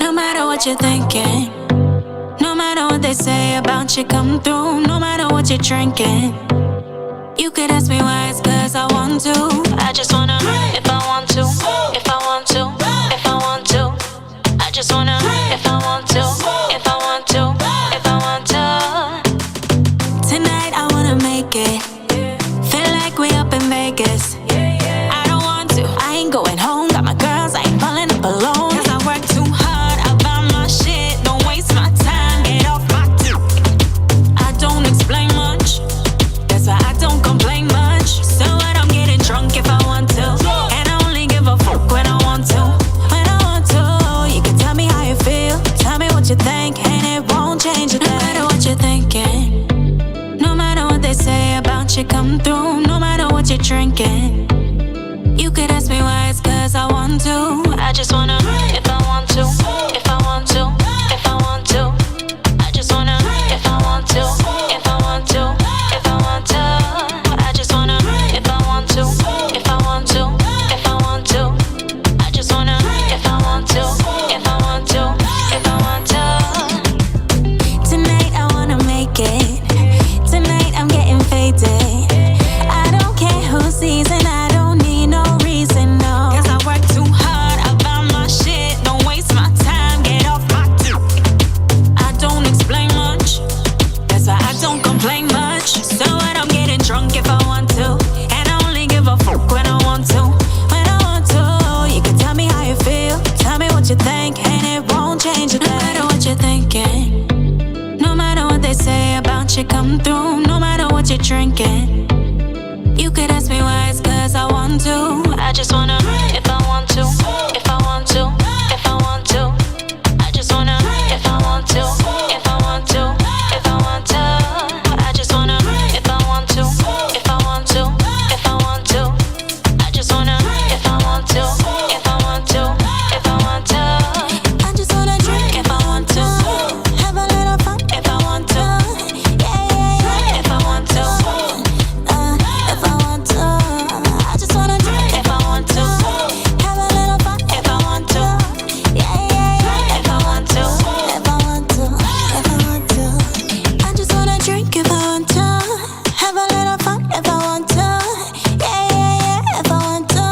No matter what you're thinking, no matter what they say about you come through, no matter what you're drinking, you could ask me why, it's cause I want to. I just wanna, if I want to, if I want to, if I want to. I just wanna, if I want to, if I want to, if I want to. Tonight I wanna make it, feel like we up in Vegas. I don't want to, I ain't going home, got my girls, I ain't falling up alone. Cause I work too hard, I buy my shit, don't waste my time, get off my dick. I don't explain much, that's why I don't complain much. So what, I'm getting drunk if I want to, and I only give a fuck when I want to. When I want to, you can tell me how you feel, tell me what you think, and it won't change a thing. No matter what you're thinking, no matter what they say about you come through, no matter what you're drinking, you could ask me why, it's cause I want to. I just wanna, if I want to, if I want to, if I want to. I just wanna, if I want to, if I want to, if I want to. I just wanna, if I want to, if I want to, if I want to. I just wanna, if I want to, if I want to, if I want to. Tonight I wanna make it, tonight I'm getting faded. I don't care who sees and I don't need no reason, no. Cause I work too hard, I buy my shit, don't waste my time, get off my dick. I don't explain much, that's why I don't complain much. So what, I'm getting drunk if I want to, and I only give a fuck when I want to. When I want to, you can tell me how you feel, tell me what you think, and it won't change a thing. No matter what you're thinking, no matter what they say about you come through, no matter what you're drinking, you could ask me why, it's cause I want to. I just wanna, if I want to, if I want to, if I want to. I just wanna, if I want to, if I want to, if I want to. I just wanna, if I want to, if I want to, if I want to. I just wanna, if I want to, if I want to, if I want to. I just wanna drink if I want to, have a little fun if I want to. Yeah, yeah, yeah, if I want to. If I want to, I just wanna drink if I want to, have a little fun if I want to. Yeah, yeah, yeah, if I want to, if I want to, if I want to. I just wanna drink if I want to, have a little fun if I want to. Yeah, yeah, yeah, if I want to,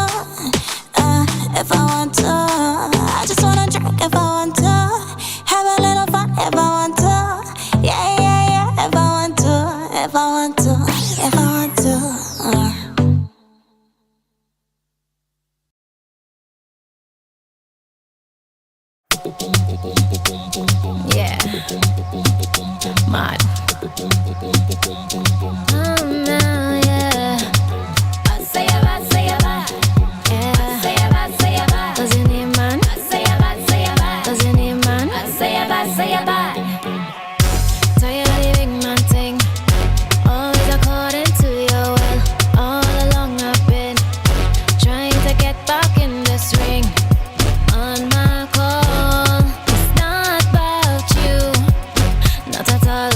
if I want to. I just wanna drink if I want to, have a little fun if I want to. Yeah, yeah, yeah, if I want to, if I want to, if I want to. Yeah. Mad. No, yeah. Say a bad. Yeah. Say a bad. Does your name, man? Say a bad. Does your name, man? Say a bad. Tired of the big man thing. Always according to your will. All along I've been trying to get back in this ring. On my call, it's not about you. Not at all,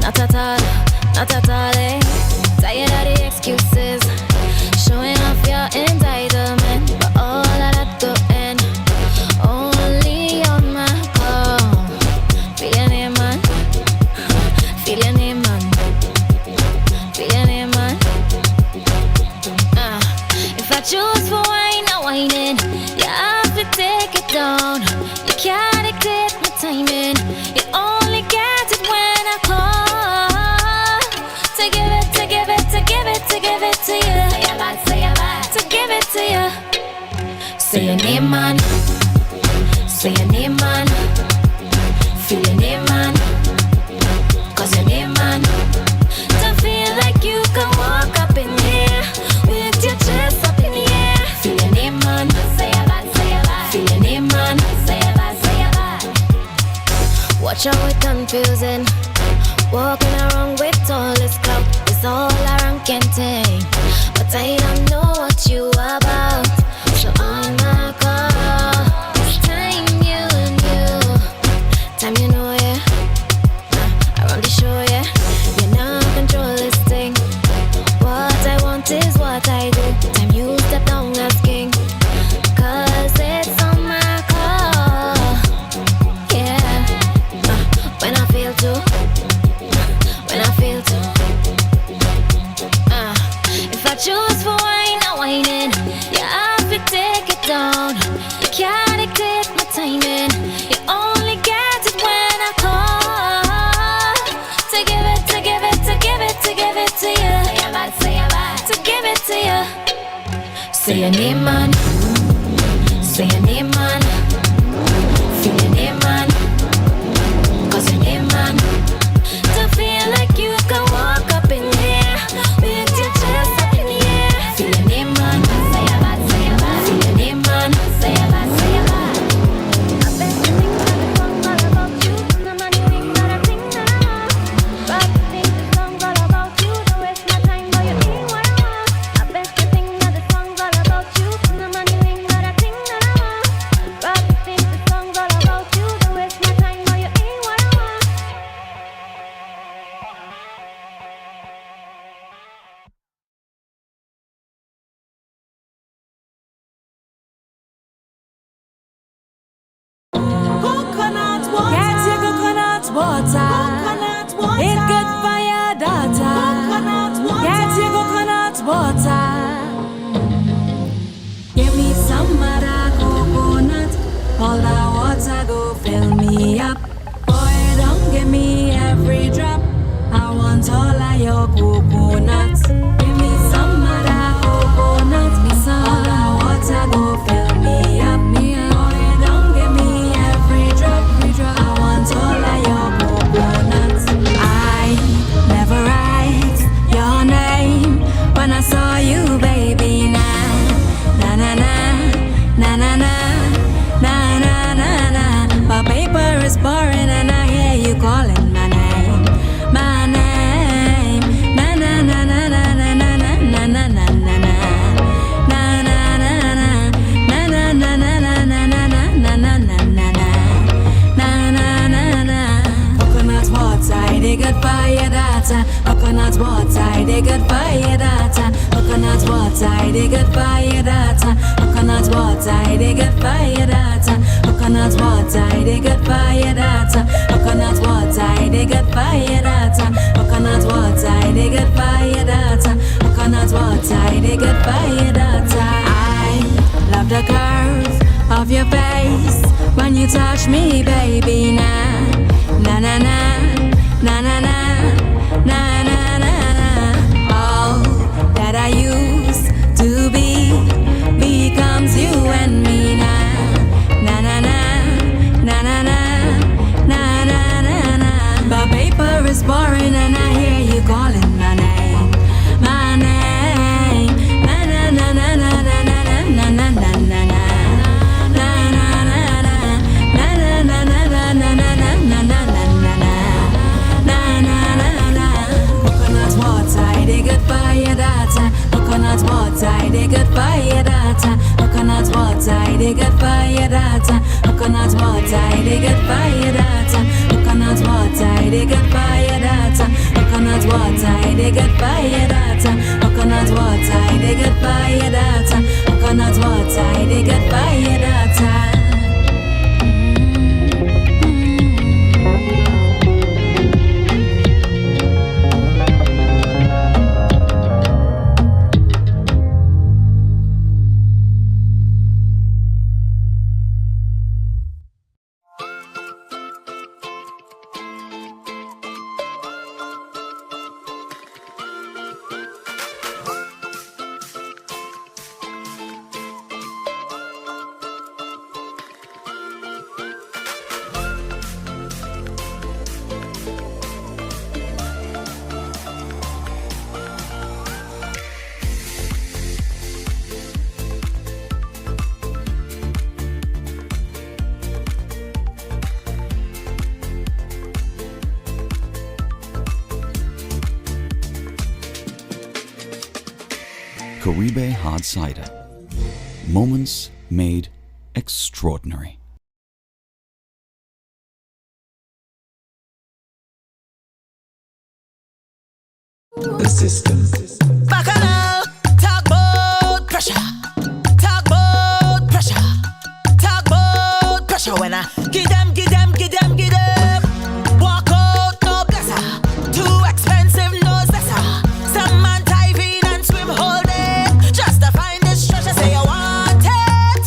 not at all, not at all, eh? Tired of the excuses, showing off your entitlement, but all of that go end only on my call. Feel your name, man. Feel your name, man. Feel your name, man. If I choose for wine, I'm whining. You have to take it down. You can't dictate my timing. You only get it when I call. To give it, to give it, to give it, to give it to you. Say a bad. To give it to you. Say your name, man. Say your name, man. Feel your name, man. Cause your name, man. Don't feel like you can walk up in here with your chest up in the air. Feel your name, man. Say a bad. Feel your name, man. Say a bad. Watch out with confusing. Walking around with all this clout. It's all around can take. But I don't know what you about. So on my call, it's time you knew. Time you know, yeah. I run the show, yeah. You now control this thing. What I want is what I do. Time you step down as king. Cause it's on my call. can't dictate my timing. You only get it when I call. To give it, to give it, to give it, to give it to you. To give it to you. Say your name, man. Say your name, man. Feel your name, man. Cause your name, man. To feel like you can walk up in here with your chest up in the air. Feel your name, man. Say your bad, say your bad. Feel your name, man. Say your bad, say your bad. I bet you think that the song's all about you. No man, you think that I think that I want. But you think the song's all about you. Don't waste my time, but you ain't what I want. I bet you think that the song's all about you. No man, you think that I think that I want. But you think the song's all about you. Don't waste my time, but you ain't what I want. Coconut water. Get your coconut water. Coconut water. It's good for your daughter. Coconut water. Get your coconut water. Give me some of that coconut. All that water go fill me up. Boy, don't give me every drop. I want all of your coconuts. Give me some of that coconut. Me some. All that water go fill me up. Boy, don't give me every drop. I want all of your coconuts. I never write your name when I saw you, baby. Nah, na na na, na na na, na na na na. My paper is boring and I hear you calling my name, my name. Na na na na na na na na na na na na. Na na na na, na na na na na na na na na na na na. Na na na na. Coconut water, they good for your daughter. Coconut water, they good for your daughter. Coconut water, they good for your daughter. Coconut water, they good for your daughter. Coconut water, they good for your daughter. Coconut water, they good for your daughter. Coconut water, they good for your daughter. Coconut water, they good for your daughter. I love the curve of your face when you touch me, baby. Nah, na na na, na na na, na na na na. All that I used to be becomes you and me. Nah, na na na, na na na, na na na na. The paper is boring and I hear you calling my name, my name. Na na na na na na na na na na na na. They good for your daughter. Coconut water, they good for your daughter. Coconut water, they good for your daughter. Coconut water, they good for your daughter. Coconut water, they good for your daughter. Coconut water, they good for your daughter. Coconut water, they good for your daughter. Coconut water, they good for your daughter. Caribe Hard Cider. Moments made extraordinary. The system. Bacchanal, talk about pressure. Talk about pressure. Talk about pressure. When I give them. Walk out, no blesser. Too expensive, no zessa. Some man dive in and swim whole day just to find this treasure. Say you want it.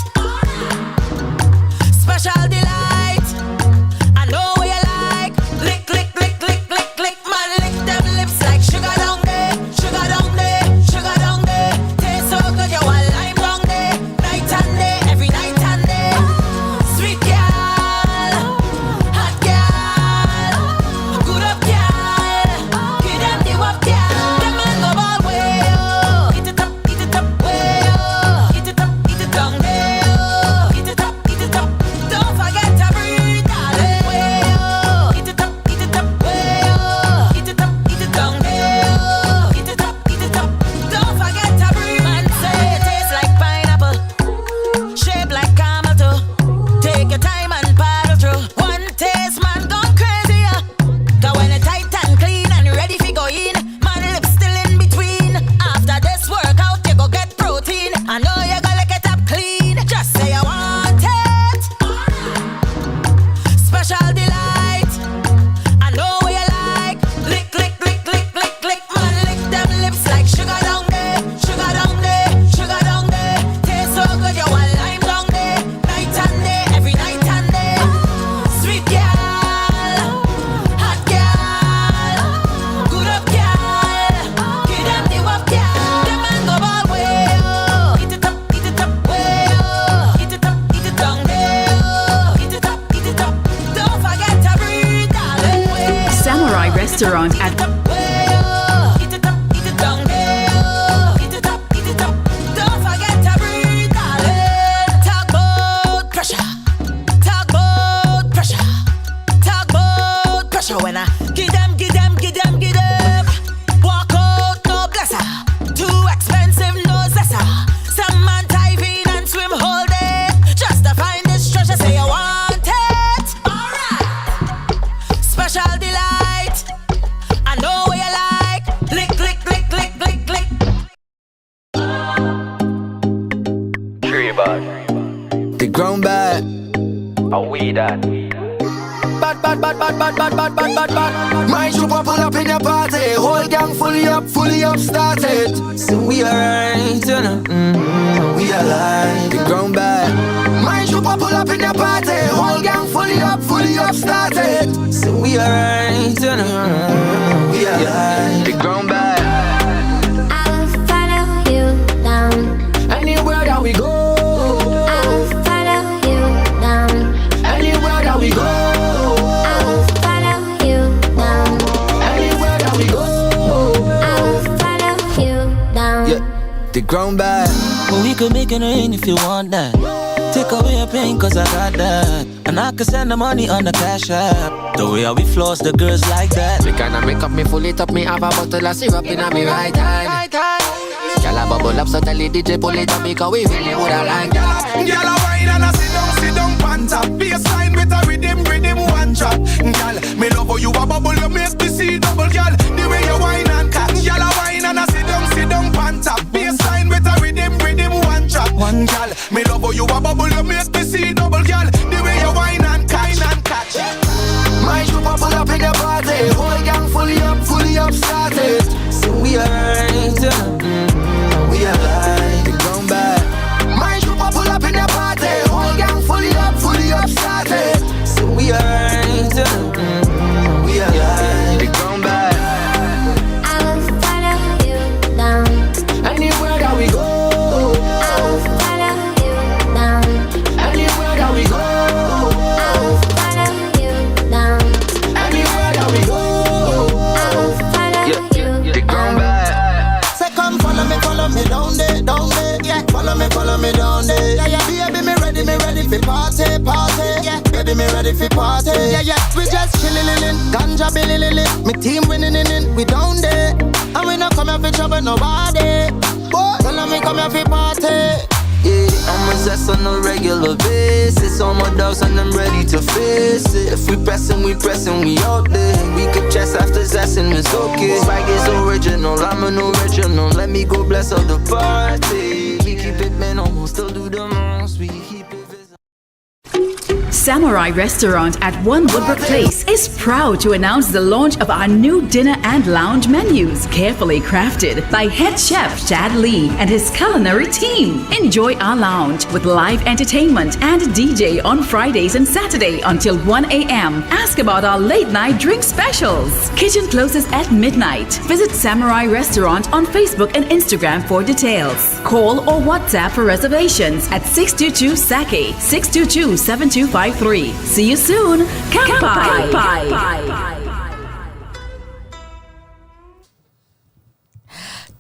Restaurant at when I give them. Walk out, no blesser. Too expensive, no zessa. Some man dive in and swim whole day just to find this treasure. Say you want it, alright. Special delight. I know what you like. Lick. Tree bag. The ground bad. Are we that? Bad. My trooper pull up in your party. Whole gang fully up, started. So we alright, you know. We alive. The ground bad. My trooper pull up in your party. Whole gang fully up, started. So we alright, you know. We alive. The ground bad. I'll follow you down. Anywhere that we go. I'll follow you down. Anywhere that we go. The ground bad. Well, we could make it rain if you want that. Take away your pain cause I got that. And I can send the money on the cash app. The way how we floss the girls like that. Me kinda make up, me full it up, me have a bottle of syrup in me right hand. Y'all a bubble up, so tell the DJ pull it up because we really woulda like that. Y'all a wine and a sit down, panta. Baseline with a rhythm, one drop. Y'all, me love how you a bubble, you make me see double, y'all. The way you wine and cat. Y'all a wine and a sit down, panta. Baseline with a rhythm, one drop. Y'all, me love how you a bubble, you make me see double, y'all. The way you wine and catch. My trooper pull up in the party. Whole gang fully up, started. So we alright, you know. We alive, the ground bad. My trooper pull up in the party. Whole gang fully up, started. So we alright, you know. We alive, the ground bad. I'll follow you down. Anywhere that we go. I'll follow you down. Anywhere that we go. I'll follow you down. Anywhere that we go. I'll follow you The ground bad. Say come follow me down there. Yeah, follow me down there. Yeah, baby, me ready for party. Yeah, baby, me ready for party. Yeah, we just chillin', ganja billin'. Me team winning, we down there. And we not come here for trouble nobody. Boy, follow me come here for party. Yeah, I'm possessed on a regular basis. All my dogs and I'm ready to face it. If we pressin', we out there. We could chest after zessin', it's okay. Swag is original, I'm an original. Let me go bless all the party. We keep it minimal, still do the most. We keep it visible. Samurai Restaurant at 1 Woodbrook Place is proud to announce the launch of our new dinner and lounge menus, carefully crafted by head chef Chad Lee and his culinary team. Enjoy our lounge with live entertainment and DJ on Fridays and Saturday until 1 a.m. Ask about our late night drink specials. Kitchen closes at midnight. Visit Samurai Restaurant on Facebook and Instagram for details. Call or WhatsApp for reservations at 622-SAKE 622-7253. See you soon. Kampai.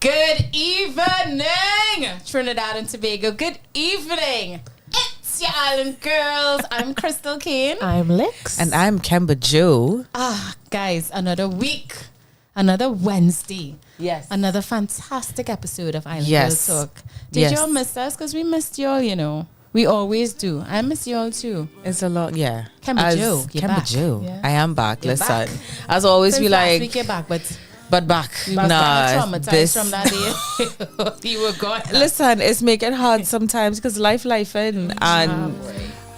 Good evening, Trinidad and Tobago. Good evening. It's your Island Girls. I'm Crystal Kane. I'm Lex. And I'm Kemba Joe. Guys, another week, another Wednesday. Yes. Another fantastic episode of Island Yes. Girls Talk. Did y'all miss us? Because we missed y'all, you know. We always do. I miss y'all too. It's a lot, yeah. Kemba Joe, you're back. Joe. Yeah. I am back. You're Listen, back. as always, Since we last like. week you're back, but back. we was traumatized this. from that day. You were gone. Listen, it's making hard sometimes because life and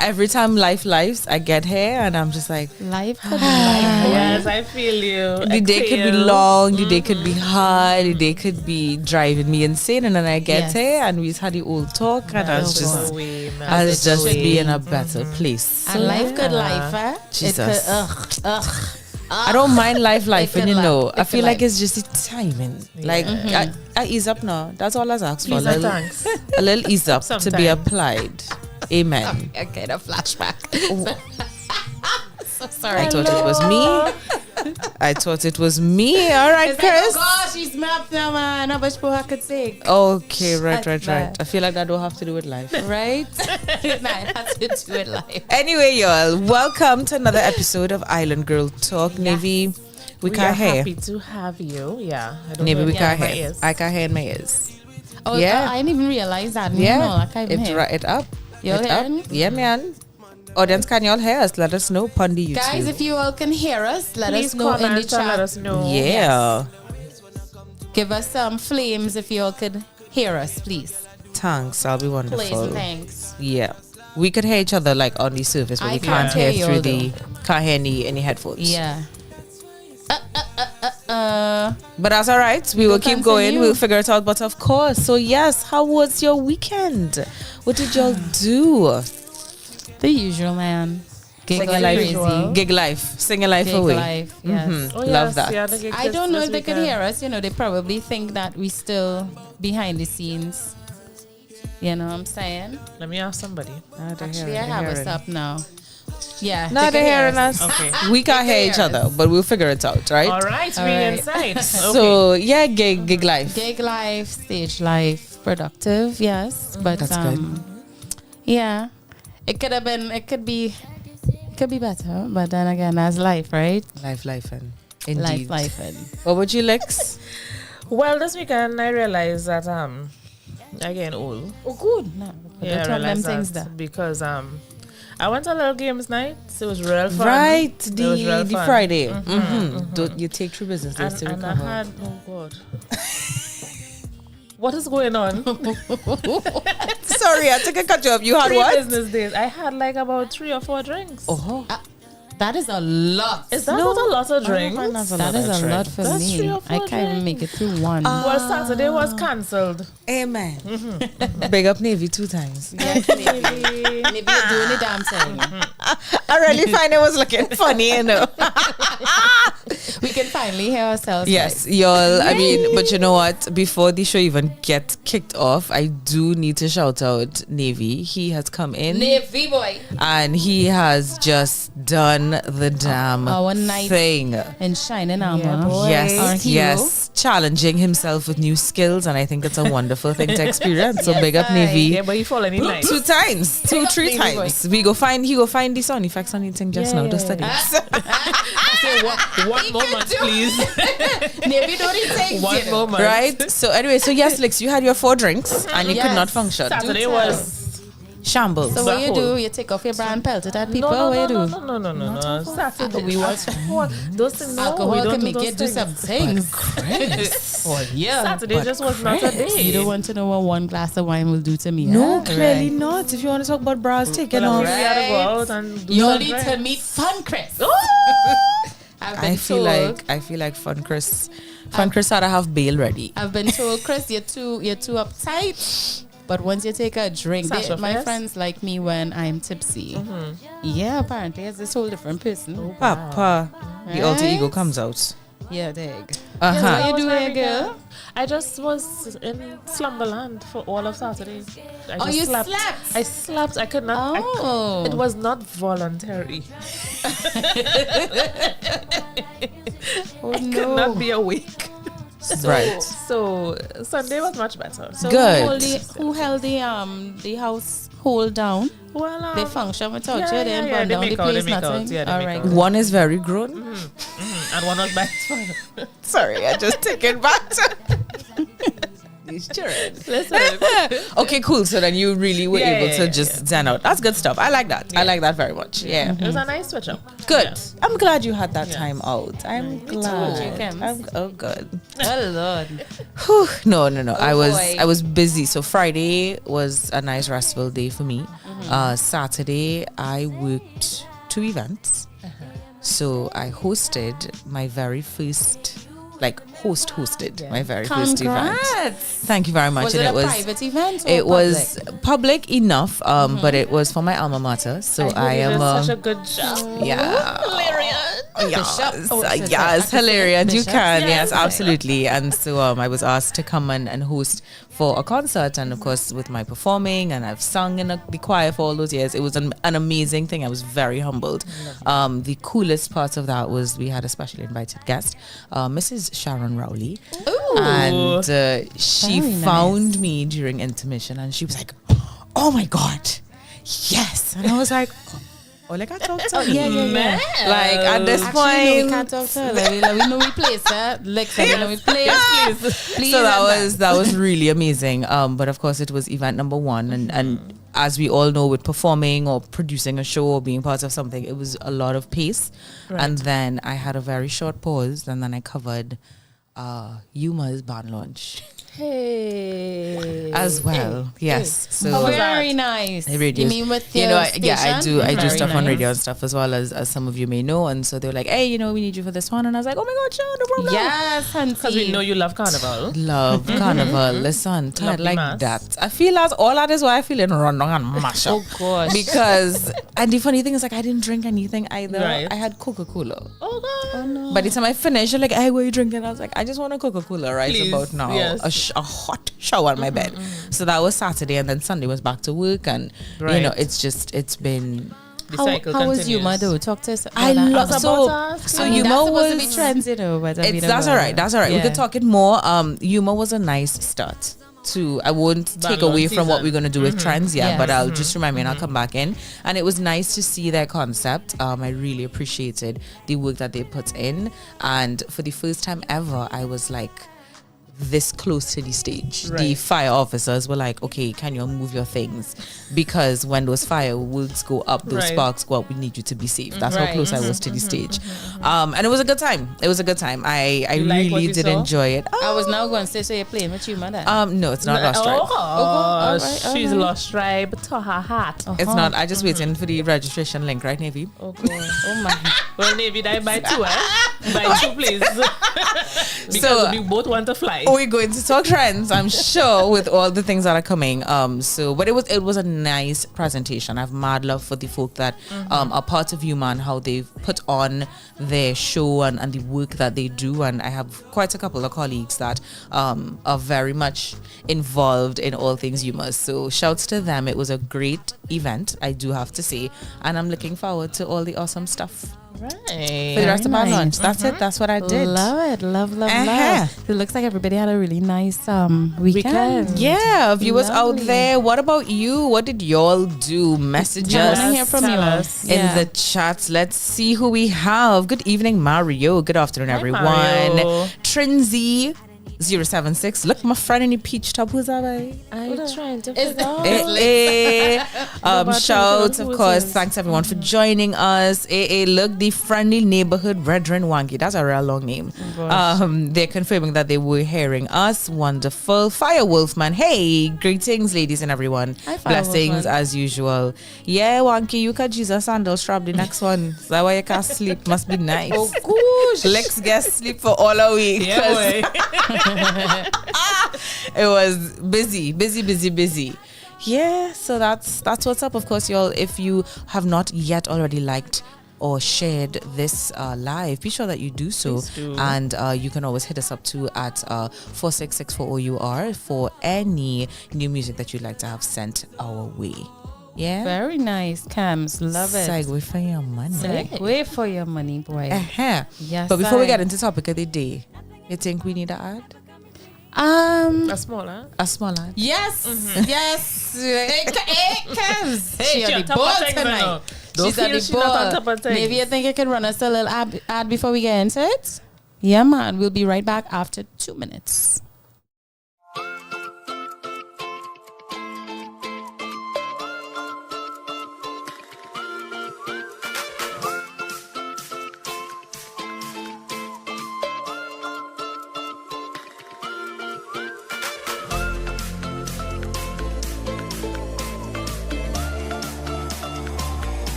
every time lives, I get here and I'm just like, life could be life. Yes, I feel you. The day could be long, the day could be hard, the day could be driving me insane, and then I get here and we had the old talk and I was just be in a better place. And life could life, eh? Jesus. Could, I don't mind life, and you know. I feel like life. it's just the timing. Like I ease up now. That's all I ask for. Please and thanks. A little ease up to be Sometime. applied. Amen. Okay, a flashback. So sorry. I thought it was me. I thought it was me. All right, It's Chris. like, oh gosh, she's mapped now, man. How much more I could take? Okay, right. Bad. I feel like that don't have to do with life. Right? Nah, it has to do with life. Anyway, y'all, welcome to another episode of Island Girl Talk. Navy, we are can't hear. happy to have you. Yeah. I don't Navy, know we if can't my hear. ears. I can't hear in my ears. Oh, Yeah. I didn't even realize that. Yeah, No, I can't even hear. it up. You're It up. hearing? Yeah, man. Audience, can y'all hear us? Let us know on the YouTube. Guys, if you all can hear us, let Please us know in the comment and chat. let us know. Yeah. Give us some flames if you all could hear us, please. Thanks, that'll be wonderful. Please, thanks. Yeah. We could hear each other like on the surface, but I we can't can't hear hear through you, can't hear any headphones. Yeah. But that's all right. We will keep going. continue. We'll figure it out. But of course, so yes, how was your weekend? What did y'all do? The usual, man. Gig Singing like life, crazy. Gig life, singing life Gig away. life, yes. Oh, Love yes, that. yeah, the gig I don't know this if they could weekend. hear us. You know, they probably think that we still behind the scenes. You know what I'm saying? Let me ask somebody. Actually, I have us up now. Yeah. No, they they're can hear hearing us. Okay. We can't They can hear each hear other, us. but we'll figure it out, right? All right, All we right. inside. Okay. So yeah, gig life. Gig life, stage life, productive, yes. But That's good. Yeah. It could be better, but then again, that's life, right? Life and indeed. Life and What would you, Lex? Well, this weekend I realized that I getting old. oh, good. No, Yeah, don't I tell them realized things that there. because I went to a little games night. So it was real fun. Right, It was real the fun. Friday. Don't you take through business days to And I recover? had, oh God. What is going on? Sorry, I took a cut you off. You had 3 what? business days. I had like about 3 or 4 drinks. Oh, That is a lot. Is that not a lot of drinks? That is a lot for That's me. 3 or 4 I can't even make it through one. Well, Saturday was cancelled. amen. Big up Navy 2 times. Yes, maybe you're doing the damn thing. I really find it was looking funny, you know. We can finally hear ourselves. Yes, y'all. I mean, but you know what? Before the show even gets kicked off, I do need to shout out Navy. He has come in Navy boy. and he has just done the damn Our night thing. in shining armor. Our Yes, hero. yes. Challenging himself with new skills, and I think it's a wonderful thing to experience. So Yes, big up I- Navy. Yeah, but you fall any night. 2 times, 2, 3 Navy times. He go find the sound effects on the thing just now. Just study. Say one moment, please. Navy don't eat things, One you know. moment. Right. So anyway, so yes, Lex, you had your 4 drinks and you could Yes. not function. Saturday was Shambles. So what you Butthole. do? You take off your brand pelted at people? no, what you do? no. Saturday we was those things. No, Alcohol we don't can do make those you do things. some things. Oh, yeah. Saturday just was not a day. You don't want to know what one glass of wine will do to me. No, huh? clearly Right. not. If you want to talk about bras, take it Well, off. we had to go out and do You some need to drinks. meet Fun Chris. I've been I feel like Fun Chris had to have bail ready. I've been told, Chris, you're too uptight. But once you take a drink, Sasha my Fest? friends like me when I'm tipsy. Yeah, apparently it's this whole different person. Papa, the alter Right? ego comes out. Yeah, dig. Uh-huh. What you was do my here, girl? weekend. I just was in slumberland for all of Saturday. I just you slept. slept? I slept. I could not. Oh. It was not voluntary. Oh, I could not be awake. Right. So Sunday was much better. So Good. Who held the household down? Well, They function without yeah, you. They didn't yeah, burn they down the make out, place, they make out, nothing. yeah, they All make right. out. One is very grown. and one was by his father. Sorry, I just take it back to these children. Listen. Okay, cool. So then you really were Yeah, able yeah, to yeah, just zen out. That's good stuff. I like that. I like that very much. Yeah. It was a nice switch up. Good. Yeah. I'm glad you had that Yeah. time out. I'm too, glad. Jenkins. Oh, good. Oh, Lord. Whew. No. I boy. was busy. So Friday was a nice restful day for me. Saturday I worked 2 events. So I hosted my very first, hosted my very first event. Congrats. Thank you very much. Was it a private event or It public? was public enough, but it was for my alma mater. So I You am did such a good job. yeah. Bishop. Oh, Yes, I yes, can say hilarious. You Bishop. can, Yes. yes, absolutely. And so I was asked to come and host for a concert, and of course with my performing, and I've sung in the choir for all those years. It was an amazing thing. I was very humbled. The coolest part of that was we had a specially invited guest, Mrs. Sharon Rowley. Ooh. And she found me during intermission, and she was like, "Oh my God, yes!" And I was like, "Oh, like I talk to her." Yeah. Like at this Actually, point, no, we can't talk to her. Like, we know we place her. Like, we know we place. Please. So that was really amazing. But of course, it was event number one, and as we all know, with performing or producing a show or being part of something, it was a lot of pace. Right. And then I had a very short pause, and then I covered U.R.'s band launch. Hey. As well, yes. So very nice. Radio. You mean with your I do Very stuff on nice. radio and stuff as well, as some of you may know. And so they were like, "Hey, we need you for this one," and I was like, "Oh my God, sure, no problem." Yes, Because we know you love carnival. Love carnival. Listen, tired like mass. that. I feel as all that is why I feel in run down and mash up. Oh gosh. Because and the funny thing is, like, I didn't drink anything either. Right. I had Coca-Cola. Oh God. Oh no. By the time I finished, you're like, "Hey, what are you drinking?" I was like, "I just want a Coca-Cola right Please, about now. yes. A hot shower on my bed." So that was Saturday, and then Sunday was back to work, and Right. it's been. The How cycle was continues. U.R. though? Talk to us. I about that. love That's so about us. so I mean, U.R. that's supposed was to be trends, but I mean, that's all right. That's all right. We Yeah. could talk it more. U.R. was a nice start. I won't take Band away from what season. we're going to do with trends, but I'll Yes. just remind me and I'll come back in. And it was nice to see their concept. I really appreciated the work that they put in. And for the first time ever, I was like this close to the stage. The Right. fire officers were like, "Okay, can you move your things? Because when those fireworks go up, those Right. sparks go up, we need you to be safe." That's how Right. close I was to the stage. And it was a good time. I You like what really you did saw? enjoy it. I was now going to say, so you're playing with you, mother. No, it's not Lost Tribe. Oh, right, she's alright. lost tribe to her heart. It's not. I just waiting for the registration link, right, Navy? Oh God. Oh my. Well, Navy, I buy two, Buy two, please. Because So- we both want to fly. We're going to talk trends, I'm sure, with all the things that are coming. But it was a nice presentation. I have mad love for the folk that are part of U.R. and how they've put on their show and the work that they do. And I have quite a couple of colleagues that are very much involved in all things U.R. So shouts to them. It was a great event, I do have to say, and I'm looking forward to all the awesome stuff Right. for the rest of my nice. launch. That's it. That's what I did. Love it. Love. Uh-huh. It looks like everybody had a really nice weekend. Yeah, viewers out Lovely. there, what about you? What did y'all do? Message I us want to hear from Tell you. us. in the chats. Let's see who we have. Good evening, Mario. Good afternoon, everyone. Mario. Trinzy 076. Look, my friend in the peach top. Who's that? I'm trying to Is figure out. Shout, of who course. is this? Thanks everyone for joining us. Look, the friendly neighborhood brethren Wanky. That's a real long name. They're confirming that they were hearing us. Wonderful. Fire Wolfman. Hey, greetings, ladies and everyone. Hi, Fire Blessings Wolfman. as usual. Yeah, Wanky, you can Jesus sandal strap the next one. Is that why you can't sleep? Must be nice. Oh gosh. Let's get sleep for all a week. Yeah, 'cause boy. it was busy. Yeah, so that's what's up. Of course, y'all, if you have not yet already liked or shared this live, be sure that you do so. Please do. And you can always hit us up too at 4664 O.U.R for any new music that you'd like to have sent our way. Yeah. Very nice, Cams. Love it. Segue for your money. Segue for your money, boy. Uh-huh. Yes. But before we I- get into topic of the day, you think we need to add A smaller. a small ad? Yes. Yes. Hey, Cams. Hey, She she on on the top ball of things now. tonight. Don't She's on feel the she not on ball. top of things. Maybe you think you can run us a little ad before we get into it? Yeah, man. We'll be right back after 2 minutes.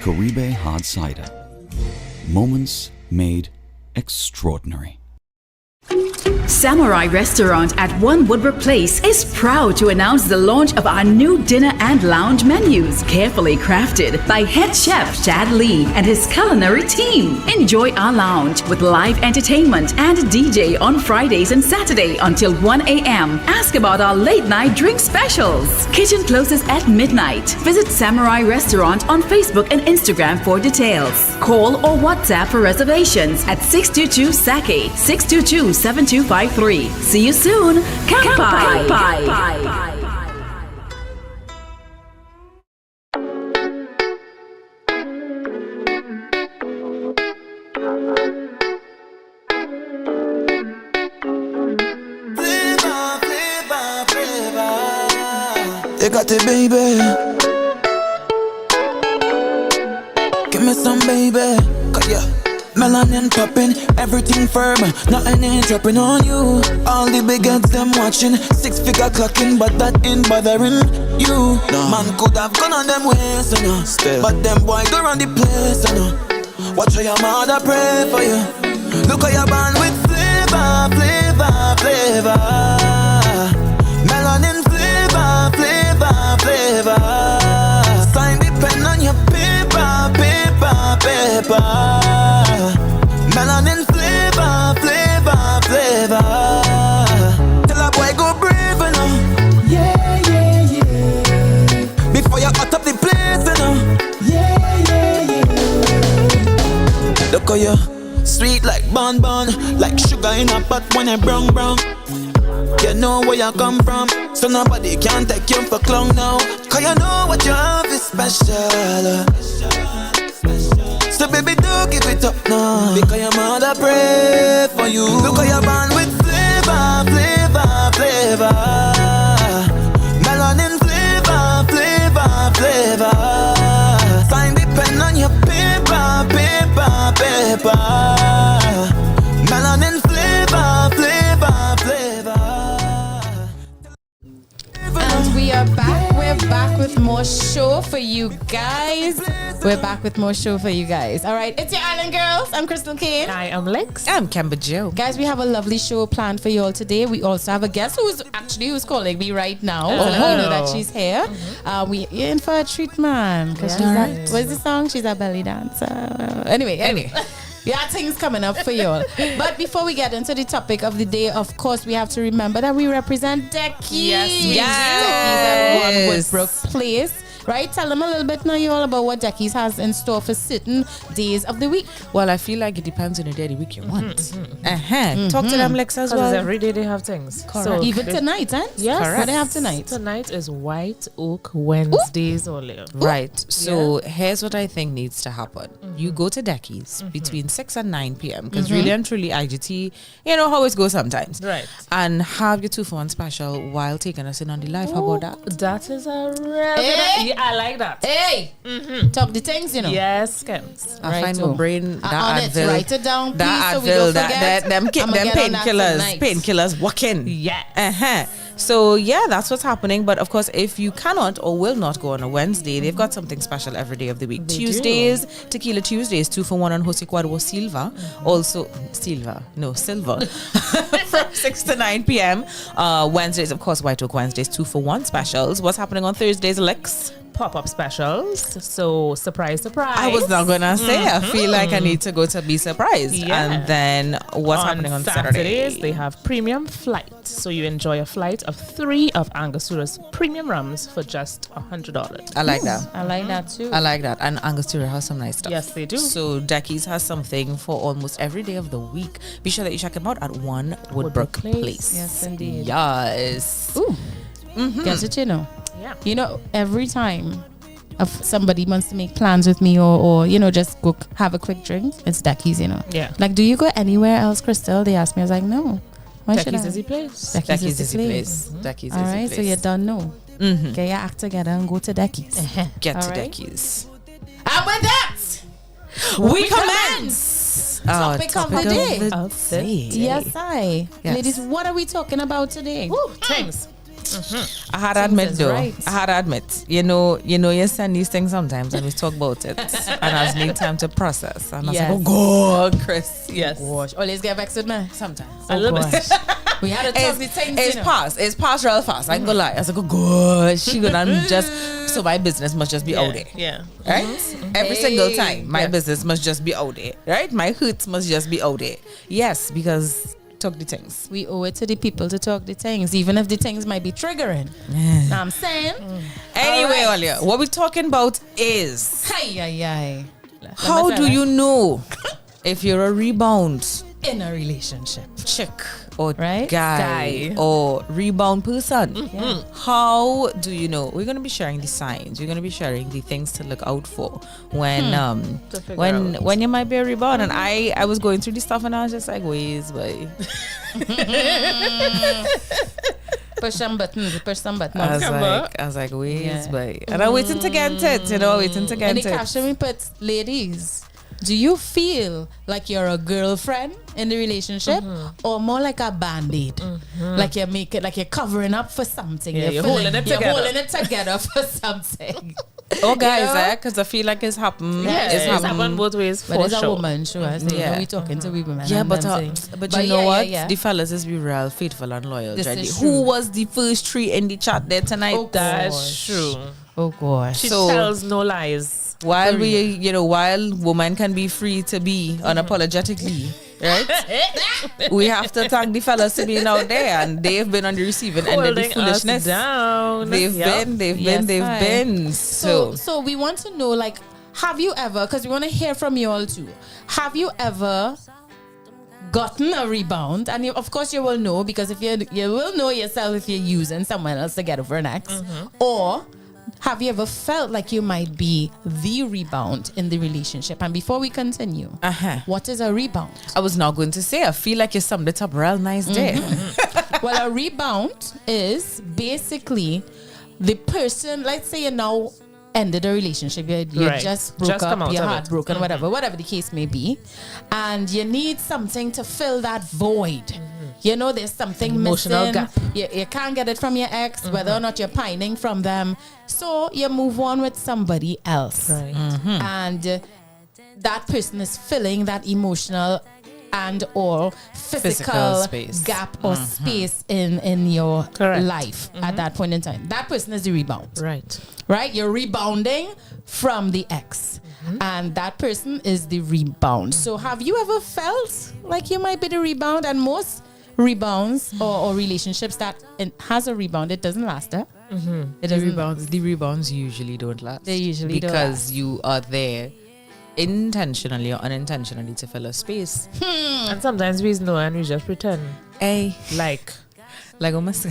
Caribe Hard Cider. Moments made extraordinary. Samurai Restaurant at 1 Woodbrook Place is proud to announce the launch of our new dinner and lounge menus, carefully crafted by head chef Chad Lee and his culinary team. Enjoy our lounge with live entertainment and DJ on Fridays and Saturday until 1 a.m. Ask about our late night drink specials. Kitchen closes at midnight. Visit Samurai Restaurant on Facebook and Instagram for details. Call or WhatsApp for reservations at 622-SAKE, 622-7253. See you soon. Kampai. You got it, baby. Give me some, baby. Cause yeah, melanin popping, everything firm, nothing ain't dropping on you. All the big heads them watching, 6-figure clocking, but that ain't bothering you. No. Man could have gone on them ways, you know. But them boy go around the place, you know. Watch how your mother pray for you. Look how you're born with flavor, flavor, flavor. Melanin flavor, flavor, flavor. Sign the pen on your paper, paper, paper. Melanin flavor, flavor, flavor. Tell a boy go brave, you know. Yeah, yeah, yeah. Before you hot up the place, you know. Yeah, yeah, yeah. Look how you sweet like bonbon, like sugar in a pot when I brown. You know where you come from, so nobody can take you for clown now. Cause you know what you have is special. So baby, don't give it up now, because your mother pray for you. Look how you're born with flavor, flavor, flavor. Melanin flavor, flavor, flavor. Sign the pen on your paper, paper, paper. Melanin flavor, flavor, flavor. And we are back. We're back with more show for you guys. We're back with more show for you guys. All right, it's your Island Girls. I'm Crystal Kane. I am Lex. I'm Kemba Joe. Guys, we have a lovely show planned for you all today. We also have a guest who's calling me right now. So let me know that she's here. We're in for a treat, man. Because what's the song? She's a belly dancer. Anyway. We have things coming up for you all. But before we get into the topic of the day, of course, we have to remember that we represent Decky. Yes. Decky's at 1 Woodbrook Place. Right? Tell them a little bit now, you all, about what Decky's has in store for certain days of the week. Well, I feel like it depends on the day of the week you want. Talk to them, Lex, as well. Every day they have things. Correct. So even tonight, eh? Yes. Correct. What they have tonight? Tonight is White Oak Wednesdays only. Right. So here's what I think needs to happen. You go to Decky's between 6 and 9 p.m. Because really and truly, IGT, you know how it goes sometimes. Right. And have your 2-for-1 special while taking us in on the live. How about that? That is a real I like that. Hey! Talk the things, you know. Yes, Kems. I find my brain that Advil. Write it down, please, that so we don't Advil, forget. them painkillers working. Yeah. So yeah, that's what's happening. But of course, if you cannot or will not go on a Wednesday, they've got something special every day of the week. Tuesdays, Tequila Tuesdays, 2-for-1 on Jose Cuervo Silva. Also, Silva. From 6 to 9 p.m. Wednesdays, of course, White Oak Wednesdays, 2-for-1 specials. What's happening on Thursdays, Lex? Pop-up specials. So surprise. I was not gonna say. I feel like I need to go to be surprised. Yeah. And then what's happening on Saturdays? They have premium flight. So you enjoy a flight of 3 of Angosura's premium rums for just $100. I like that. I like that too. I like that. And Angostura has some nice stuff. Yes, they do. So Decky's has something for almost every day of the week. Be sure that you check them out at 1 Woodbrook Place. Yes, indeed. Yes. Ooh. Guess what you know? Yeah. You know, every time if somebody wants to make plans with me or you know, just go have a quick drink, it's Decky's, you know. Yeah. Like, do you go anywhere else, Crystal? They asked me. I was like, no. Why should I? Decky's is the place. Decky's is the place. Decky's is the place. All right, so you don't know. Get your act together and go to Decky's. Get All to right? Decky's. And with that, we commence. Topic of the day. Outfit. Yes, Yes. Ladies, what are we talking about today? Things. I had to admit though. right. I had to admit. You send these things sometimes and we talk about it. And I just need time to process. And I was like, oh God, Chris. Yes. Gosh. Always get vexed with me sometimes. A little bit. We had to talk the things. It's passed real fast. I ain't gonna lie. I was like, oh God, she gonna so my business must just be out there. Yeah. Right? Every single time, my business must just be out there. Right? My hoots must just be out there. Yes, because talk the things. We owe it to the people to talk the things, even if the things might be triggering. Know I'm saying? Anyway, Olia, what we're talking about is how do you know if you're a rebound in a relationship, chick or guy or rebound person? How do you know? We're going to be sharing the signs. We're going to be sharing the things to look out for when when you might be a rebound. And I was going through this stuff and I was just like, ways, boy. Push some buttons. I was like, ways, boy. And I'm waiting to get it, waiting to get and it. the caption we put, ladies, do you feel like you're a girlfriend in the relationship or more like a band-aid? Like you make it, like you're covering up for something. Yeah, you're holding it together for something. Oh, guys, because I feel like it's happened. Yeah, it's happened both ways for but it's sure. a woman, sure. We talking to women. Yeah, but you know what? The fellas is be real faithful and loyal. Who was the first three in the chat there tonight? Oh, that's true. Oh gosh. She tells no lies. While while women can be free to be unapologetically, right? We have to thank the fellas to being out there, and they've been on the receiving end of the foolishness. They've been. So we want to know, like, have you ever? Because we want to hear from you all too. Have you ever gotten a rebound? And of course you will know, because if you will know yourself if you're using someone else to get over an ex, or have you ever felt like you might be the rebound in the relationship? And before we continue, what is a rebound? I was not going to say, I feel like you summed it up real nice there. Well, a rebound is basically the person, let's say you now ended a relationship, you just broke up, you're heartbroken, whatever the case may be, and you need something to fill that void. There's something emotional missing. Gap. You can't get it from your ex, whether or not you're pining from them. So you move on with somebody else. Right. And that person is filling that emotional and or physical space. Gap or space in your life at that point in time. That person is the rebound. Right? You're rebounding from the ex. And that person is the rebound. So have you ever felt like you might be the rebound? And most rebounds or relationships that has a rebound, it doesn't last. The rebounds usually don't last. They usually don't because last. you are there intentionally or unintentionally to fill a space. And sometimes we know and we just pretend. Like almost.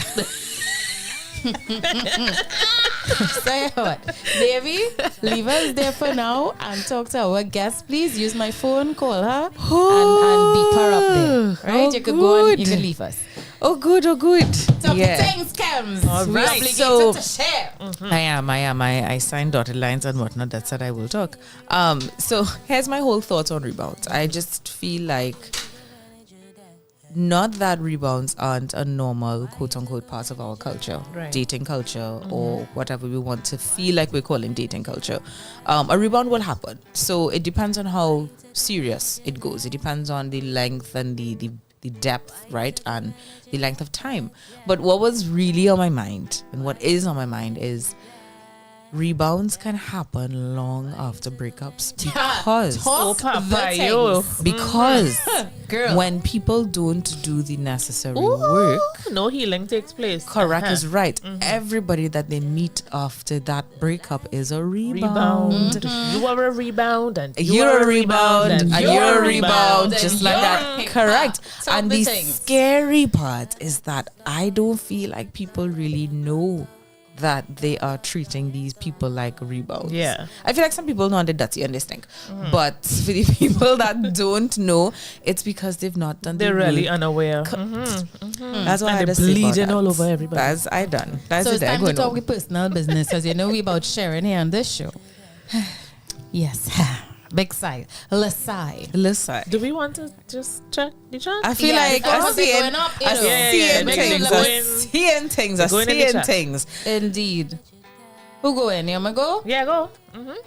Say what? Davey, leave us there for now and talk to our guest. Please use my phone, call her, and beep her up there. Right? You could go and you can leave us. Oh, good. Talk to things, Kems. All We're right. obligated to share. I am. I signed dotted lines and whatnot. That said, I will talk. So here's my whole thoughts on rebounds. I just feel like not that rebounds aren't a normal quote-unquote part of our culture, dating culture, or whatever we want to feel like we're calling dating culture. A rebound will happen. So it depends on how serious it goes. It depends on the length and the depth, right? And the length of time. But what was really on my mind and what is on my mind is rebounds can happen long after breakups because Girl. when people don't do the necessary work, no healing takes place. Correct is right. Everybody that they meet after that breakup is a rebound. You are a rebound and you're a rebound and you're a rebound, just like that. Correct. And the scary part is that I don't feel like people really know that they are treating these people like rebounds. Yeah. I feel like some people know and they're dirty and they stink. But for the people that don't know, it's because they've not done They're the really work. unaware. That's why and I they're just say about bleeding that. all over everybody. That's I done. That's So it. it's time to talk with personal business, because we about sharing here on this show. Yes. Big sigh. Lasai. Do we want to just check the chat? I feel like I'm seeing things. Indeed. Who go in? You want to go? Yeah, go.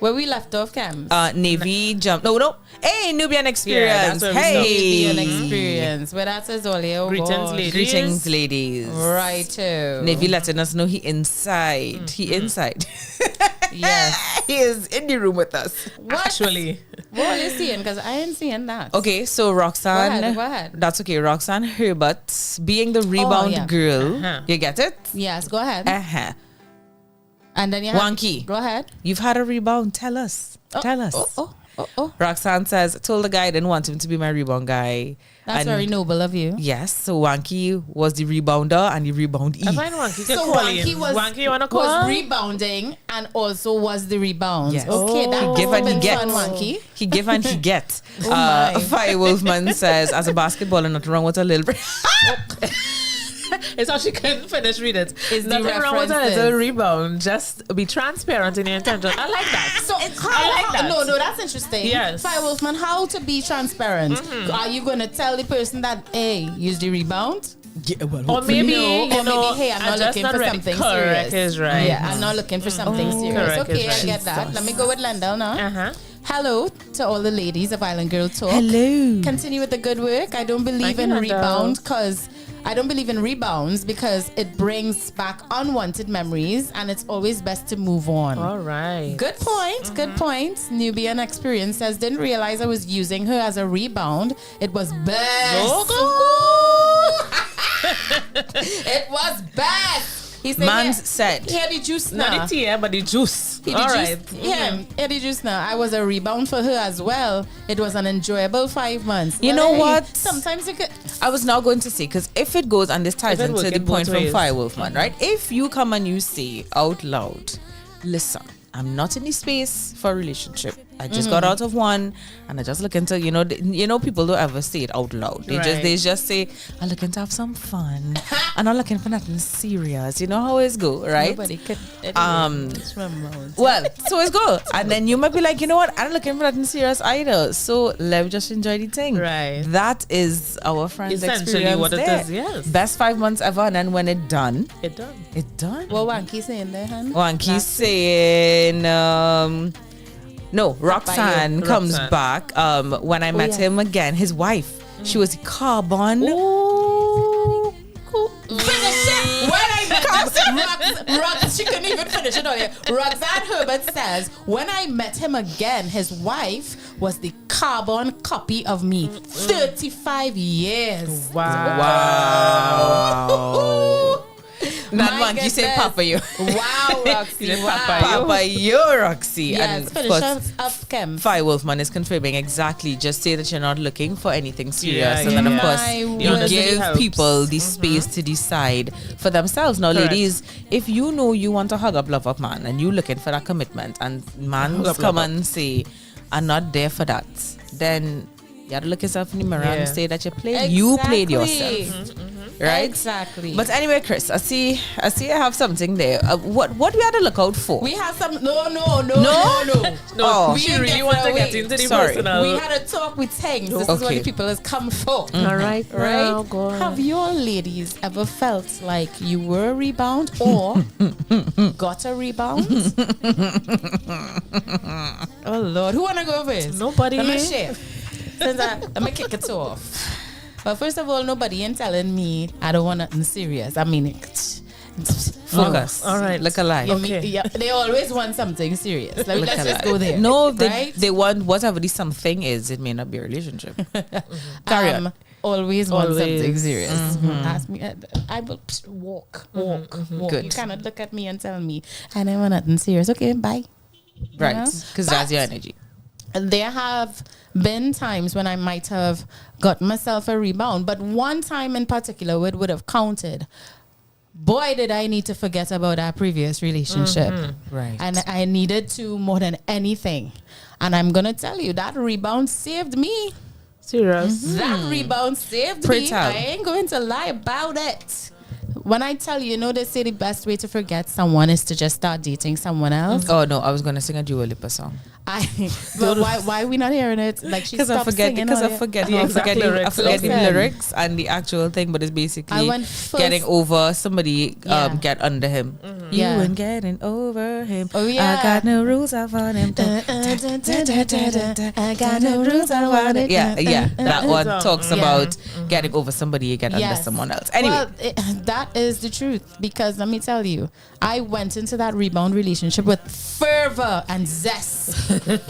Where we left off, Cams? Navy jump. No. Hey, Nubian Experience. Nubian Experience. Where that says all here. Greetings, ladies. Right, too. Navy letting us know he inside. He inside. Yes. He is in the room with us. What? Actually. What are you seeing? Because I ain't seeing that. Okay, so Roxanne. Go ahead. That's okay. Roxanne Herbert being the rebound girl. You get it? Yes, go ahead. And then you have Wanky. Go ahead. You've had a rebound. Tell us. Tell us. Oh. Roxanne says, told the guy I didn't want him to be my rebound guy. That's very noble of you. Yes. So Wanky was the rebounder and the reboundee. I find Wanky. So Wanky was rebounding and also was the rebound. Yes. Okay, that he give and he gets. Wanky. He give and he gets. Fire Wolfman says, as a basketballer, not wrong with a little bit. It's how she couldn't finish read it. It's nothing wrong with a little rebound. Just be transparent in your intention. I like that. So I like that. No, that's interesting. Yes. Fire Wolfman, how to be transparent? Are you going to tell the person that, hey, use the rebound? Yeah, well, or maybe, hey, I'm not looking for something correct serious. Is right. Yeah, I'm not looking for something serious. Correct Okay, right. I get that. Let me go with Lendell now. Hello to all the ladies of Island Girl Talk. Hello. Continue with the good work. I don't believe in rebound because I don't believe in rebounds because it brings back unwanted memories and it's always best to move on. All right. Good point. Good point. Nubian Experience says, didn't realize I was using her as a rebound. It was best. It was best. He said, Man said. Here the juice now. Not the tea, but the juice. All right. Yeah, here the juice now. I was a rebound for her as well. It was an enjoyable 5 months. You know what? Sometimes you could. I was now going to say, because if it goes, and this ties into the point from Fire Wolfman, right? If you come and you say out loud, listen, I'm not in the space for a relationship. I just got out of one, and I just looking to, you know, people don't ever say it out loud. They just say, I'm looking to have some fun. I'm not looking for nothing serious. You know how it's go, right? Nobody could. Well, so it's go, and then you might be like, you know what? I'm not looking for nothing serious either. So let me just enjoy the thing. Right. That is our friend's essentially experience what it there. is. Yes. Best 5 months ever, and then when it done. It done. What Wanky saying there, hon? Wanky saying. No, Roxanne comes back. When I met him again, his wife, she was carbon. Ooh, cool. Finish it. When I met she couldn't even finish it all here. Roxanne Herbert says, when I met him again, his wife was the carbon copy of me. 35 years. Wow. Not Wanky say Papa you. Wow, Roxy. Papa you, Roxy. Yes, and finish up, Kim. Fire Wolfman is confirming exactly. Just say that you're not looking for anything serious. And then, of course, you give people the space to decide for themselves. Now, ladies, if you know you want to hug up, love up man, and you're looking for that commitment, and man come and say, I'm not there for that, then you have to look yourself in the mirror and say that you played. Exactly. You played yourself. Right? Exactly. But anyway, Chris, I see I have something there. What we had to look out for? We have some No. Oh, we really want to get into the personal. We had a talk with things. This is what the people has come for. All right. Right? Have your ladies ever felt like you were a rebound or got a rebound? Oh Lord, who wanna go first? Nobody. Let me share. Let me kick it off. But first of all, nobody ain't telling me I don't want nothing serious. I mean, focus. All right, look alive. Okay. They always want something serious. Let's just go there. No, they want whatever the something is. It may not be a relationship. Carry on. Always want something serious. Ask me. I will walk. Good. You cannot look at me and tell me I don't want nothing serious. Okay, bye. Right, because that's your energy. There have been times when I might have got myself a rebound, but one time in particular it would have counted. Boy, did I need to forget about our previous relationship. Right. And I needed to more than anything. And I'm going to tell you, that rebound saved me. Serious? That rebound saved me. I ain't going to lie about it. when I tell you, they say the best way to forget someone is to just start dating someone else. Oh no, I was gonna sing a Dua Lipa song. But why are we not hearing it? Like she stopped singing. Because I'm forgetting the lyrics and the actual thing, but it's basically getting over somebody, get under him. You ain't getting over him. Oh yeah. I got no rules, I want him. I got no rules, I want it. Yeah. That one talks about getting over somebody, you get under someone else. Anyway. Well, that is the truth, because let me tell you, I went into that rebound relationship with fervor and zest. It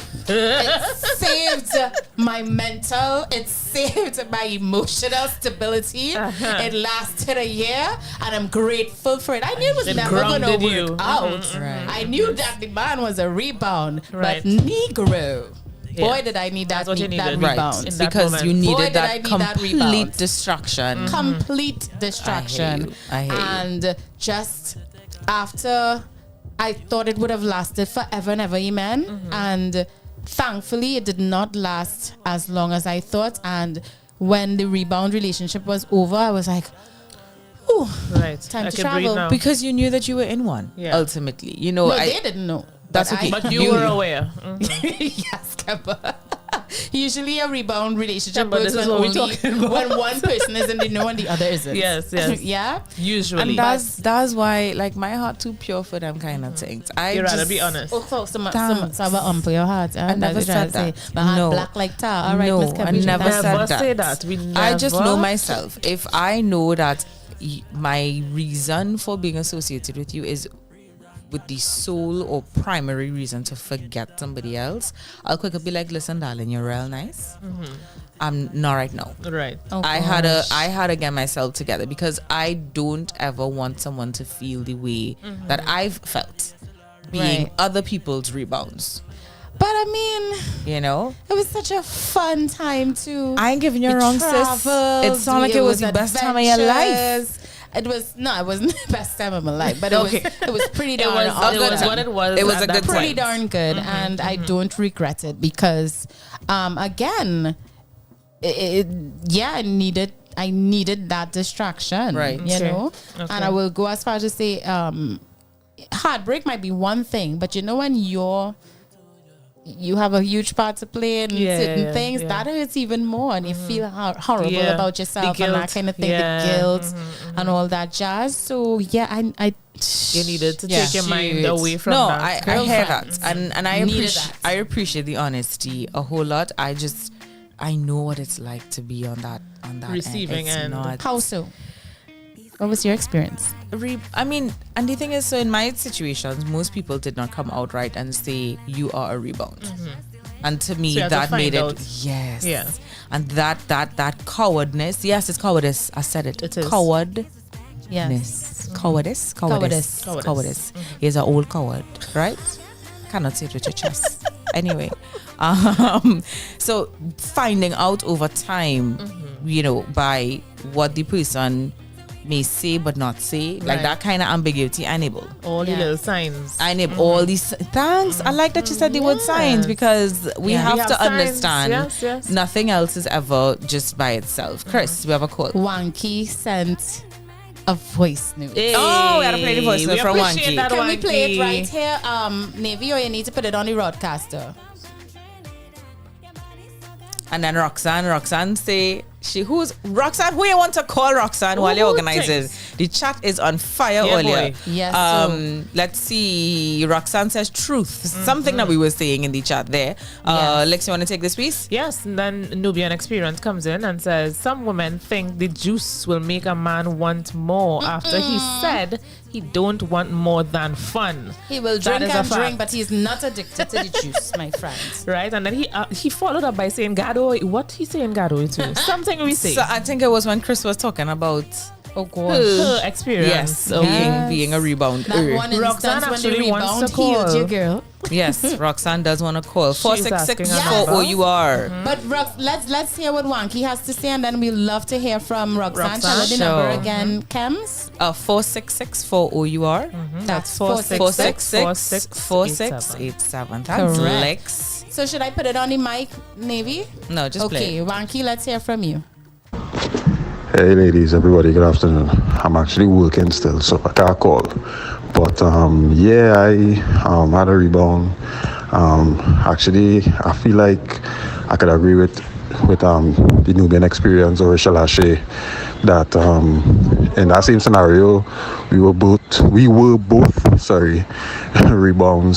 saved my mental, it saved my emotional stability. It lasted a year, and I'm grateful for it. I knew it was never going to work out. Right. I knew that the man was a rebound, but Negro. Boy, did I need that rebound. Right. Because you needed that complete distraction. Complete distraction. I hate you. And just after, I thought it would have lasted forever and ever, amen. And thankfully, it did not last as long as I thought. And when the rebound relationship was over, I was like, ooh, time to travel. Because you knew that you were in one, ultimately. They didn't know. That's okay. But you were aware. Yes, Kemba. Usually a rebound relationship works when one person is in the know and the other isn't. Yes. Yeah? Usually. And that's why, like, my heart too pure for them kind of things. You'd rather be honest. So for your heart. I never said that. My heart black like tar. All right, no, Miss I Kemba. never said say that. We never. I just know myself. If I know that my reason for being associated with you is with the sole or primary reason to forget somebody else, I'll quickly be like, listen, darling, you're real nice. I'm not right now. Right. Oh, I had to get myself together, because I don't ever want someone to feel the way that I've felt being other people's rebounds. But I mean, it was such a fun time too. I ain't giving you wrong, sis. It sounded like it was the best time of your life. It wasn't the best time of my life, but it was pretty darn It was what it was. It was a good pretty darn good, and I don't regret it, because again, I needed that distraction, right? And I will go as far as to say, heartbreak might be one thing, but when you have a huge part to play in certain things, that hurts even more, and you feel horrible about yourself and that kind of thing, the guilt and all that jazz. So I you needed to take your mind away from that. I hear that, and I appreciate the honesty a whole lot. I know what it's like to be on that receiving end. How so? What was your experience? And the thing is, so in my situations, most people did not come out right and say you are a rebound. And to me, that made it. Yes. Yeah. And that cowardness. Yes, it's cowardice. I said it. It is. Coward. Yes. Cowardice. He's an old coward, right? Cannot say it with your chest. Anyway. So finding out over time, by what the person may say but not say, like that kind of ambiguity, I enable all the little signs. I enable all these. Thanks. I like that you said the word signs, because we have to understand nothing else is ever just by itself. Chris, we have a call. Wanky sent a voice note. Hey. Oh, we gotta play the voice note from Wanky. Can we play it right here, Navy, or you need to put it on the broadcaster? And then Roxanne say, Roxanne, who you want to call Roxanne while you're organizing? The chat is on fire earlier. Boy. Yes. Let's see. Roxanne says truth. Something that we were saying in the chat there. Lex, you want to take this piece? Yes. And then Nubian Experience comes in and says, some women think the juice will make a man want more after he said he don't want more than fun. He will drink and drink, but he's not addicted to the juice, my friends. Right. And then he followed up by saying, Gado, what he saying Gado to? Something we say. So I think it was when Chris was talking about her experience. Yes, being a rebound. That one instance when the rebound healed you, girl. Yes, Roxanne does want to call 466 for O.U.R. But let's hear what Wanky has to say, and then we'll love to hear from Roxanne. Tell the number again, Kems. 466 for O.U.R. That's 466-4687. That's Lex. So should I put it on the mic, Navy? No, just play. Okay, Wanky, let's hear from you. Hey ladies, everybody, good afternoon. I'm actually working still, so I can't call. But yeah, I had a rebound. Actually, I feel like I could agree with the Nubian experience, or shall I say that in that same scenario, we were both rebounds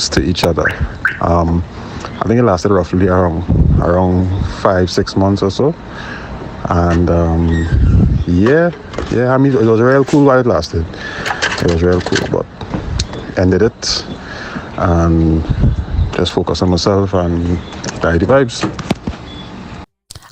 to each other. I think it lasted roughly around 5-6 months or so. And yeah, I mean, it was real cool while it lasted. It was real cool, but ended it and just focus on myself and ride the vibes.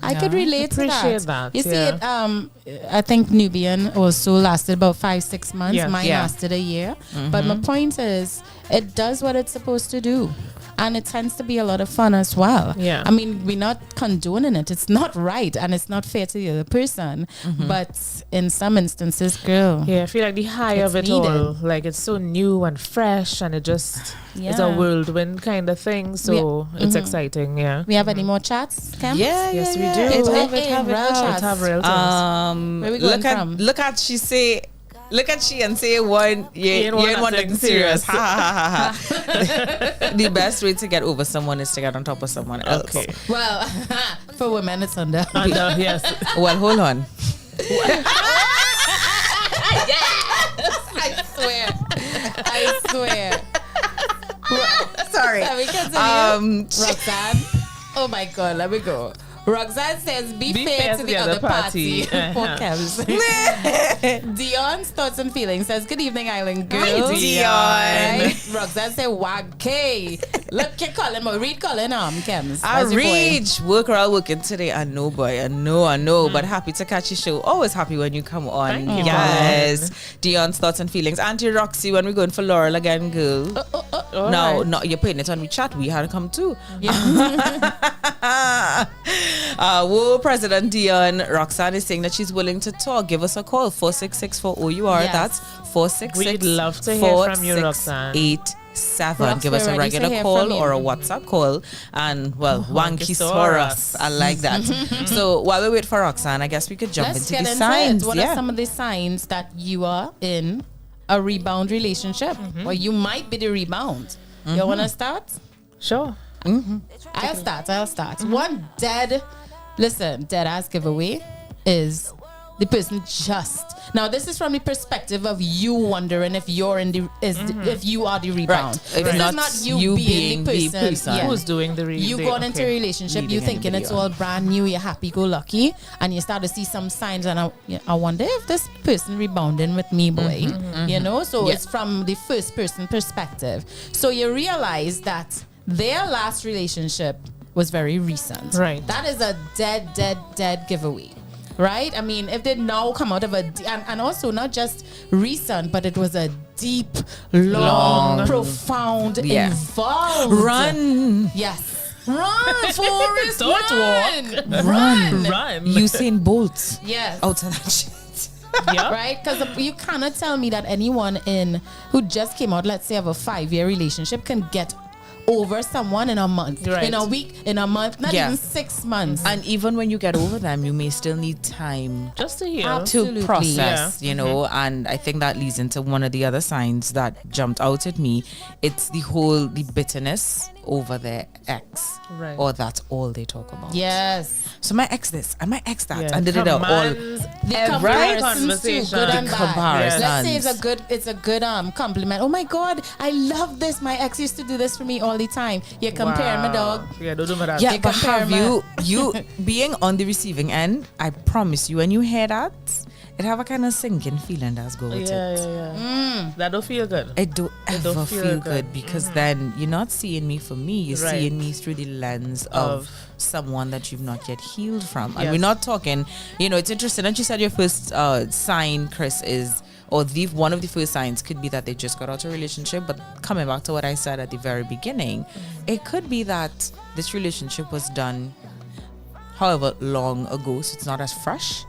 I could relate to Appreciate that. that, You see, yeah. I think Nubian also lasted about 5-6 months. Yes. Mine Yeah. lasted a year. But my point is, it does what it's supposed to do. And it tends to be a lot of fun as well. Yeah. I mean, we're not condoning it. It's not right and it's not fair to the other person. But in some instances, girl. Yeah, I feel like the high It's of it needed. all, like it's so new and fresh, and it just is a Yeah. whirlwind kind of thing. So it's exciting. Yeah. We have any more chats, Cam? Yeah, Yes, yeah, we yeah. do. It have Hey, it, have it, real have chats. it. Have real things. Where we going from? Look at she say. Look at she and say one. You ain't one nothing nothing serious. serious. Ha ha ha ha. The best way to get over someone is to get on top of someone else. Okay. Well, for women, it's under. Yes. Well, hold on. I swear. Sorry. Let me continue. Um, Roxanne. Oh my God, let me go. Roxanne says, be fair to the other party. Poor Kevs. Dion's thoughts and feelings says, good evening, Island Girls. Dion. Right? Roxanne said, wagay. Look, you calling me. Read calling Kems. I How's your boy? reach work or working today. I know, boy. I know. But happy to catch your show. Always happy when you come on. Thank you, Yes. Dion's thoughts and feelings. Auntie Roxy, when we going for Laurel again, girl. No, right. no, you're putting it on we chat. We had to come too. Whoa, President Dion. Roxanne is saying that she's willing to talk. Give us a call. 466 for O.U.R. Yes. That's 466 We'd love to hear from you, Roxanne. 4687. Rox, Give us we're a ready to regular hear call from you. or a WhatsApp call. And, well, Wankisaurus. I like that. So while we wait for Roxanne, I guess we could jump Let's into get the into signs. it. What are some of the signs that you are in a rebound relationship? Or you might be the rebound. You want to start? Sure. I'll start. One dead ass giveaway is the person just. Now this is from the perspective of you wondering if you're in the if you are the rebound. Right. This Not is not you, you being the person. Yeah. Who's doing the You going into a relationship, you thinking it's all brand new, you're happy-go-lucky, and you start to see some signs, and I wonder if this person rebounding with me, boy. You know, so it's from the first person perspective. So you realize that their last relationship was very recent. Right. That is a dead giveaway. Right? I mean, if they now come out of and also not just recent, but it was a deep, long. profound, involved. Run. Yes. Run, Forrest. Don't run. Run. Usain Bolt. Yes. Out of that shit. Yeah. Right? Because you cannot tell me that anyone who just came out, let's say, of a 5-year relationship can get over someone in a month, Right. in a week, in a month, not even 6 months. And even when you get over them, you may still need time Just to heal. Absolutely. to process, you know. And I think that leads into one of the other signs that jumped out at me. It's the bitterness over their ex, Right. or that's all they talk about. Yes. So my ex this and my ex that, Yeah. and they did it all. Commands The every comparisons too, conversation. good The and bad. comparisons. Let's say it's a good compliment. Oh my God, I love this. My ex used to do this for me all the time. You compare my dog. Yeah, don't do that. Yeah, They but compare have you being on the receiving end? I promise you, when you hear that, it have a kind of sinking feeling that's go with it. That don't feel good. It don't ever don't feel, feel good because then you're not seeing me for me. You're Right. seeing me through the lens of someone that you've not yet healed from. And Yes. we're not talking, it's interesting that you said your first sign, Chris, is, or one of the first signs could be that they just got out of a relationship. But coming back to what I said at the very beginning, it could be that this relationship was done however long ago, so it's not as fresh.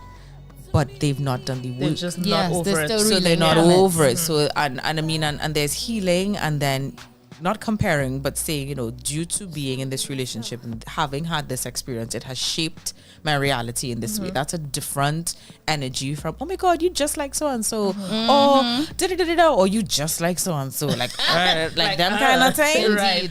But they've not done the They're work. just not over it. still So they're reeling not from it. over it. So and I mean and there's healing, and then not comparing, but saying, due to being in this relationship and having had this experience, it has shaped my reality in this way. That's a different energy from, oh my God, you just like so and so, or or you just like so and so, like them kind of thing. Right.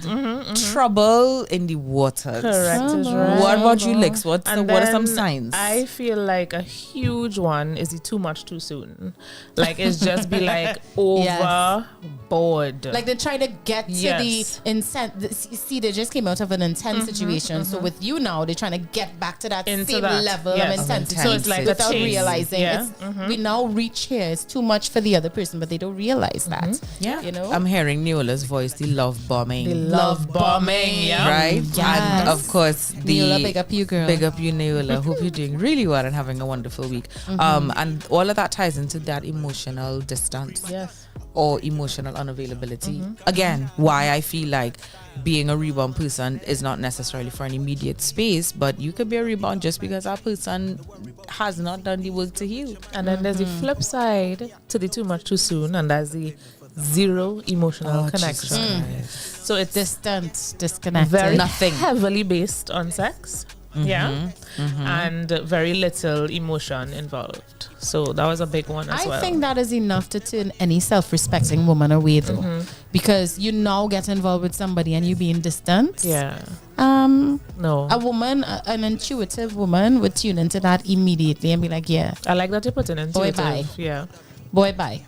Trouble in the waters. Correct. Is right. What about you, Lex? What are some signs? I feel like a huge one is the too much too soon. Like it's just be like overboard. Like they're trying to get to the intense. See, they just came out of an intense situation. So with you now, they're trying to get back to that same level of intensity. So it's like without realizing we now reach here. It's too much for the other person, but they don't realize that. Yeah, I'm hearing Neola's voice. The love bombing. The love bombing. Right. Yes. And of course, Neola, big up you, girl. Big up you, Neola. Hope you're doing really well and having a wonderful week. And all of that ties into that emotional distance. Yes. Or emotional unavailability. Again, why I feel like being a rebound person is not necessarily for an immediate space, but you could be a rebound just because that person has not done the work to heal. And then there's the flip side to the too much too soon, and that's the zero emotional connection. So it's distant, disconnected, very nothing, heavily based on sex. And very little emotion involved. So that was a big one as well. I think that is enough to turn any self-respecting woman away, though, because you now get involved with somebody and you being distant. Yeah. No. A woman, an intuitive woman, would tune into that immediately and be like, "Yeah, I like that you put in intuitive." Boy, bye. Yeah. Boy, bye.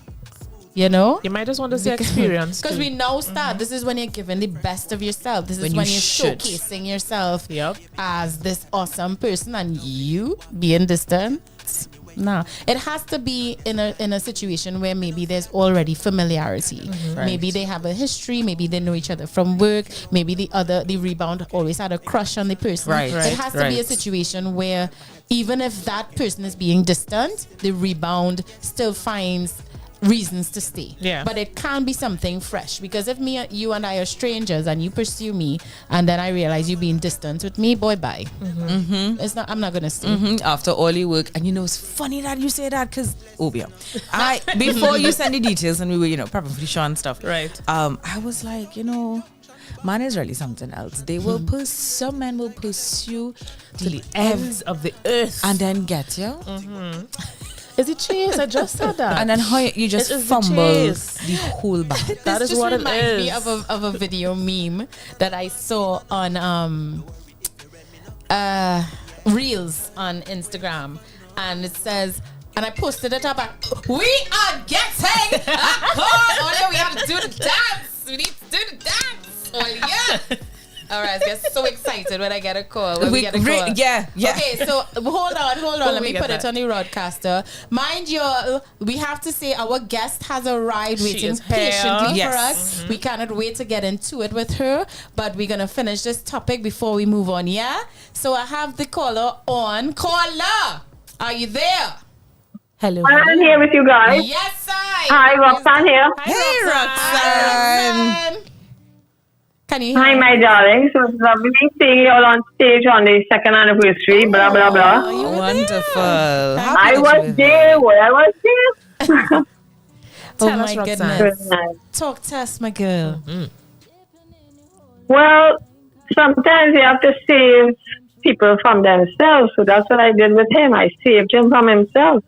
You know, you might just want to say experience because we now start. This is when you're giving the best of yourself. This is when you're showcasing yourself as this awesome person, and you being distant. No, it has to be in a situation where maybe there's already familiarity. Right. Maybe they have a history. Maybe they know each other from work. Maybe the rebound always had a crush on the person. Right. It has to be a situation where even if that person is being distant, the rebound still finds reasons to stay. Yeah. But it can't be something fresh, because if you and I are strangers and you pursue me and then I realize you being distant with me, boy, bye. It's not. I'm not gonna stay. After all your work, and it's funny that you say that because I before you send the details and we were prepping for the show and stuff. Right. I was like, man is really something else. They will some men will pursue to the ends of the earth and then get you. Is it chase? I just said that. And then how you just fumble the whole bag. That is what it is. This reminds me of a video meme that I saw on Reels on Instagram, and it says, and I posted it up, we are getting a call. Oh no, we have to do the dance. We need to do the dance. Oh yeah. All right, I get so excited when I get a call. When we get a call. Yeah. Okay, so hold on. Let me put it on the broadcaster. Mind you, we have to say our guest has arrived, waiting patiently for us. We cannot wait to get into it with her, but we're going to finish this topic before we move on, yeah? So I have the caller on. Caller, are you there? Hello. I'm here with you guys. Yes, I. Hi, Roxanne here. Hey, Roxanne. Can you hear Hi, my darling. So it's lovely seeing you all on stage on the second anniversary, blah, blah, blah. Wonderful. I was there. I was there. Oh, my goodness. Talk to us, my girl. Well, sometimes you have to save people from themselves. So that's what I did with him. I saved him from himself.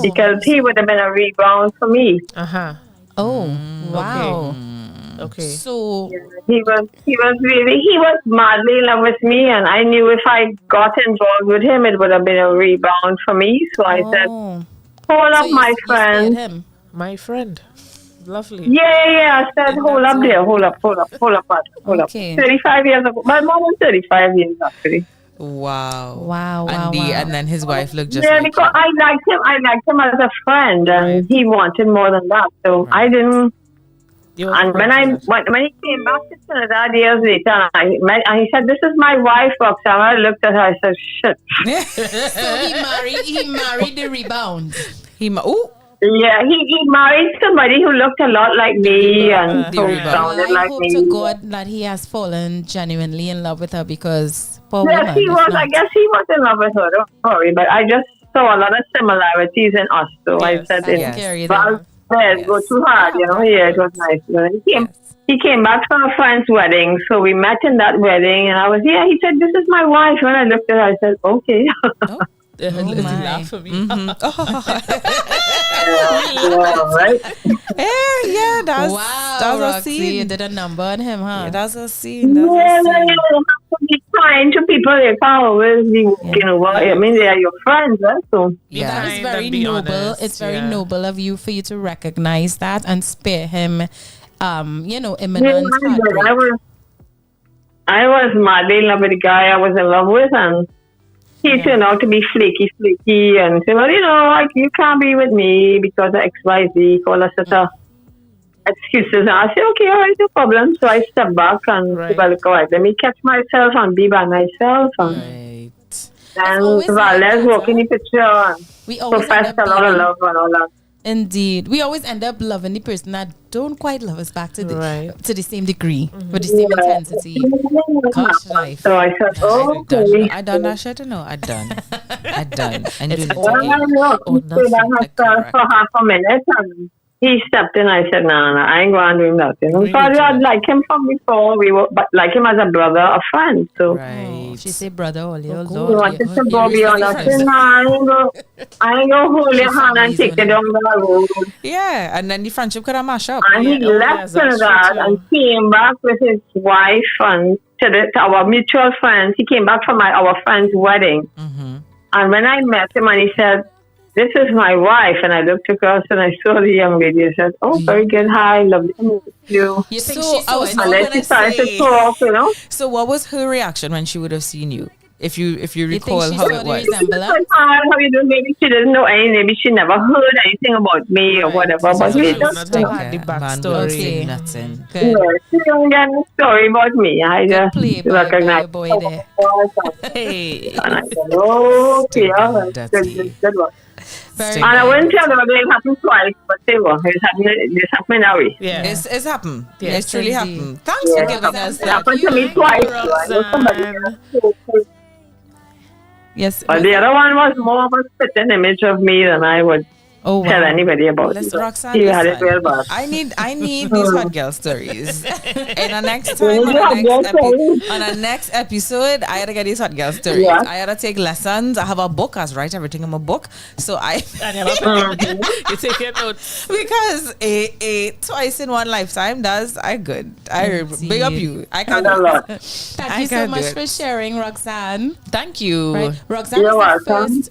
Because he would have been a rebound for me. Oh, wow. Okay. So he was madly in love with me, and I knew if I got involved with him, it would have been a rebound for me. So I said, "Hold up, my friend." My friend, lovely. Yeah. I said, "Hold up there, hold up." 35 years ago, but more than 35 years actually. Wow. And then his wife looked just because I liked him as a friend, and he wanted more than that. So I didn't. And when he came back to Trinidad years later, and he said, "This is my wife, Roxanne." I looked at her, I said, "Shit." So he married the rebound. He married somebody who looked a lot like me and who sounded like me. I hope to God that he has fallen genuinely in love with her, because yes, he was. I guess he was in love with her. Don't worry, but I just saw a lot of similarities in us. So I said, "Go too hard, it was nice." He came he came back from a friend's wedding, so we met in that wedding, and I was, he said, this is my wife. When I looked at her, I said, okay. Laugh for me. Yeah, that's Roxy, a scene. you did a number on him, huh? Yeah, that's a scene. You have to be kind to people. They can't always be walking over. I mean, they are your friends, right? So That is very noble. Honest, it's very noble of you for you to recognize that and spare him, imminent heartbreak. I was madly in love with the guy I was in love with, and he turned out to be flaky, and said, well, you can't be with me because of XYZ, all that sort of excuses. And I said, okay, all right, no problem. So I stepped back and said, well, look, all right, let me catch myself and be by myself. And Valdez walked in the picture and professed a lot of love and all that. Indeed. We always end up loving the person that don't quite love us back to the same degree, with the same intensity. Gosh, life. So I said, I done that shit, I done. And I for half a minute, and he stepped in. I said, no, I ain't going to do nothing. So I'd like him from before. We were, but like him as a brother, a friend. So she said, brother, all you wanted to go beyond. I said, no, I ain't going to hold your hand and take you down the road. Yeah, and then the friendship could have mashed up. And he left Trinidad and came back with his wife and to our mutual friends. He came back from our friend's wedding. And when I met him and he said, this is my wife, and I looked across and I saw the young lady. I said, oh, very good, hi, lovely to meet you. So I was and then she started to talk, So what was her reaction when she would have seen you? If you recall how it was. How you doing? Maybe she doesn't know any. Maybe she never heard anything about me or whatever. But we just the backstory. Nothing. She don't get a story about me. I just recognize. Boy there. And I said, okay, all right, good one. And I wouldn't tell them it happened twice, but they were. It's happening now. Yeah. It's happened. Yeah, it's truly happened. Thanks for giving us that. It happened to me twice. So I know somebody else. Yes. But the other one was more of a spitting image of me than I would tell anybody about. Roxanne, he had it real bad. I need these hot girl stories. And the next time on the next episode, I had to get these hot girl stories. Yeah. I had to take lessons. I have a book. I write everything in my book. So you take your notes. Because a twice in one lifetime does I good. I big up you. I can't do it. Thank you so much for sharing, Roxanne. Thank you. Right. Roxanne is the first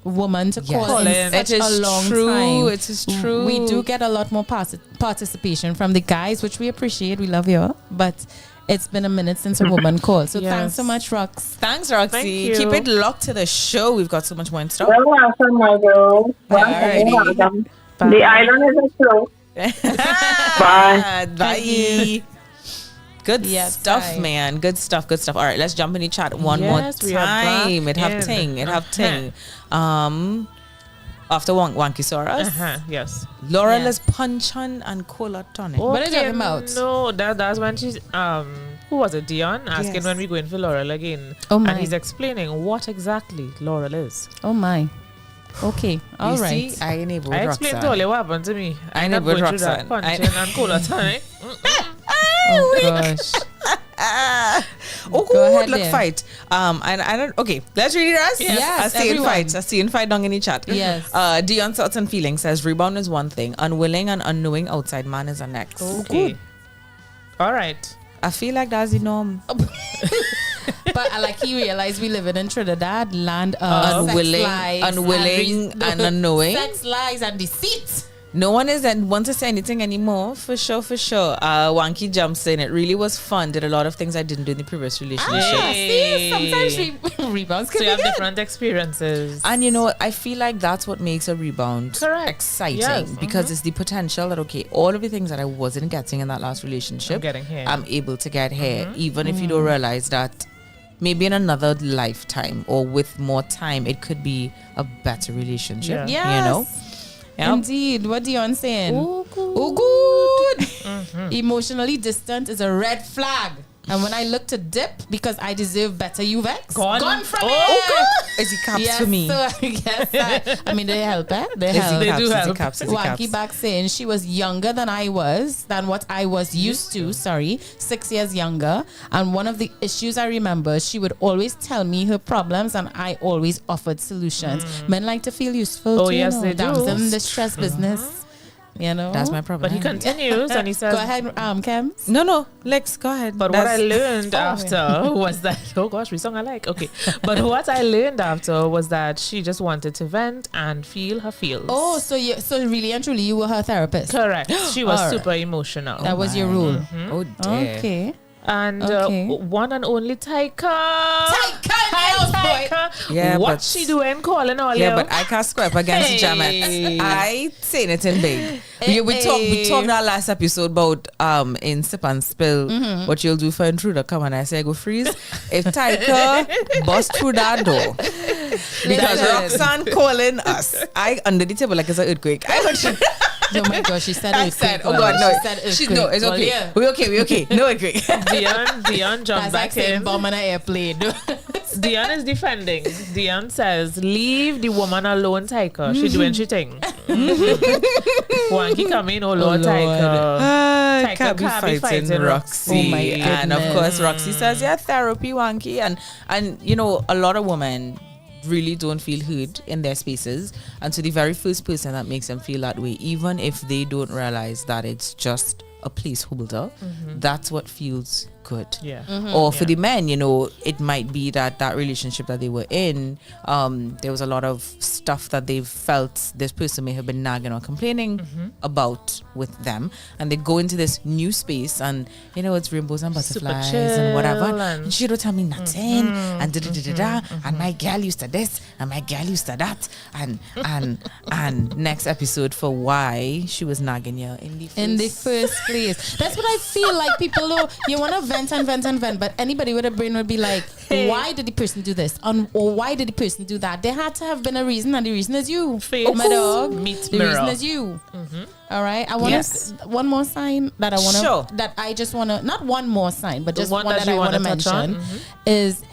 woman to call in such a long time. It is true. We do get a lot more participation from the guys, which we appreciate. We love you. But it's been a minute since a woman called. So thanks so much, Rox. Thanks, Roxy. Keep it locked to the show. We've got so much more in stock. You're welcome, my girl. Welcome. The island is a flow. Bye. Bye. Good stuff, man. Good stuff. All right, let's jump in the chat one more time. It have ting. After Wankisaurus. Yes. Laurel is punching and cola tonic. What are you talking about? No, that's when she's who was it? Dion asking when we going for Laurel again. Oh my. And he's explaining what exactly Laurel is. Oh my. Okay. All right. See, I enabled I Roxanne. explained to all you what happened to me. I enabled Roxanne. Punching and cola tonic. Oh gosh. Oh, good luck fight. And I don't. Okay, let's read it as. Yes, I see in fight down in the chat. Yes. Dion's thoughts and feelings says rebound is one thing, unwilling and unknowing outside man is the next. Okay. All right. I feel like that's the norm. But I like you realize we live in Trinidad, land of unwilling and unknowing, sex lies and deceit. No one wants to say anything anymore, for sure. Wanky jumps in. It really was fun. Did a lot of things I didn't do in the previous relationship. See, sometimes rebounds can so be you have good. different experiences. And I feel like that's what makes a rebound exciting. Because it's the potential that, okay, all of the things that I wasn't getting in that last relationship, I'm able to get here. Even if you don't realize that maybe in another lifetime or with more time, it could be a better relationship. Yes. Yep. Indeed. What Dion saying? Oh, good. Emotionally distant is a red flag. And when I look to dip because I deserve better, you vex. Gone from Oh, it. Is he caps Yes, for me? so yes, I mean, they help, eh? They Is he help. caps? do Is he help. caps? Is he Wanky caps? back saying she was younger than what I was used to. 6 years younger. And one of the issues I remember, she would always tell me her problems, and I always offered solutions. Men like to feel useful. Oh, too, yes, you know. they do. Damsel in distress business. You know, That's my problem. But he continues and he says, "Go ahead, Kems." No, Lex, go ahead. But what I learned after was that, oh gosh, we sung alike. Okay. But what I learned after was that she just wanted to vent and feel her feels. Oh, so really and truly, you were her therapist. Correct. She was All right. super emotional. That was your rule. Oh, dear. Okay. And Okay. one and only Taika. Taika. Yeah, what but she doing calling all yeah, you? but I can't square up against Jamet. I saying it in big. We talked that last episode about in Sip and Spill what you'll do for intruder. Come on, I say go freeze. If Taika bust through that door because Roxanne calling us, I under the table like it's an earthquake. Oh my gosh, she said I it. said, oh God, no. No, it's okay. Yeah. We okay. No earthquake. Dion jumped That's like back saying in. bomb on an airplane. Dion is defending. Dion says, leave the woman alone, Taika. She doing she thing. Wanky come in, oh Lord, Taika. Taika Can't be fighting Roxy. Oh my And of goodness. course, Roxy says, yeah, therapy, Wanky. And you know, a lot of women really don't feel heard in their spaces, and so the very first person that makes them feel that way, even if they don't realize that it's just a placeholder, that's what feels good. Or for the men, you know, it might be that relationship that they were in, there was a lot of stuff that they've felt this person may have been nagging or complaining about with them, and they go into this new space and, you know, it's rainbows and butterflies and whatever, and she don't tell me nothing, and da-da-da-da-da, and my girl used to this and my girl used to that, and next episode for why she was nagging you in the first place. That's what I feel like. People know you want to vent, but anybody with a brain would be like, why did the person do this? Or why did the person do that? There had to have been a reason, and the reason is you. My dog. The reason is you. All right. I want one more sign that I want to, that I just want to, not one more sign, but just one that I want to mention is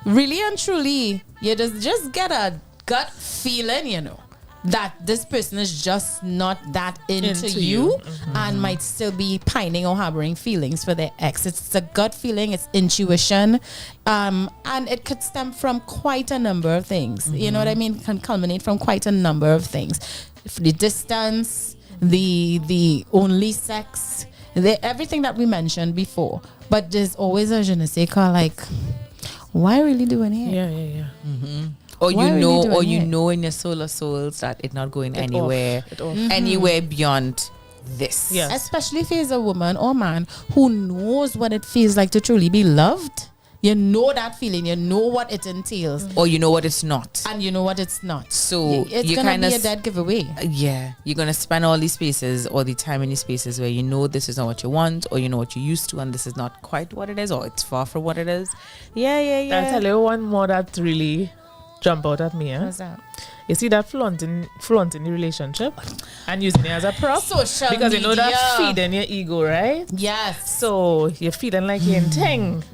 really and truly, you just get a gut feeling, you know, that this person is just not that into you and might still be pining or harboring feelings for their ex. It's a gut feeling, it's intuition, and it could stem from quite a number of things. You know what I mean? Can culminate from quite a number of things. The distance, the only sex, everything that we mentioned before. But there's always a je ne sais quoi, like, why really doing it? Yeah. Or you know in your soul of souls that it's not going anywhere beyond this. Yes. Especially if he's a woman or man who knows what it feels like to truly be loved. You know that feeling. You know what it entails. Or you know what it's not. And you know what it's not. So it's going to be a dead giveaway. Yeah. You're going to spend all these spaces, all the time in these spaces where you know this is not what you want, or you know what you used to and this is not quite what it is, or it's far from what it is. Yeah. I'll tell you one more that really jump out at me. What's that? You see that flaunting the relationship and using it as a prop, social because media. You know that feeding your ego, right? Yes. So you're feeling like you're in thing,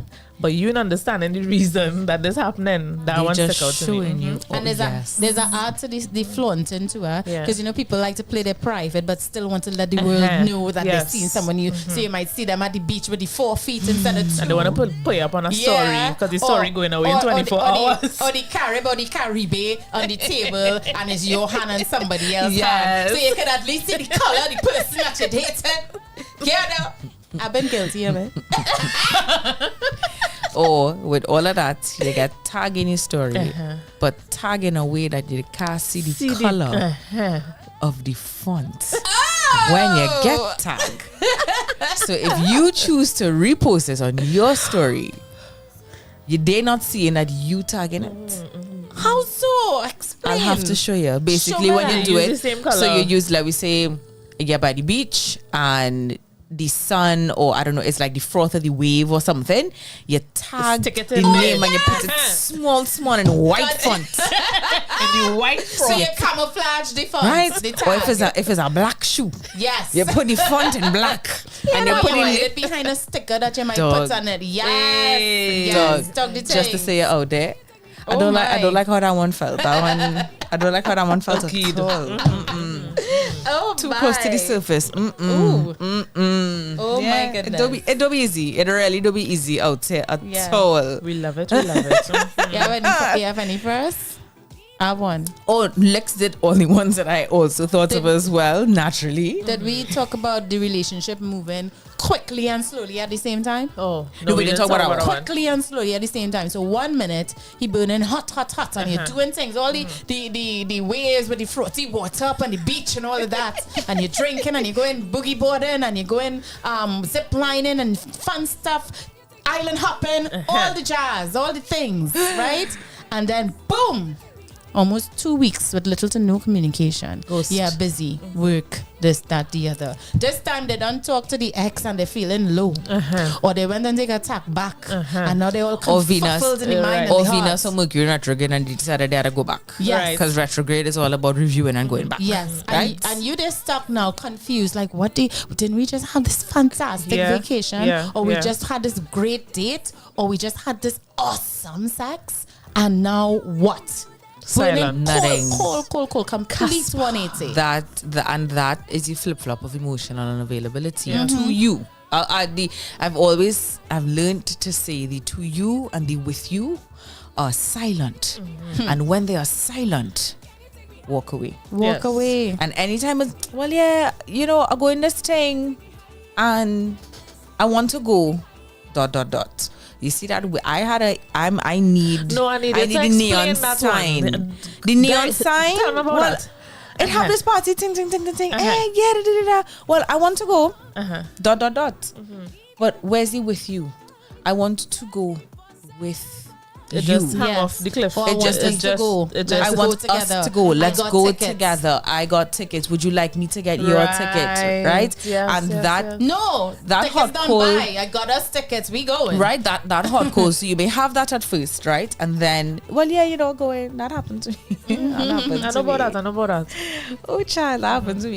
but you don't understanding the reason that this happening. That one stick out to me. And there's an art to this, the flaunting to her, because you know people like to play their private, but still want to let the world know that they're seeing someone new. So you might see them at the beach with the 4 feet instead of 2. And they want to put you up on a story because the story going away in 24 hours. Or the Caribe on the table, and it's your hand and somebody else's hand. So you can at least see the color of the person that you dated. Yeah, I've been guilty of it. Or with all of that, you get tag in your story, but tag in a way that you can't see the color of the font when you get tagged. So if you choose to repost this on your story, they're not seeing that you tagging it. How so? Explain. I'll have to show you. Basically, when you do it, so you use, like we say, you're by the beach and the sun, or I don't know, it's like the froth of the wave or something. You tag Stick it the in name there. and you put it small in white font. And the white So font. you camouflage the font, Right? the Or tag. if it's a black shoe, Yes. you put the font in black. And you you put hide it it behind a sticker that you might Dog. put on it. Yes. Dog the just to thing. say it out there. I Oh don't my. like how that one felt. I don't like how that one felt at Okeyed. all. Oh Too my. close to the surface. Ooh. Oh Yeah, my goodness. It don't be easy. It really don't be easy out here at Yeah. all. We love it. We love it. You have any for us? I have one. Oh, Lex did all the ones that I also thought of as well, naturally. Did we talk about the relationship moving quickly and slowly at the same time? Oh, No, we didn't talk about that one. Quickly and slowly at the same time. So 1 minute he burning hot, and you're doing things, all the waves with the frothy water up on the beach and all of that, and you're drinking and you're going boogie boarding and you're going zip lining and fun stuff, island hopping, all the jazz, all the things, right? And then boom. Almost 2 weeks with little to no communication. Ghost. Yeah, busy, work, this, that, the other. This time they don't talk to the ex and they're feeling low. Or they went and take a tack back. And now they're all Or Venus, confuzzled in the mind or and the heart. Venus or Mercury retrograde, and they decided they had to go back. Yes. Because retrograde is all about reviewing and going back. Yes, Right? and you they're stuck now, confused. Like, didn't we just have this fantastic Yeah, vacation, yeah, or we yeah. just had this great date, or we just had this awesome sex, and now what? Silent. Nothing. Cold, complete 180. That is the flip flop of emotional unavailability to you. I've learned to say the to you and the with you are silent, and when they are silent, walk away. Walk away. And anytime it's I go in this thing, and I want to go. ... You see that I need the neon sign. The neon sign. Tell me about that. It have this party ting. Well, I want to go. ... But where's he with you? I want to go with It you. just hang off the cliff. I want us to go. I want us to go. Let's go together. I got tickets. Would you like me to get your ticket? Right? Yes, No, that tickets hot don't cold. buy. I got us tickets. We going. Right, that hot cold. So you may have that at first, right? And then, going. That happened to me. That happened I to know me. about that. Oh, child, that happened to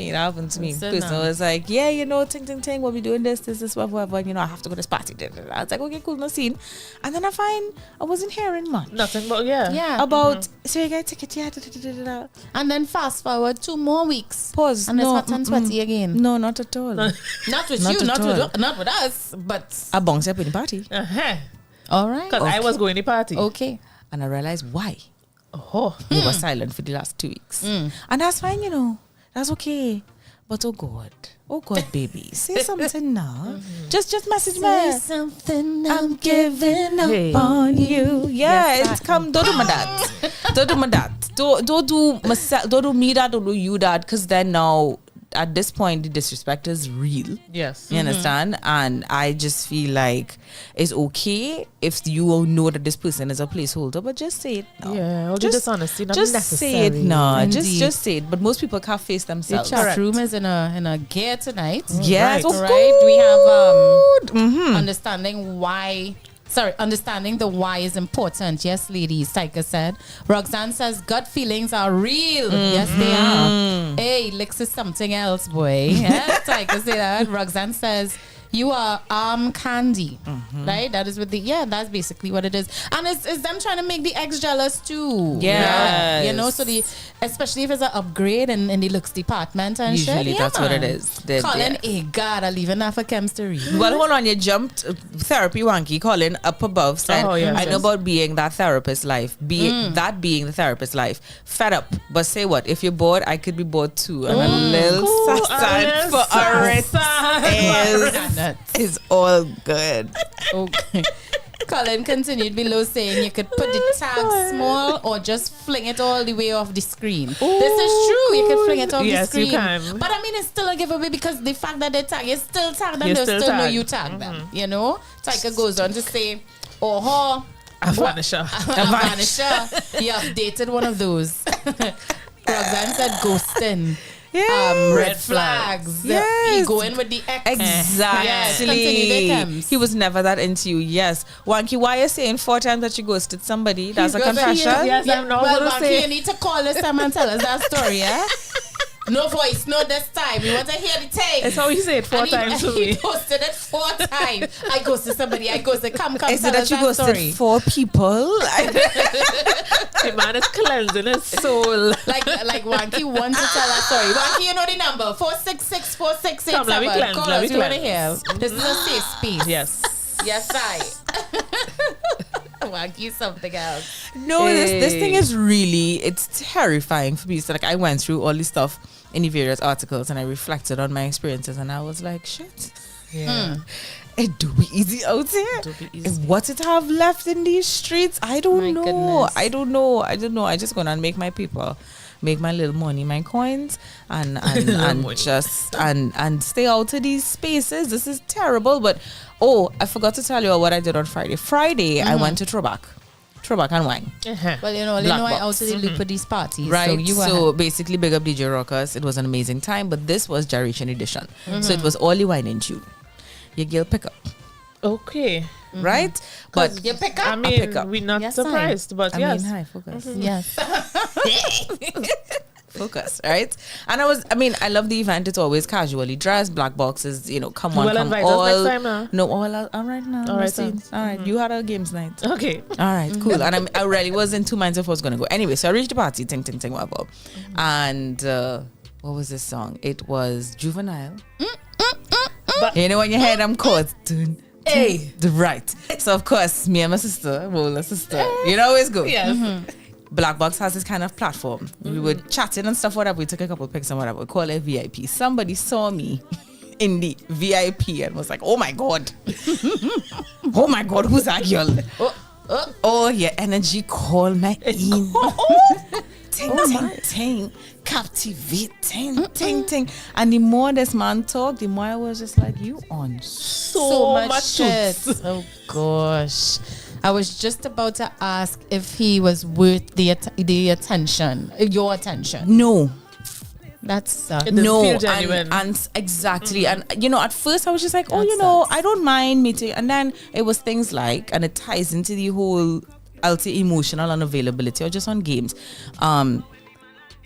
me. So So I was like, ting, we'll be doing this, whatever. I have to go to this party. I was like, okay, cool, no scene. And then I find I wasn't hearing much. Nothing but About, so you get a ticket, And then fast forward 2 more weeks. Pause. And No, it's hot and sweaty again. No, not at all. Not with Not you, at all. not with us, but I bounced up in the party. all right. Because I was going to party. Okay. And I realized why. Oh. You were silent for the last 2 weeks. And that's fine, that's okay. But oh God, baby, say something now. Just message me. Say something, I'm giving up on you. Yeah, Yes, it's come. Don't do my that. Don't do my that. Don't do myself. Don't do me that. Don't do you that. Because then now, at this point, the disrespect is real. Yes. You understand? And I just feel like it's okay if you know that this person is a placeholder, but just say it now. Yeah, all the dishonesty, not just necessary. say it now. Indeed. Just say it. But most people can't face The themselves. chat room is in a gear tonight. Yes, right. of We have good. understanding the why is important. Yes, ladies, Tyka said. Roxanne says gut feelings are real. Yes, they are. Hey, licks is something else, boy. Yeah, Tyka said that. Roxanne says you are arm candy, right? That is that's basically what it is. And it's them trying to make the ex jealous too. Yes. Yeah. So especially if it's an upgrade in the looks department and Usually shit. that's what it is. Colin, God, I leave enough for chemistry. Well, hold on, you jumped therapy wonky. Colin up above said, I know about being that therapist life. Being the therapist life. Fed up. But say what? If you're bored, I could be bored too. And a little sassad for a is all good. Okay. Colin continued below saying you could put the tag small or just fling it all the way off the screen. This is true. You can fling it off the screen. You can. But I mean, it's still a giveaway because the fact that they tag, you still tag them, You they still still know tag. you tag them. You know? Tyka goes on to say, oh, A vanisher. You updated one of those. Roxanne said ghosting. red flags. Yes. You go in with the X. Exactly. Yes, continue the attempts. He was never that into you. Yes. Wanky, why are you saying 4 times that you ghosted somebody? That's a confession? Yes, I'm not going to Wanky, say. you need to call us time and tell us that story, yeah? No voice, no this time. We want to hear the tape. That's how he said 4 times to me. He posted it 4 times. I ghosted somebody. I ghosted. Come, Is tell it that us you that ghosted story. 4 people? The man is cleansing his soul. Like Wanky wants to tell that story. Wanky, you know the number 466-4687. Come, let me cleanse, Call let us. me We want to cleanse. hear. This is a safe space. Yes. Yes, I. Wanky something else. No, this thing is really, it's terrifying for me. So like I went through all this stuff in the various articles and I reflected on my experiences and I was like, shit. Yeah. It do be easy out here. What it have left in these streets, I don't know. Goodness. I don't know. I just gonna make my people make my little money, my coins, and just and stay out of these spaces. This is terrible. But I forgot to tell you what I did on Friday. Friday I went to Throwback and Wine. Well, you know I out of the loop with these parties. Right. So, So basically, big up DJ Rockers. It was an amazing time, but this was Generation Edition. So it was all the wine in June. Your girl pick up. Okay. Right? But you pick up. I mean, pick up. we're not Yes, surprised, but I yes. mean, hi, focus. Yes. Focus, right? And I love the event. It's always casually dressed, black boxes, come on, Well, come invite all. us next time now. No, all right now. All right, all right. You had a games night. Okay. All right, cool. And I really was in 2 minds if I was going to go. Anyway, so I reached the party, ting, whatever. And what was this song? It was Juvenile. But you know when you hear them chords, hey, right. So of course, me and my sister, older sister, always go. Yes. Black Box has this kind of platform. We were chatting and stuff, whatever. We took a couple pics and whatever. We call it VIP. Somebody saw me in the VIP and was like, oh my God. Oh my God, who's that girl? Oh, your energy call me in. Ting. Captivating. Ting. And the more this man talked, the more I was just like, you on So much shit. Oh gosh. I was just about to ask if he was worth the attention, your attention. No. That's no, and exactly. And at first I was just like, I don't mind meeting. And then it was things like, and it ties into the whole emotional unavailability or just on games.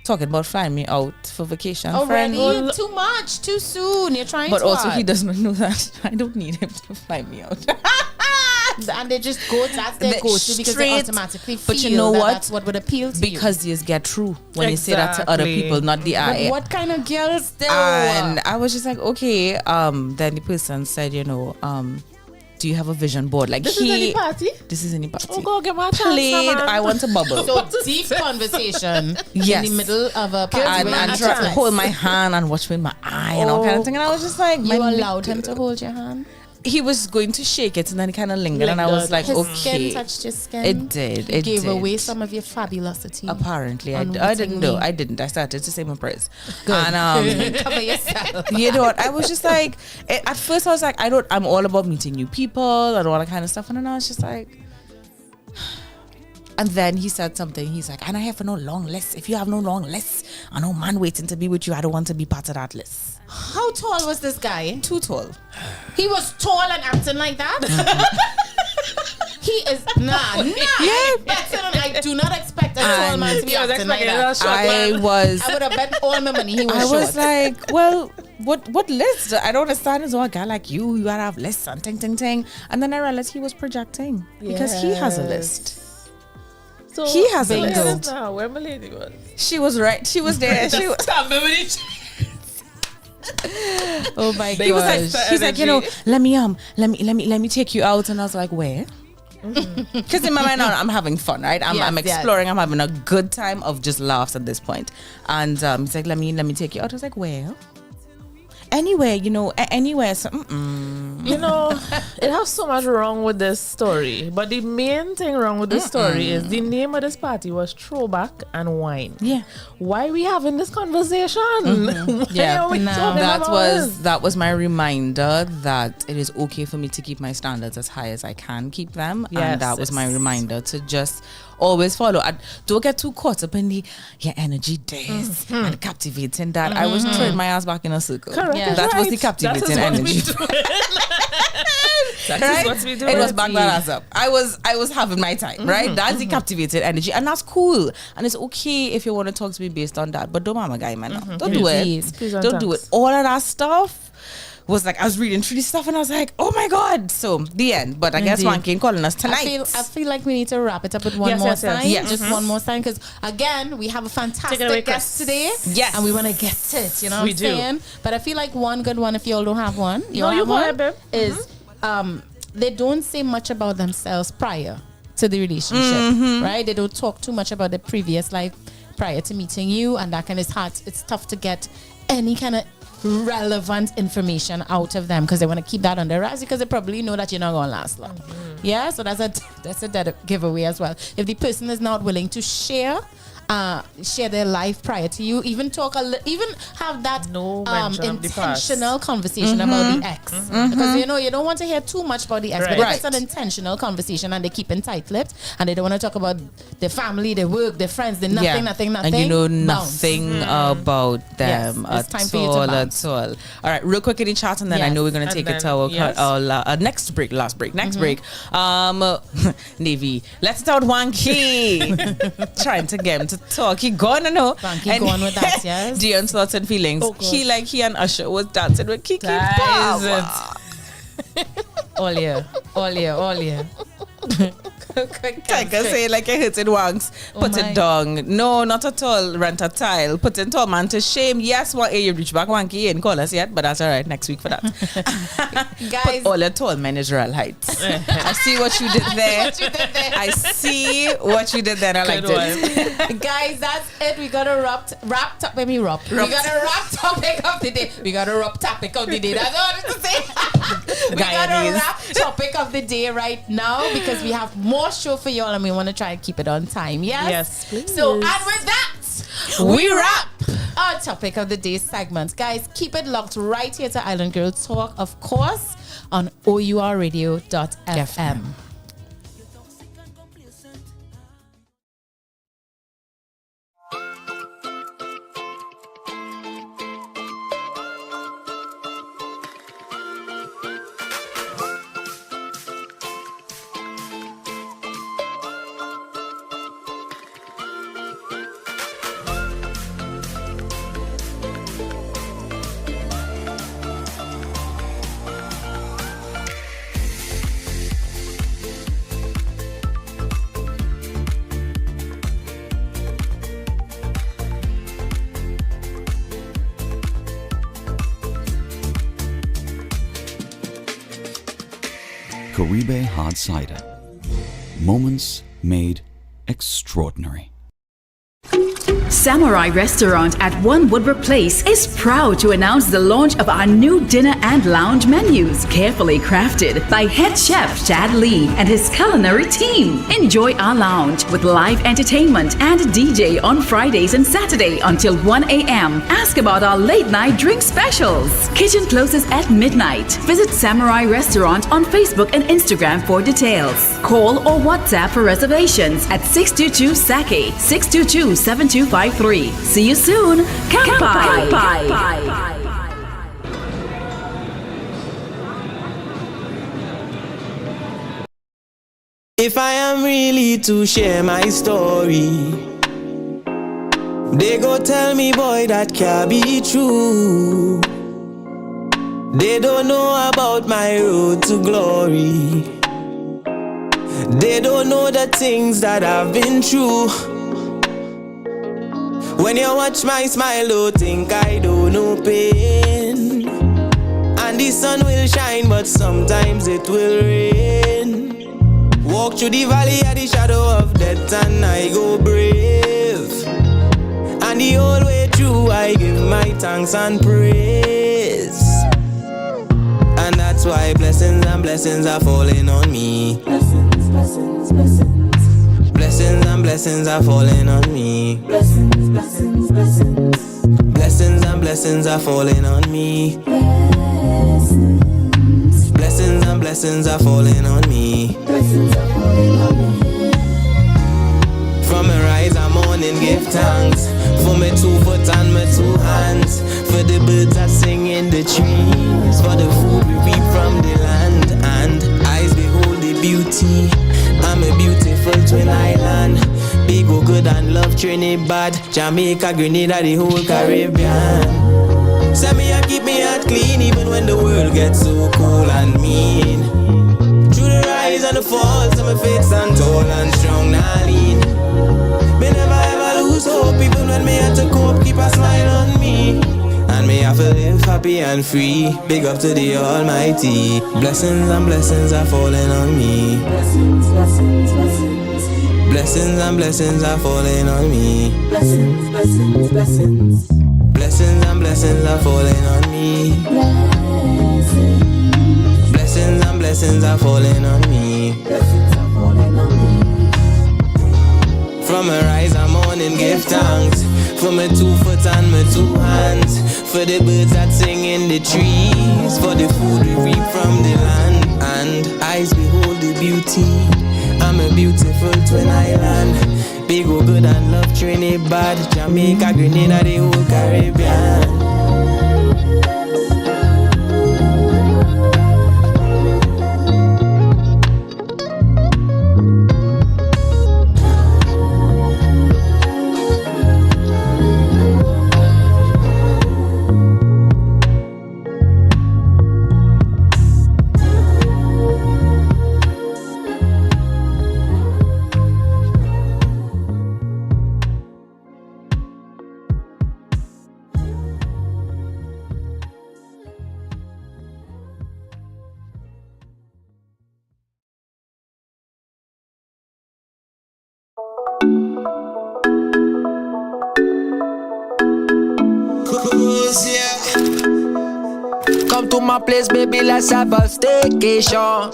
Talking about flying me out for vacation. Already? Too much, too soon. You're trying but to also he does not know that I don't need him to fly me out. And they just go, that's their go-to because they automatically feel but you know what? That's what would appeal to because you get through when you say that to other people, not the I. What kind of girls do? And I was just like, okay. Then the person said, do you have a vision board? Like this is any party? This is any party. Oh, go get my chance. Played, I want to bubble. So deep conversation yes. in the middle of a party. And try to hold my hand and watch with my eye and all kind of thing. And I was just like, you allowed him to hold your hand? He was going to shake it and then he kind of lingered and I was like, his okay. skin touched your skin? It did. You gave away some of your fabulosity. Apparently. I didn't know. I didn't. I started to say my prayers. Good. And cover yourself. You know what? I was just like, at first I was like, I'm all about meeting new people and all that kind of stuff. And then I was just like, and then he said something. He's like, and I have no long list. If you have no long list, I know man waiting to be with you. I don't want to be part of that list. How tall was this guy? Too tall. He was tall and acting like that? He is nah. I do not expect a tall man to be acting like that. I would have bet all my money he was short. I was like, well, what list? I don't understand. Is a guy like you gotta have lists and ting. And then I realized he was projecting because he has a list. So he has a list. Now, where my lady was? She was right. She was there. She was. Oh my god! He's like, let me take you out, and I was like, where? Because in my mind, I'm having fun, right? I'm exploring. I'm having a good time of just laughs at this point. And he's like, let me take you out. I was like, where? Anywhere, anywhere. So, You know, it has so much wrong with this story. But the main thing wrong with this story is the name of this party was Throwback and Wine. Yeah. Why are we having this conversation? Yeah, we talking about that was my reminder that it is okay for me to keep my standards as high as I can keep them. Yes, and that was my reminder to just always follow. I don't get too caught up in the energy days and captivating that. I was throwing my ass back in a circle. Correct. Yeah. That was the captivating energy. That is what we do. It was back that ass up. I was having my time, right? That's the captivated energy, and that's cool. And it's okay if you want to talk to me based on that, but don't mama guy, man. Don't do it. Please don't do it. All of that stuff was like, I was reading through this stuff and I was like, oh my God. So the end. But I guess Wanky ain't calling us tonight. I feel like we need to wrap it up with one more sign. Yes. Just one more sign, because again, we have a fantastic guest today. Yes. And we want to get it, you know we what I'm saying? But I feel like one good one, if you all don't have one, you have one, is they don't say much about themselves prior to the relationship, right? They don't talk too much about their previous life prior to meeting you, and that kind of hard. It's tough to get any kind of relevant information out of them because they want to keep that under wraps because they probably know that you're not going to last long. Yeah, so that's a dead giveaway as well. If the person is not willing to share their life prior to you, even have that intentional conversation about the ex, because you don't want to hear too much about the ex, but if it's an intentional conversation and they keep in tight-lipped and they don't want to talk about their family, their work, their friends, their nothing, and you know nothing about them at all. All right, real quick in the chat, and then I know we're going to take it to our next break. Navy, let's start Wanky trying to get him to talk. He gone Wanky gone with that, yes. Dion's thoughts and feelings. He and Usher was dancing with Kiki Power. All year. Tiger say like it hurts it once. Put it down. No, not at all. Rent a tile. Put in tall man to shame. Yes, you reach back Wanky ain't call us yet, but that's all right. Next week for that. Guys, but all the tall men is real heights. I see what you did there. I see what you did there. I liked it. Guys, that's it. We got a wrap topic of the day. We got a wrap topic of the day. That's all I wanted to say. We got a wrap topic of the day right now because we have more show for y'all and we want to try and keep it on time. Yes, please. So, and with that, we wrap our topic of the day segment. Guys, keep it locked right here to Island Girls Talk, of course, on O.U.R radio.fm. Caribe Hard Cider. Moments made extraordinary. Samurai Restaurant at 1 Woodbrook Place is proud to announce the launch of our new dinner and lounge menus, carefully crafted by head chef Chad Lee and his culinary team. Enjoy our lounge with live entertainment and DJ on Fridays and Saturday until 1 a.m. Ask about our late night drink specials. Kitchen closes at midnight. Visit Samurai Restaurant on Facebook and Instagram for details. Call or WhatsApp for reservations at 622-SAKE 622-7253. See you soon. Kampai. If I am really to share my story, they go tell me, boy, that can't be true. They don't know about my road to glory. They don't know the things that I've been through. When you watch my smile, don't think I don't know pain. And the sun will shine, but sometimes it will rain. Walk through the valley of the shadow of death and I go brave. And the whole way through I give my thanks and praise. And and that's why blessings and blessings are falling on me. Blessings, blessings, blessings. Blessings and blessings are falling on me. Blessings, blessings, blessings. Blessings and blessings are falling on me. Blessings and blessings are falling on me. Blessings are falling on me. From a rise I'm morning, give thanks for my 2 foot and my 2 hands, for the birds that sing in the trees, for the food we reap from the land, and eyes behold the beauty. I'm a beautiful twin island. Big go good and love Trinidad, Jamaica, Grenada, the whole Caribbean. Say me I keep me heart clean even when the world gets so cold and mean. Through the rise and the falls, I'm a faith stand tall and strong, now lean. Me never ever lose hope even when me had to cope. Keep a smile on me, and me have to live happy and free. Big up to the Almighty. Blessings and blessings are falling on me. Blessings, blessings, blessings. Blessings and blessings are falling on me. Blessings, blessings, blessings. Blessings and blessings are falling on me. Blessings and blessings are falling on me. Blessings are falling on me. From a rise I'm morning, give thanks for my 2 foot and my 2 hands, for the birds that sing in the trees, for the food we reap from the land, and eyes behold the beauty. I'm a beautiful twin island. Big go good and love Trinidad, Jamaica, Grenada, the whole Caribbean. Come to my place, baby, let's have a staycation.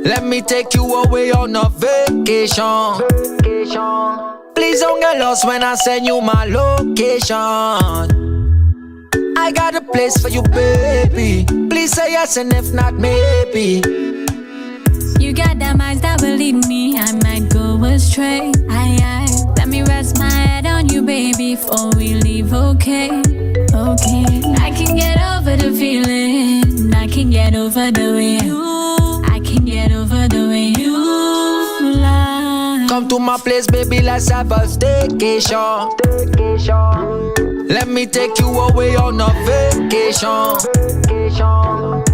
Let me take you away on a vacation. Please don't get lost when I send you my location. I got a place for you, baby. Please say yes, and if not, maybe. You got them eyes that will lead me, I might go astray. Aye. Let me rest my head on you, baby, before we leave, okay? I can get over the feeling, I can get over the way I can get over the way you lie. Come to my place, baby, let's have a staycation. Let me take you away on a vacation.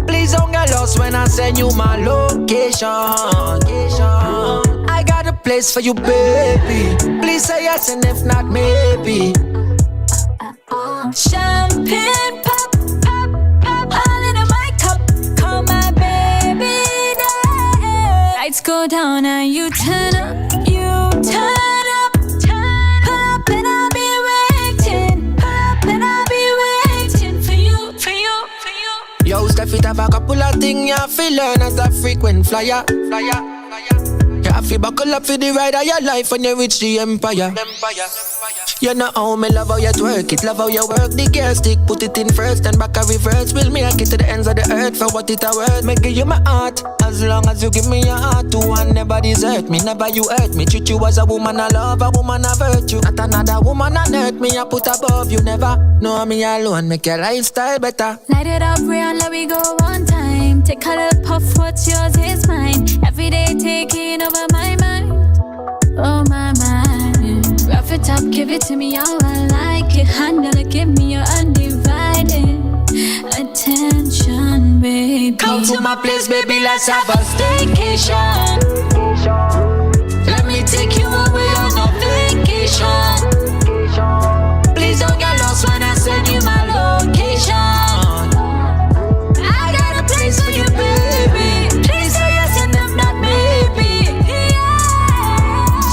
Please don't get lost when I send you my location. I got a place for you, baby. Please say yes, and if not, maybe. Champagne pop, pop, pop, all in my cup. Call my baby there. Lights go down and you turn up, turn up. Pull up and I'll be waiting. Pull up and I'll be waiting for you, for you, for you. Yo, Steffi, have a couple of things you feel learn as a frequent flyer. You have to buckle up for the ride of your life when you reach the empire. You know how me love how you twerk it, love how you work the gear stick. Put it in first and back a reverse. Will make it to the ends of the earth for what it a worth. Me give you my heart, as long as you give me your heart. To one never desert me, never you hurt me. Treat you as a woman I love, a woman I virtue. Not another woman on earth me I put above you. Never know me alone, make your lifestyle better. Light it up, Rihanna, let we go one time. Take a little puff, what's yours is mine. Every day taking over my mind. Oh my mind. Rough it up, give it to me how I like it. Handle it, give me your undivided attention, baby. Come to my place, baby, let's have a staycation. Let me take you away on a vacation. Please don't get lost when I send you my location. I got a place for you, baby. Please say yes and if not, maybe.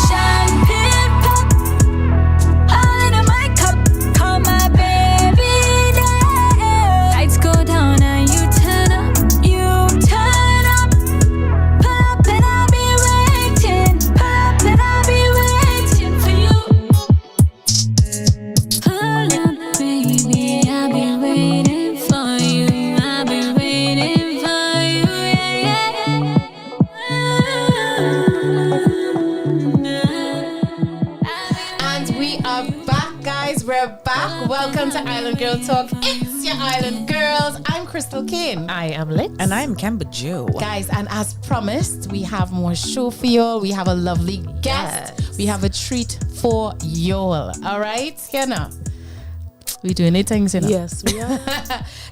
Champagne pop, all in my cup. Call my baby there. Lights go down and you And we are back, guys. We're back. Welcome to Island Girl Talk. It's your Island Girls. I'm Crystal Kane. I am Lit. And I'm Kemba Joe. Guys, and as promised, we have more show for y'all. We have a lovely guest. Yes. We have a treat for y'all. All right, Kenna. We doing it things, you know. Yes, we are.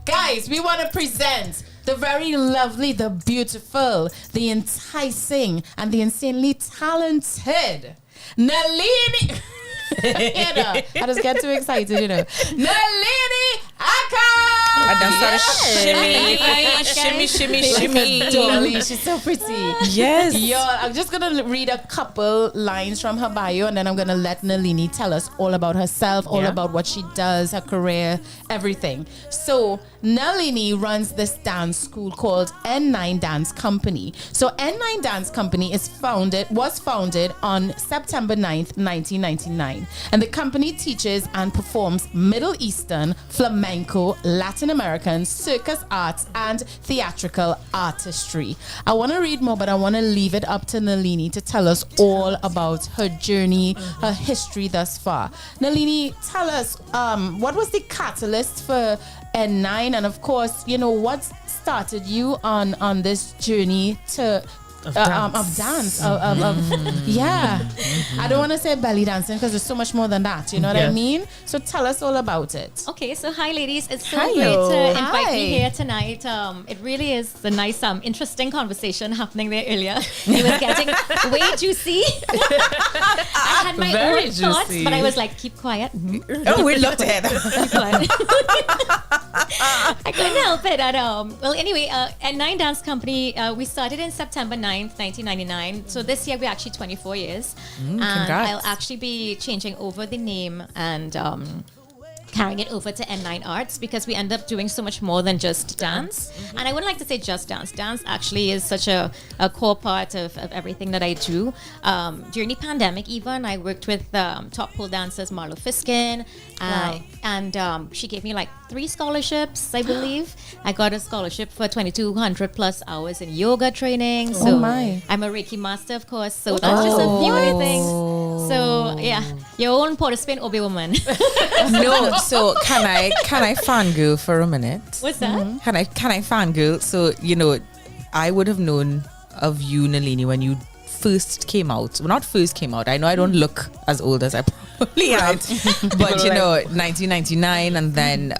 Guys, we want to present the very lovely, the beautiful, the enticing, and the insanely talented Nalini. You know, I just get too excited, you know. Nalini Aka! And then started shimmy. Dolly, she's so pretty. Yes. Yo, I'm just gonna read a couple lines from her bio, and then I'm gonna let Nalini tell us all about herself, all about what she does, her career, everything. So Nalini runs this dance school called N9 Dance Company. So N9 Dance Company was founded on September 9th, 1999. And the company teaches and performs Middle Eastern, flamenco, Latin American, circus arts, and theatrical artistry. I want to read more, but I want to leave it up to Nalini to tell us all about her journey, her history thus far. Nalini, tell us, what was the catalyst for N9, and of course, you know, what started you on this journey of dance. Yeah. I don't want to say belly dancing because there's so much more than that. You know what I mean? So tell us all about it. Okay, so hi ladies. It's so great to invite me here tonight. It really is a nice, interesting conversation happening there earlier. It was getting way juicy. I had my own thoughts, but I was like, keep quiet. Oh, we looked ahead. Keep quiet. I couldn't help it. Well, anyway, N9 Dance Company, we started in September 9th, 1999. So this year we're actually 24 years. And congrats. I'll actually be changing over the name and carrying it over to N9 Arts because we end up doing so much more than just dance. And I wouldn't like to say just dance. Dance actually is such a core part of everything that I do. During the pandemic even, I worked with top pole dancers Marlo Fiskin. And she gave me like 3 scholarships, I believe. I got a scholarship for 2,200 plus hours in yoga training. So I'm a Reiki master, of course. So that's just a few other things. So yeah, your own Port of Spain Obi woman. No, so can I fangirl for a minute? What's that? Can I fangirl? So, you know, I would have known of you, Nalini, when you first came out. Well, not first came out. I know I don't look as old as I probably am. But, you know, 1999 and then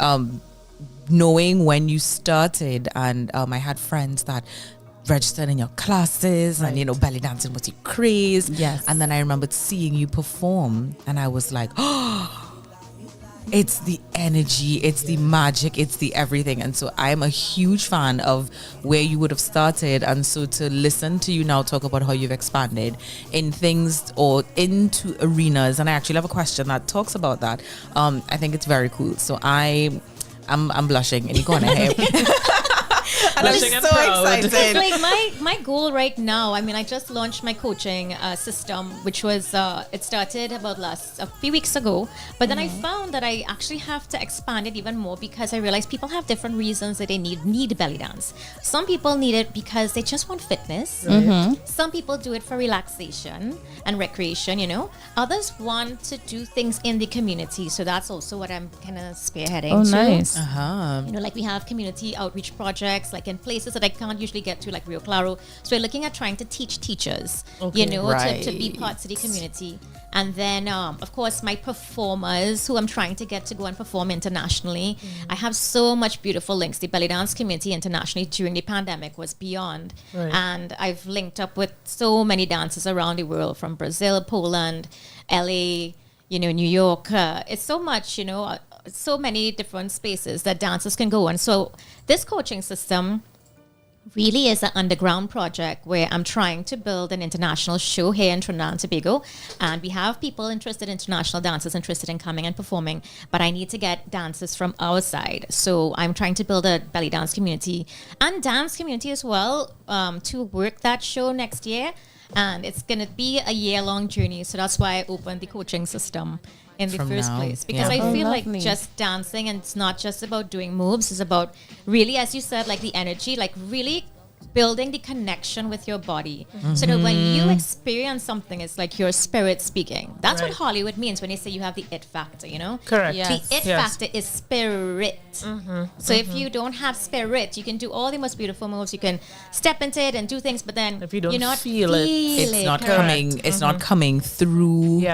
knowing when you started and I had friends that registered in your classes and, you know, belly dancing was your craze. Yes. And then I remembered seeing you perform and I was like, oh, it's the energy, it's the magic, it's the everything. And so I'm a huge fan of where you would have started. And so to listen to you now talk about how you've expanded in things or into arenas, and I actually have a question that talks about that. I think it's very cool. So I'm blushing and you're going ahead. And I'm so excited. Like my goal right now, I mean, I just launched my coaching system, which was, it started about a few weeks ago. But then I found that I actually have to expand it even more because I realized people have different reasons that they need belly dance. Some people need it because they just want fitness. Some people do it for relaxation and recreation, you know. Others want to do things in the community. So that's also what I'm kind of spearheading. Oh, nice. You know, like we have community outreach projects, like in places that I can't usually get to, like Rio Claro. So we're looking at trying to teach teachers, you know, to be parts of the community. And then, of course, my performers who I'm trying to get to go and perform internationally. I have so much beautiful links. The belly dance community internationally during the pandemic was beyond. And I've linked up with so many dancers around the world, from Brazil, Poland, LA, you know, New York. It's so much, you know, so many different spaces that dancers can go. And so this coaching system really is an underground project where I'm trying to build an international show here in Trinidad and Tobago. And we have people interested, international dancers interested in coming and performing, but I need to get dancers from our side. So I'm trying to build a belly dance community and dance community as well to work that show next year. And it's going to be a year-long journey. So that's why I opened the coaching system in the first place, because I feel like just dancing, and it's not just about doing moves, it's about really, as you said, like the energy, like really building the connection with your body, so that when you experience something, it's like your spirit speaking. That's what Hollywood means when they say you have the it factor, you know? Correct. The it factor is spirit. So if you don't have spirit, you can do all the most beautiful moves, you can step into it and do things, but then if you don't you're not feel it, it's not coming. It's not coming through.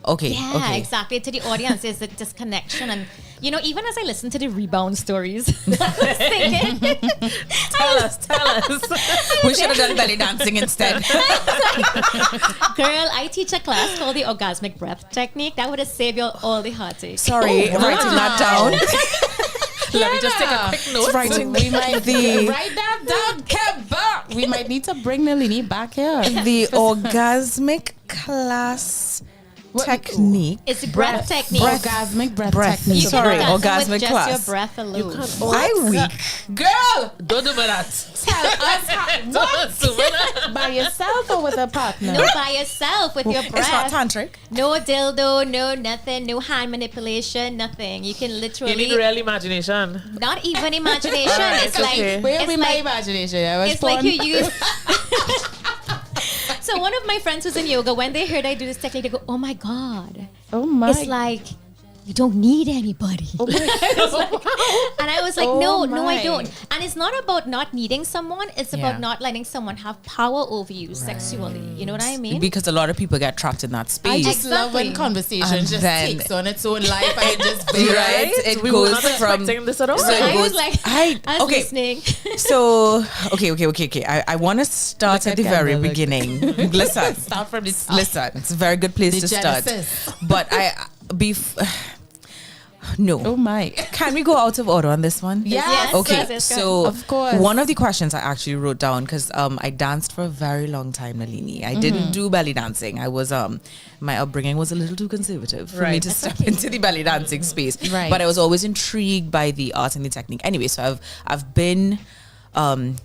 Okay. Yeah, exactly. To the audience is the disconnection. And, you know, even as I listen to the Rebound stories, I was thinking, tell us. We should have done belly dancing instead. Girl, I teach a class called the orgasmic breath technique. That would have saved you all the heartache. Sorry, writing that down. Let me just take a quick note. We might write that down. Come back. We might need to bring Nalini back here. The orgasmic class technique. It's breath technique. Orgasmic breath technique. You Sorry, can orgasmic with just class. your breath alone. I'm weak. Girl, don't do that. Tell us what? By yourself or with a partner? No, by yourself with your breath. It's not tantric. No dildo, no nothing, no hand manipulation, nothing. You can literally. You need real imagination. Not even imagination. It's okay. like Where be my imagination? It's like you use. So one of my friends who's in yoga, when they heard I do this technique, they go, "Oh my god!" Oh my! It's like you don't need anybody. Oh my. And I was like, no, I don't. And it's not about not needing someone. It's about not letting someone have power over you sexually. You know what I mean? Because a lot of people get trapped in that space. I just love when conversation just takes on its own life and it just right? It goes from this at all. So I was like, I was listening. So okay. I want to start at the very beginning. Listen, start from the top. Listen, it's a very good place to start. But no. Oh my. Can we go out of order on this one? Yes. Okay. Yes, so of course. One of the questions I actually wrote down because I danced for a very long time, Nalini. I didn't do belly dancing. I was my upbringing was a little too conservative for me to step into the belly dancing space. Right. But I was always intrigued by the art and the technique. Anyway, so I've been an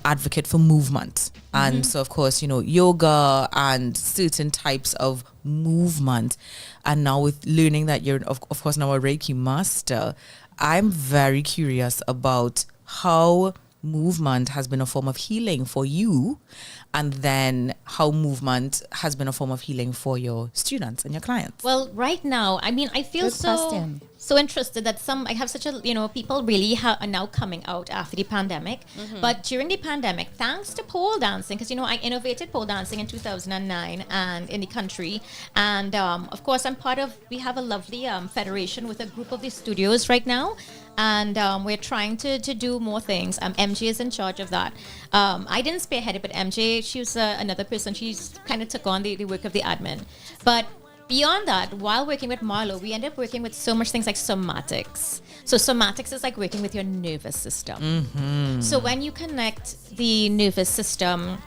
advocate for movement. And so, of course, you know, yoga and certain types of movement. And now with learning that you're, of course, now a Reiki master, I'm very curious about how movement has been a form of healing for you, and then how movement has been a form of healing for your students and your clients. Well, right now, I mean, I feel so interested that I have such a, people really are now coming out after the pandemic. But during the pandemic, thanks to pole dancing, because, I innovated pole dancing in 2009 and in the country. And of course, we have a lovely federation with a group of the studios right now. And we're trying to do more things. MJ is in charge of that. I didn't spearhead it, but MJ, she was another person. She's kind of took on the work of the admin. But beyond that, while working with Marlo, we ended up working with so much things like somatics. So somatics is like working with your nervous system. So when you connect the nervous system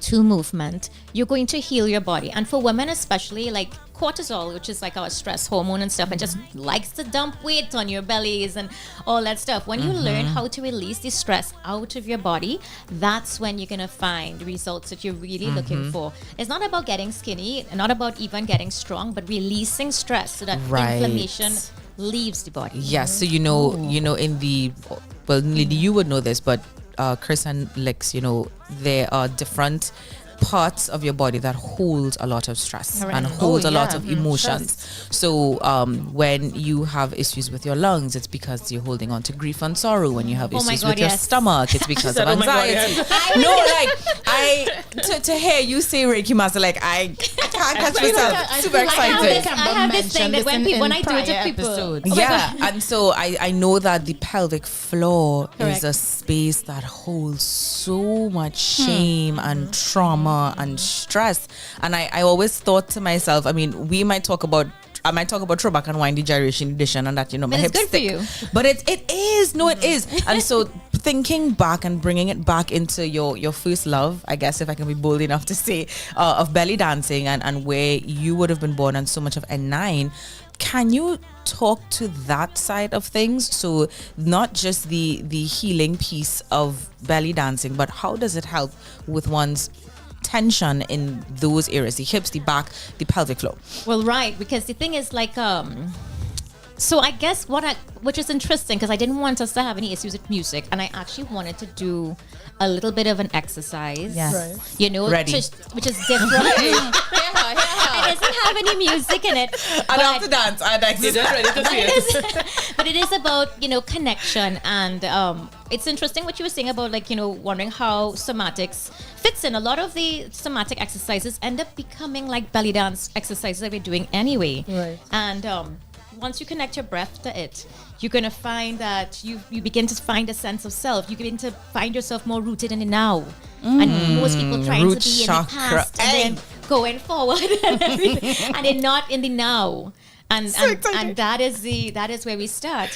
to movement, you're going to heal your body. And for women especially, like cortisol, which is like our stress hormone and stuff, and just likes to dump weight on your bellies and all that stuff. When you learn how to release the stress out of your body, that's when you're going to find the results that you're really looking for. It's not about getting skinny, not about even getting strong, but releasing stress so that inflammation leaves the body. Yes, so you know in the, well, Lily, you would know this, but Chris and Lex, there are different parts of your body that hold a lot of stress and hold a lot of emotions. So when you have issues with your lungs, it's because you're holding on to grief and sorrow. When you have issues with your stomach, it's because of anxiety. To hear you say Reiki master, like I can't catch myself. Super excited. I have this thing that when I do it to people. And so I know that the pelvic floor is a space that holds so much shame and trauma and stress. And I always thought to myself, I mean, I might talk about throwback and windy gyration edition and that, my hips good stick. For you. But it is. And so thinking back and bringing it back into your first love, I guess, if I can be bold enough to say, of belly dancing and where you would have been born and so much of N9, can you talk to that side of things? So not just the healing piece of belly dancing, but how does it help with one's tension in those areas, the hips, the back, the pelvic floor? Well, right, because the thing is like So I guess which is interesting because I didn't want us to have any issues with music, and I actually wanted to do a little bit of an exercise. Yes. Right. You know, Ready. which is different. It doesn't have any music in it. I love to dance. I dance. You're just ready to see it. But it is about, connection, and it's interesting what you were saying about, wondering how somatics fits in. A lot of the somatic exercises end up becoming like belly dance exercises that we're doing anyway. Right. And once you connect your breath to it, you're going to find that you begin to find a sense of self. You begin to find yourself more rooted in the now. And most people trying root to be chakra. in the past and then going forward and everything. And they're not in the now. And that is where we start,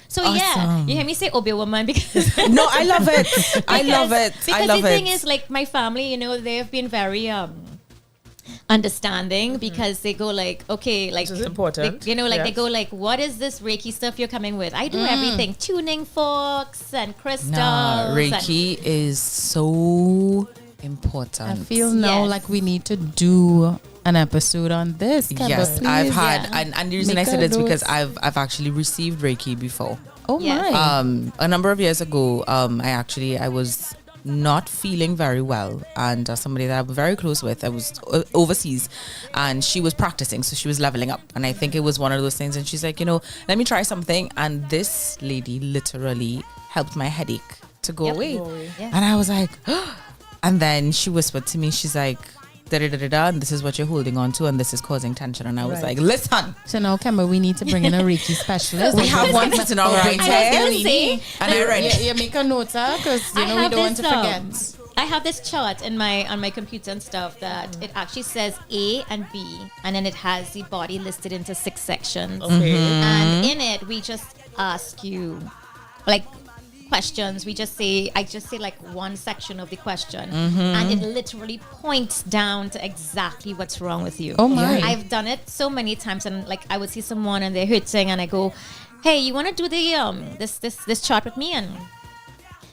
So Awesome. you hear me say Obi woman because No, I love it. I love it. Because the thing is, like, my family, they have been very understanding because they go like, okay, like, this is important. They go like, what is this Reiki stuff you're coming with? I do everything, tuning forks and crystals. Reiki is so important. I feel now like we need to do an episode on this. Kemba, Yes, please. I've had, and the reason Make I said a it's because dose. I've actually received Reiki before. Oh my. A number of years ago, I was not feeling very well, and somebody that I'm very close with, I was overseas, and she was practicing, so she was leveling up, and I think it was one of those things, and she's like, let me try something, and this lady literally helped my headache to go away. Yeah. And I was like, and then she whispered to me, she's like, da-da-da-da-da, and this is what you're holding on to, and this is causing tension. And I was like, listen. So now, Kemba, we need to bring in a Reiki specialist. We have one sitting on right here. And I read. You make a note, because we don't want to forget. I have this chart on my computer and stuff that it actually says A and B, and then it has the body listed into 6 sections. Okay. And in it, we just ask you, like, questions. I just say like one section of the question, and it literally points down to exactly what's wrong with you. Oh my. I've done it so many times, and like I would see someone and they're hurting, and I go, hey, you want to do the this chart with me? And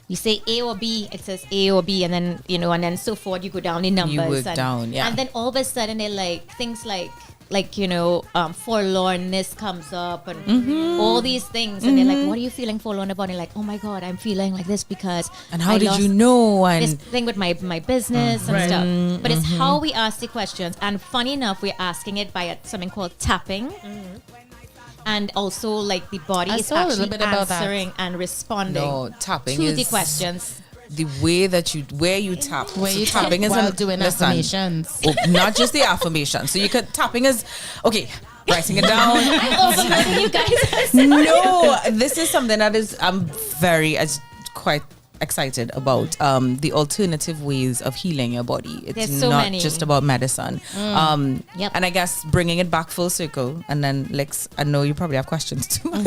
you say A or B, it says A or B, and then and then so forth. You go down the numbers. You work down, yeah. And then all of a sudden they're like things like forlornness comes up, and all these things, and they're like, what are you feeling forlorn about? And they're like, oh my god, I'm feeling like this because and how did you know? And this thing with my business and stuff. But it's how we ask the questions, and funny enough, we're asking it by something called tapping. And also, like, the body is actually answering and responding to the questions. The way that where you tap, tapping is while doing affirmations. Not just the affirmations. So you could tapping is okay. Writing it down. You guys. No, this is something that I'm quite excited about. The alternative ways of healing your body. It's There's so not many. just about medicine. Yep. And I guess bringing it back full circle, and then Lex, I know you probably have questions too. No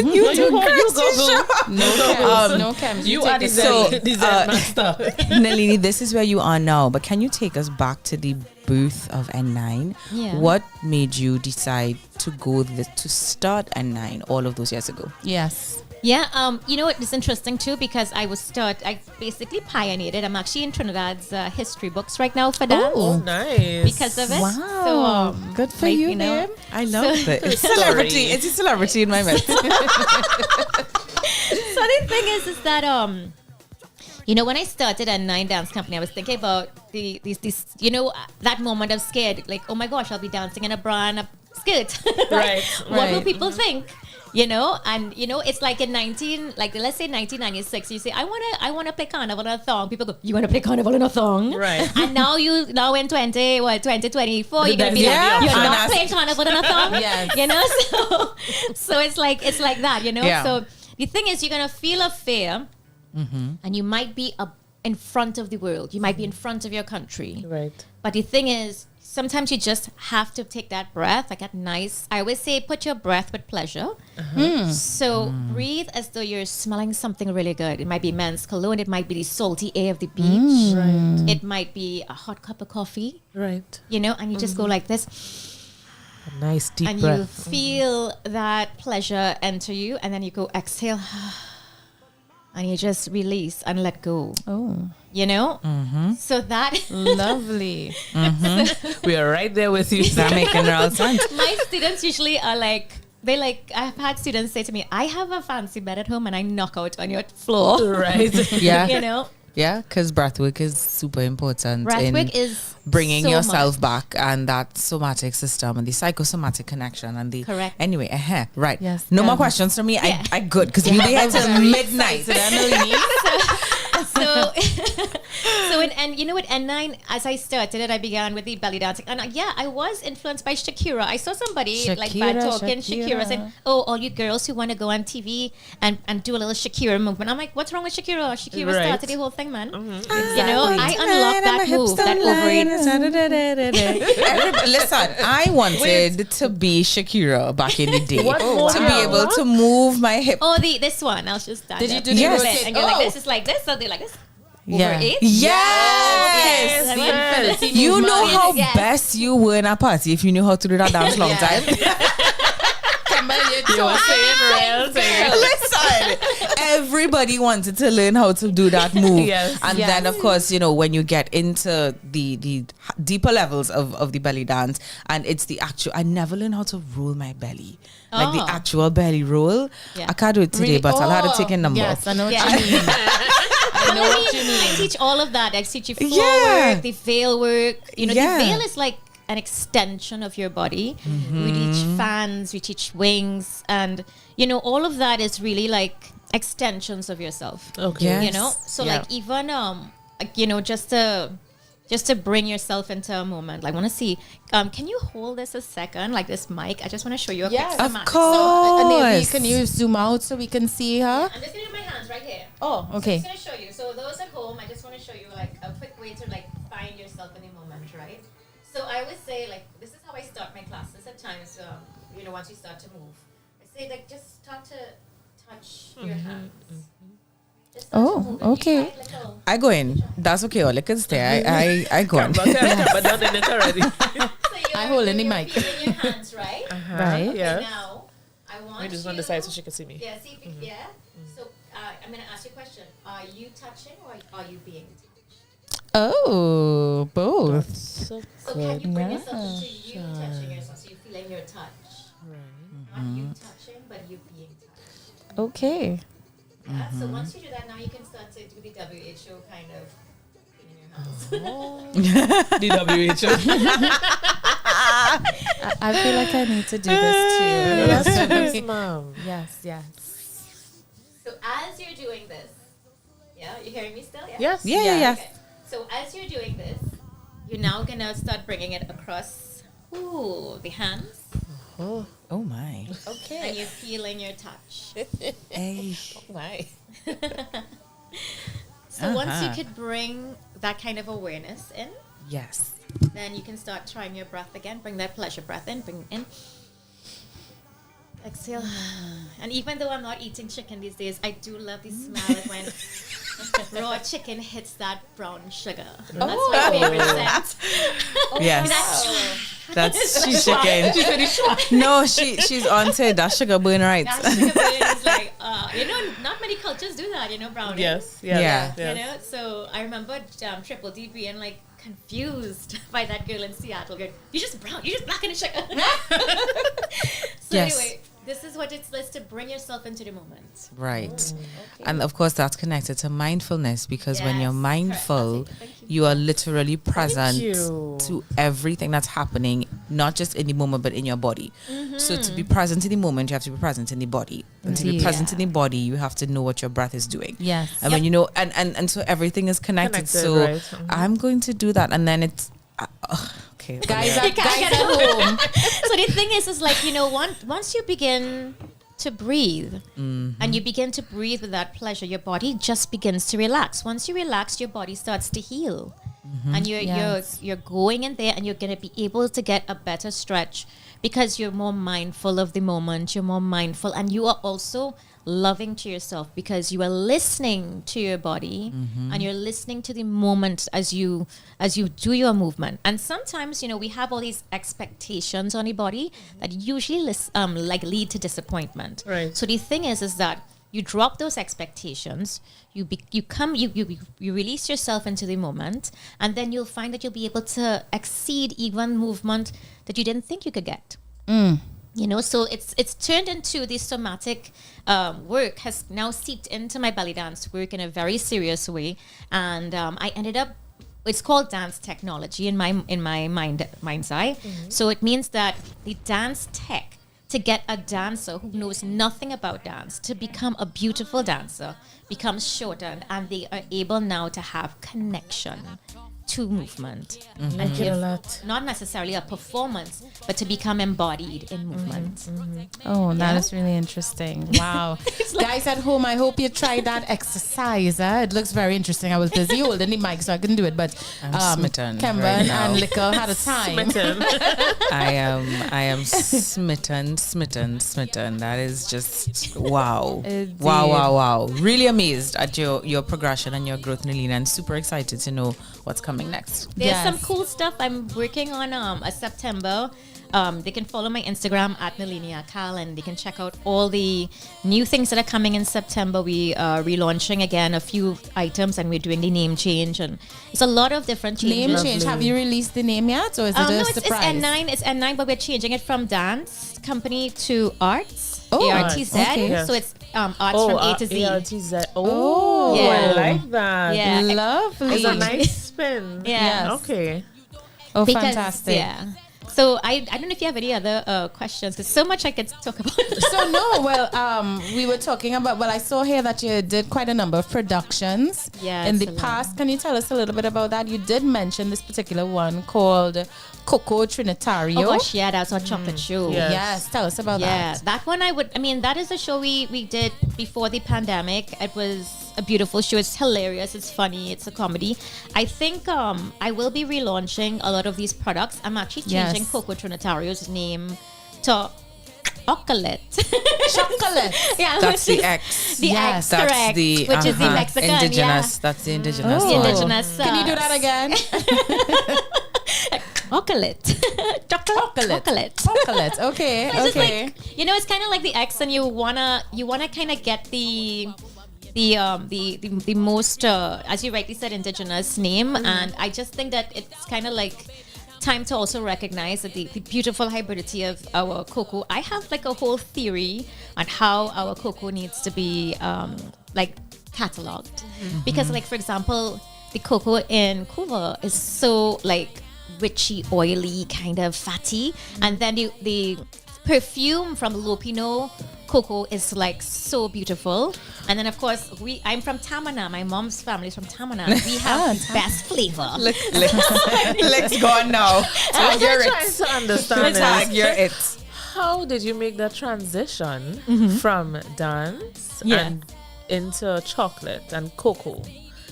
chems. You are the master. Nalini, this is where you are now, but can you take us back to the birth of N9? Yeah. What made you decide to to start N9 all of those years ago? Yes. Yeah, you know what? It's interesting too because I basically pioneered it. I'm actually in Trinidad's history books right now for dance. Oh, nice! Because of it. Wow, so good for you, babe. I love it. It's celebrity. It's a celebrity in my midst. So the thing is that when I started a 9 dance company, I was thinking about these that moment of scared, like, oh my gosh, I'll be dancing in a bra and a skirt. Right. What will people think? And it's like let's say 1996, you say, I wanna play carnival in a thong. People go, you wanna play carnival in a thong? Right. And now in 2024, you're gonna be Yeah. like, you're not playing carnival in a thong. Yes. So it's like that, Yeah. So the thing is, you're gonna feel a fear, and you might be in front of the world. You might be in front of your country. Right. But the thing is, sometimes you just have to take that breath, like that nice. I always say, put your breath with pleasure. So breathe as though you're smelling something really good. It might be men's cologne. It might be the salty air of the beach. Right. It might be a hot cup of coffee. Right. And you just go like this. A nice deep and breath. you feel that pleasure enter you, and then you go exhale. And you just release and let go. Oh. So that lovely. We are right there with you. That making real sense. My students usually are like, They like, I've had students say to me, I have a fancy bed at home and I knock out on your floor. Right. Yeah. You know? Yeah, because breathwork is super important Breathwork is bringing so yourself much. back and that somatic system and the psychosomatic connection and the correct. Anyway, right. Yes. No more questions from me. Yeah. I good because we'll be here till midnight. So and you know what, N9, as I started it, I began with the belly dancing, and I was influenced by Shakira. I saw somebody like bad talking Shakira saying, "Oh, all you girls who want to go on TV and do a little Shakira movement." I'm like, what's wrong with Shakira? Shakira started the whole thing, man. You know, I unlocked that move, that Listen, I wanted to be Shakira back in the day to be able to move my hip. Oh, this one. I'll just stand. Did you up. do the Yes. And you're like this is like this, so they like this. Yeah. Over 8? Yes. You know how best you were in a party if you knew how to do that dance long time. You were saying real thing. Listen, everybody wanted to learn how to do that move. And then, of course, you know, when you get into the deeper levels of the belly dance, and it's the actual, I never learned how to roll my belly. Like the actual belly roll. I can't do it today, but I'll have to take a number. Yes, I know what you mean. I know what you mean. I teach all of that. I teach you floor work, the veil work. You know, the veil is like an extension of your body. We teach fans, we teach wings, and you know, all of that is really like extensions of yourself. Okay. You know, so like even you know, just to bring yourself into a moment. Like, I want to see. Can you hold this a second? Like this mic. I just want to show you a quick schematic. Of course. So, maybe can you zoom out so we can see her? I'm just gonna do my hands right here. Oh, okay. So I'm just gonna show you. So those at home, I just want to show you like a quick way to like find yourself in the moment, right? So I always say like this is how I start my classes at times. You know, once you start to move, I say like just start to touch your hands. Oh, okay. I go in. That's okay. All I can stay. I go in. But done in it already. I hold in the mic. Feeling your hands, right? Right. Okay, Yeah. now I want We just you. on the side so she can see me. Yeah. See if you, So I'm gonna ask you a question. Are you touching or are you being touched? Oh, both. So can you bring yourself into you touching yourself? So you're feeling your touch. Right. Not you touching, but you being touched. Okay. Yeah. So once you do that, now you can start to do the WHO kind of cleaning your hands. The WHO. I feel like I need to do this too. Yes, ma'am. Yes. So as you're doing this, you hearing me still? Yeah. Yes. Yeah. Okay. So as you're doing this, you're now gonna start bringing it across the hands. Oh my. Okay. And you're feeling your touch. Hey. Oh my. So once you could bring that kind of awareness in, Yes. then you can start trying your breath again. Bring that pleasure breath in. Bring it in. Exhale. And even though I'm not eating chicken these days, I do love the smell of when raw chicken hits that brown sugar. That's my favorite scent. Yes. That's she's chicken. No, she's on to that sugar burn right. That sugar burn is like, you know, not many cultures do that, you know, brownie. Yes. Yeah. You know, so I remember Triple D being like confused by that girl in Seattle going, you just brown, you just black in the sugar. So anyway, this is what it's like to bring yourself into the moment. Right. Okay. And of course that's connected to mindfulness because when you're mindful, you are literally present to everything that's happening, not just in the moment but in your body. So to be present in the moment, you have to be present in the body. And to be present in the body, you have to know what your breath is doing. Yes. I mean, you know, and so everything is connected. So right. I'm going to do that, and then it's okay. Guys at home. So the thing is like, you know, once you begin to breathe and you begin to breathe with that pleasure, your body just begins to relax. Once you relax, your body starts to heal. And you're going in there and you're going to be able to get a better stretch because you're more mindful of the moment, you're more mindful, and you are also loving to yourself because you are listening to your body and you're listening to the moment as you do your movement. And sometimes, you know, we have all these expectations on the body that usually like lead to disappointment. Right. So the thing is that you drop those expectations, you release yourself into the moment, and then you'll find that you'll be able to exceed even movement that you didn't think you could get. So it's turned into the somatic work has now seeped into my belly dance work in a very serious way, and I ended up. It's called dance technology in my mind's eye. So it means that the dance tech to get a dancer who knows nothing about dance to become a beautiful dancer becomes shortened, and they are able now to have connection to movement and give not necessarily a performance, but to become embodied in movement. Oh, that is really interesting. Wow. Guys at home, I hope you tried that exercise. It looks very interesting. I was busy holding the mic, so I couldn't do it, but smitten Kemba right now. and Liquor had a time. I am smitten. That is just wow. Wow. Really amazed at your progression and your growth, Nalina, and super excited to know what's coming next. There's some cool stuff I'm working on a September. They can follow my Instagram at Nalinia Cal, and they can check out all the new things that are coming in September. We are relaunching again a few items, and we're doing the name change, and it's a lot of different changes. Name change. Have you released the name yet, or is it a surprise? It's N9, but we're changing it from dance company to arts. Oh, ARTZ. okay. So it's arts from A to Z. ARTZ. Oh, yeah. I like that. Yeah, lovely. It's a nice spin. Yeah. Okay. Oh, fantastic. Yeah. So I don't know if you have any other questions, because so much I could talk about. So no, well, we were talking about. Well, I saw here that you did quite a number of productions in the past. Can you tell us a little bit about that? You did mention this particular one called Coco Trinitario. Oh gosh, yeah, that's our chocolate show. Yes, tell us about that. Yeah, that one that is a show we did before the pandemic. It was a beautiful show. It's hilarious. It's funny. It's a comedy. I think I will be relaunching a lot of these products. I'm actually changing Coco Trinitario's name to Chocolate. Chocolate. Yeah, that's the X. The X, that's correct. the Which is the Mexican. indigenous. That's the indigenous. The indigenous. Can you do that again? Chocolate. Chocolate. Okay. Okay. It's kind of like the X, and you wanna kind of get the most as you rightly said, indigenous name, and I just think that it's kind of like time to also recognize that the beautiful hybridity of our cocoa. I have like a whole theory on how our cocoa needs to be cataloged, because like for example, the cocoa in Cuba is so like richy, oily, kind of fatty, and then the perfume from Lopino cocoa is like so beautiful. And then of course I'm from Tamana. My mom's family is from Tamana. We have the best flavor. Let's go on now. What you're trying to understand is how did you make that transition from dance and into chocolate and cocoa?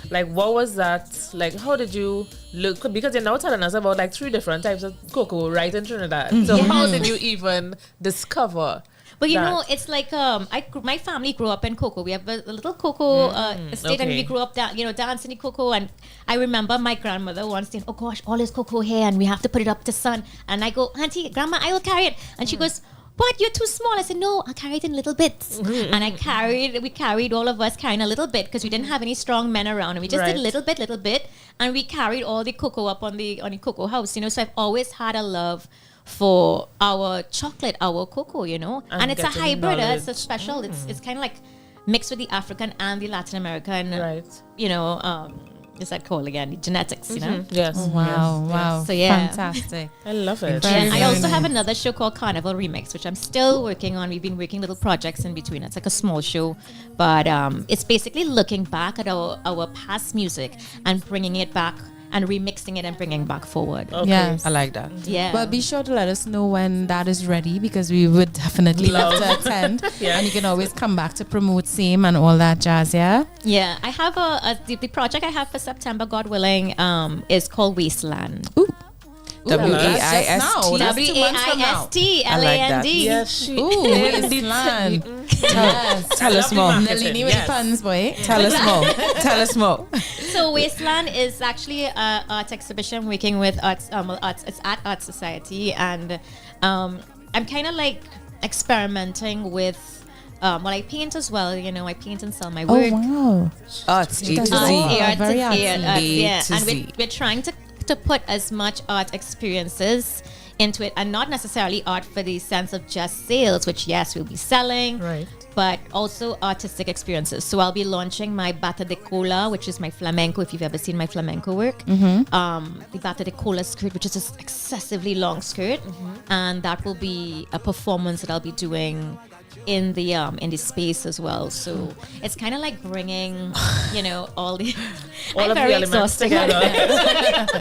Like, what was that? Like, how did you look? Because you're now telling us about like 3 different types of cocoa right in Trinidad. So how did you even discover? But it's like my family grew up in cocoa. We have a little cocoa estate, and we grew up dancing in cocoa. And I remember my grandmother once saying, "Oh gosh, all this cocoa here, and we have to put it up to sun." And I go, "Auntie, Grandma, I will carry it." And she goes, "But you're too small." I said, "No, I'll carry it in little bits." And we carried all of us carrying a little bit, because we didn't have any strong men around, and we just did little bit, and we carried all the cocoa up on the cocoa house. So I've always had a love for our chocolate, our cocoa, and it's a hybrid. It's a special. It's kind of like mixed with the African and the Latin American. Is that called again? The genetics, Yes. Oh, wow. So yeah, fantastic. I love it. I also have another show called Carnival Remix, which I'm still working on. We've been working little projects in between. It's like a small show, but it's basically looking back at our past music and bringing it back and remixing it and bringing back forward. Okay. Yes. I like that. Yeah. Well, be sure to let us know when that is ready, because we would definitely love to attend. And you can always come back to promote same and all that jazz, yeah? Yeah. I have the project I have for September, God willing, is called Wasteland. Ooh. WAIST. WAIST LAND. Yes, Wasteland. Tell us more. Nalini with the puns, boy. Tell us more. So Wasteland is actually an art exhibition working with arts. It's at Art Society, and I'm kind of like experimenting with. I paint as well. I paint and sell my work. Oh wow! Arts A to Z. Very artsy. And we're trying to put as much art experiences into it, and not necessarily art for the sense of just sales, which yes, we'll be selling, right, but also artistic experiences. So I'll be launching my Bata de Cola, which is my flamenco, if you've ever seen my flamenco work. The Bata de Cola skirt, which is this excessively long skirt, and that will be a performance that I'll be doing in the space as well. So it's kind of like bringing, all the all of the elements together.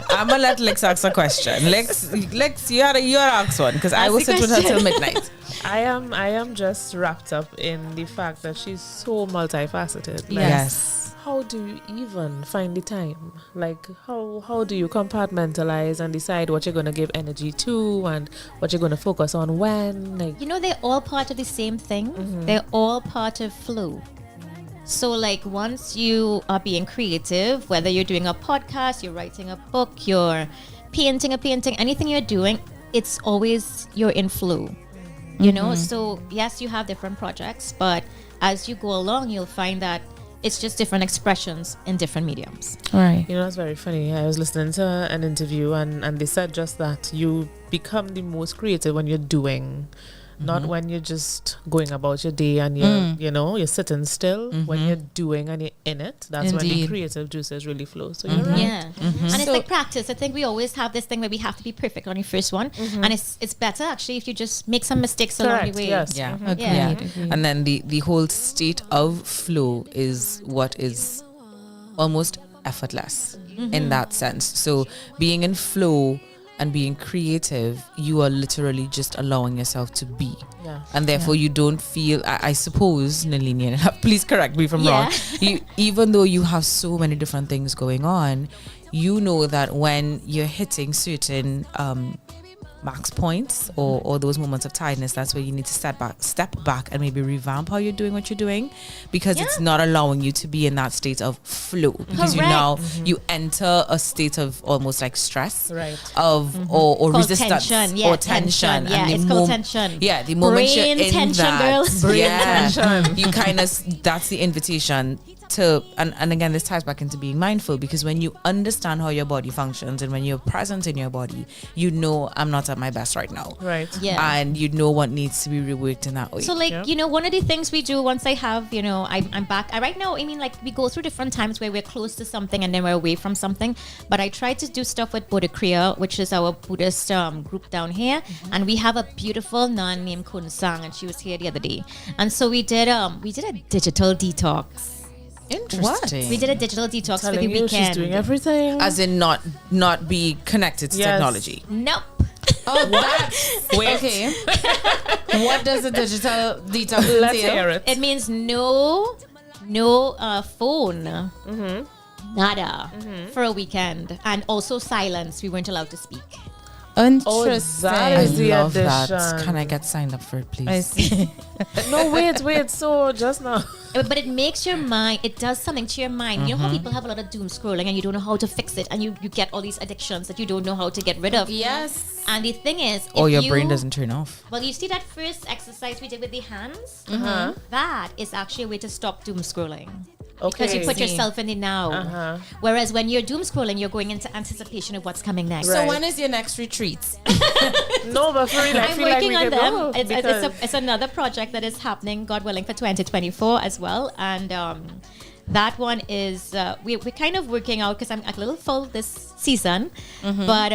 I'm gonna let Lex ask a question. Lex, you ask one because I will sit with her till midnight. I am just wrapped up in the fact that she's so multifaceted. Like, yes. How do you even find the time? Like, how do you compartmentalize and decide what you're going to give energy to and what you're going to focus on when? Like, they're all part of the same thing. They're all part of flow. So, like, once you are being creative, whether you're doing a podcast, you're writing a book, you're painting a painting, anything you're doing, it's always you're in flow. So yes, you have different projects, but as you go along, you'll find that it's just different expressions in different mediums. Right. That's very funny. I was listening to an interview and they said just that you become the most creative when you're doing, not when you're just going about your day and you're sitting still. When you're doing and you're in it, that's when the creative juices really flow. So you're right. Yeah. And it's like practice. I think we always have this thing where we have to be perfect on your first one. And it's better actually if you just make some mistakes along the way. Yes. Yeah. Agreed. And then the whole state of flow is what is almost effortless in that sense. So being in flow and being creative, you are literally just allowing yourself to be. And therefore you don't feel, I suppose, Nalini, please correct me if I'm wrong, even though you have so many different things going on, you know that when you're hitting certain max points or those moments of tiredness, that's where you need to step back and maybe revamp how you're doing what you're doing, because it's not allowing you to be in that state of flow, because you enter a state of almost like stress, of or resistance or tension. It's called tension. The moment brain you're in tension, that girls. tension, you kind of, that's the invitation to, and again, this ties back into being mindful, because when you understand how your body functions and when you're present in your body, I'm not at my best right now, and what needs to be reworked in that way. So like one of the things we do once I have I'm back right now, we go through different times where we're close to something and then we're away from something, but I try to do stuff with Bodhi Kriya, which is our Buddhist group down here, and we have a beautiful nun named Kun Sang, and she was here the other day, and so we did a digital detox. Interesting. We did a digital detox for the weekend. She's doing everything. As in not be connected to technology. Nope. Oh, that's okay. What does a digital detox Let's hear it. It means no phone, nada, for a weekend, and also silence. We weren't allowed to speak. Interesting. I love that. Can I get signed up for it, please? I see. No, wait. So just now. But it makes your mind, it does something to your mind. You know how people have a lot of doom scrolling and you don't know how to fix it, and you get all these addictions that you don't know how to get rid of. Yes. And the thing is, your brain doesn't turn off. Well, you see that first exercise we did with the hands? That is actually a way to stop doom scrolling. Okay. Because you put yourself in the now. Whereas when you're doom scrolling, you're going into anticipation of what's coming next. So when is your next retreat? No, but for real, I'm working on them. It's another project that is happening, God willing, for 2024 as well. And that one is we're kind of working out, because I'm a little full this season, but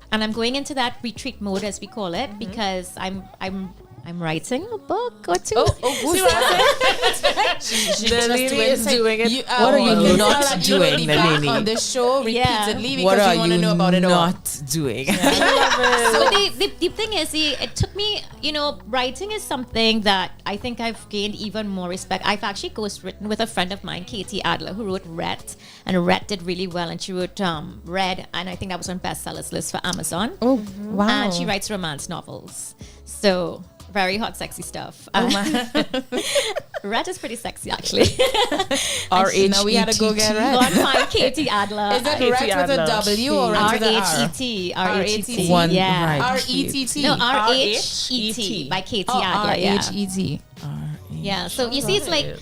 and I'm going into that retreat mode, as we call it, because I'm writing a book or two. See what I'm saying? Lily is doing it. What are you not doing, Lily? On the show repeatedly, because what are you want to know about it all. Not doing? So the thing is, it took me, writing is something that I think I've gained even more respect. I've actually ghostwritten with a friend of mine, Katie Adler, who wrote Rhett, and Rhett did really well, and she wrote Red, and I think that was on bestsellers list for Amazon. Oh, wow. And she writes romance novels. So very hot, sexy stuff. Red is pretty sexy, actually. R-H-E-T. Now we had to go get Red. Go and find Katie Adler. Is it Red with a W or Red with a R? R-H-E-T. R-H-E-T. One, yeah. right. R-E-T-T. No, R-H-E-T by Katie Adler. R-H-E-T. Yeah. So you see, it's like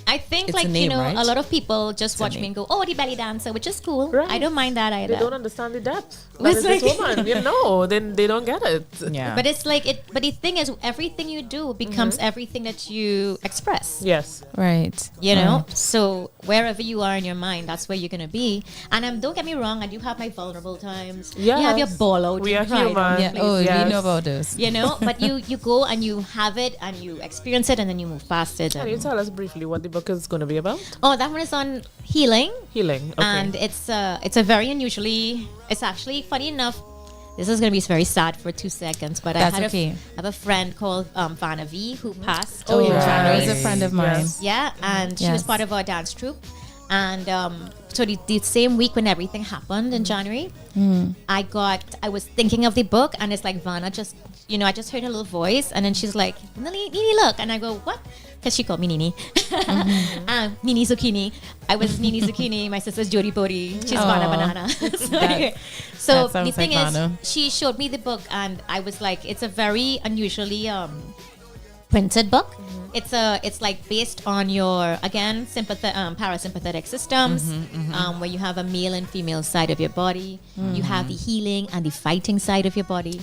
I think It's like a name, right? a lot of people just watch me and go, "Oh, the belly dancer," which is cool. Right. I don't mind that either. They don't understand the depth. It's That is like- this woman, then they don't get it. Yeah. But it's like it. But the thing is, everything you do becomes everything that you express. Yes. Right. You know, so wherever you are in your mind, that's where you're gonna be. And don't get me wrong, I do have my vulnerable times. Yes. You have your ball out. We you are cry down human. the Yeah. Oh, place. we know about those. You know, but you go and you have it and you experience it and then you move past it. Can you tell us briefly what the book is going to be about? Oh, that one is on healing. Healing. Okay. And it's a very unusually. It's actually funny enough. This is gonna be very sad for 2 seconds, but That's I had okay. I have a friend called Vanna V who passed. Oh, in Vanna January. is a friend of mine. Yes. Yeah, and she was Yes. part of our dance troupe. And so the same week when everything happened in January, I was thinking of the book, and it's like Vanna just, I just heard her little voice, and then she's like, Nini, look, and I go, what? Because she called me Nini. Nini Zucchini. I was Nini Zucchini. My sister's Jody Bodie. She's Vanna Banana. So that the sounds thing like is, Vanna. she showed me the book, and I was like, it's a very unusually printed book. It's like based on your parasympathetic systems, where you have a male and female side of your body. You have the healing and the fighting side of your body.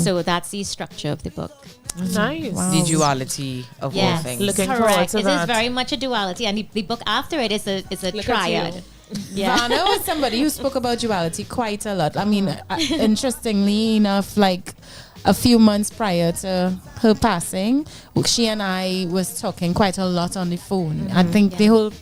So that's the structure of the book. Nice. The duality of all Yes, things. Looking forward correct. to It that. is very much a duality, and the book after it is a Look at triad. you. Yeah. Vanna was somebody who spoke about duality quite a lot. I mean, interestingly enough, like a few months prior to her passing, she and I was talking quite a lot on the phone. I think the whole,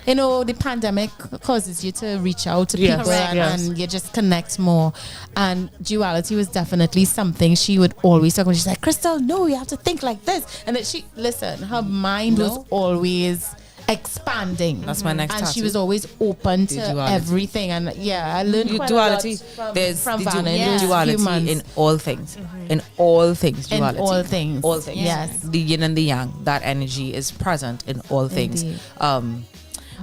the pandemic causes you to reach out to Yes. people Correct, yes. and you just connect more. And duality was definitely something she would always talk about. She's like, Crystal, no, you have to think like this. And that her mind was always expanding. That's my next And she tattoo. was always open The to duality. everything. And I learned quite Duality. a lot There's from the Vanna in those few duality months. in all things. In all things, In duality. all things. All things. Yes. The yin and the yang. That energy is present in all things. Indeed.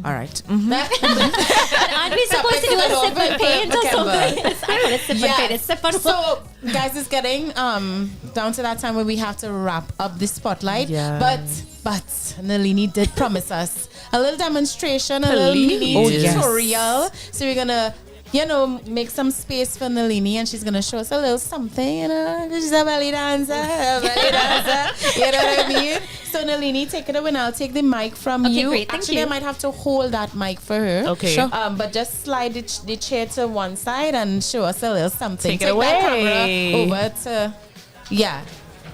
All right. Aren't we supposed to do a sip and paint or something? I call it sip and paint. It's sip and So, guys, it's getting down to that time where we have to wrap up the spotlight. Yes. But Nalini did promise us a little demonstration, a little Please. mini Oh, yes. tutorial. So we're gonna, make some space for Nalini, and she's gonna show us a little something. She's a belly dancer, you know what I mean? So Nalini, take it away, and I'll take the mic from Okay, you. great. Thank Actually, you. I might have to hold that mic for her. Okay. Sure. But just slide the chair to one side and show us a little something. Take it that away. camera over to,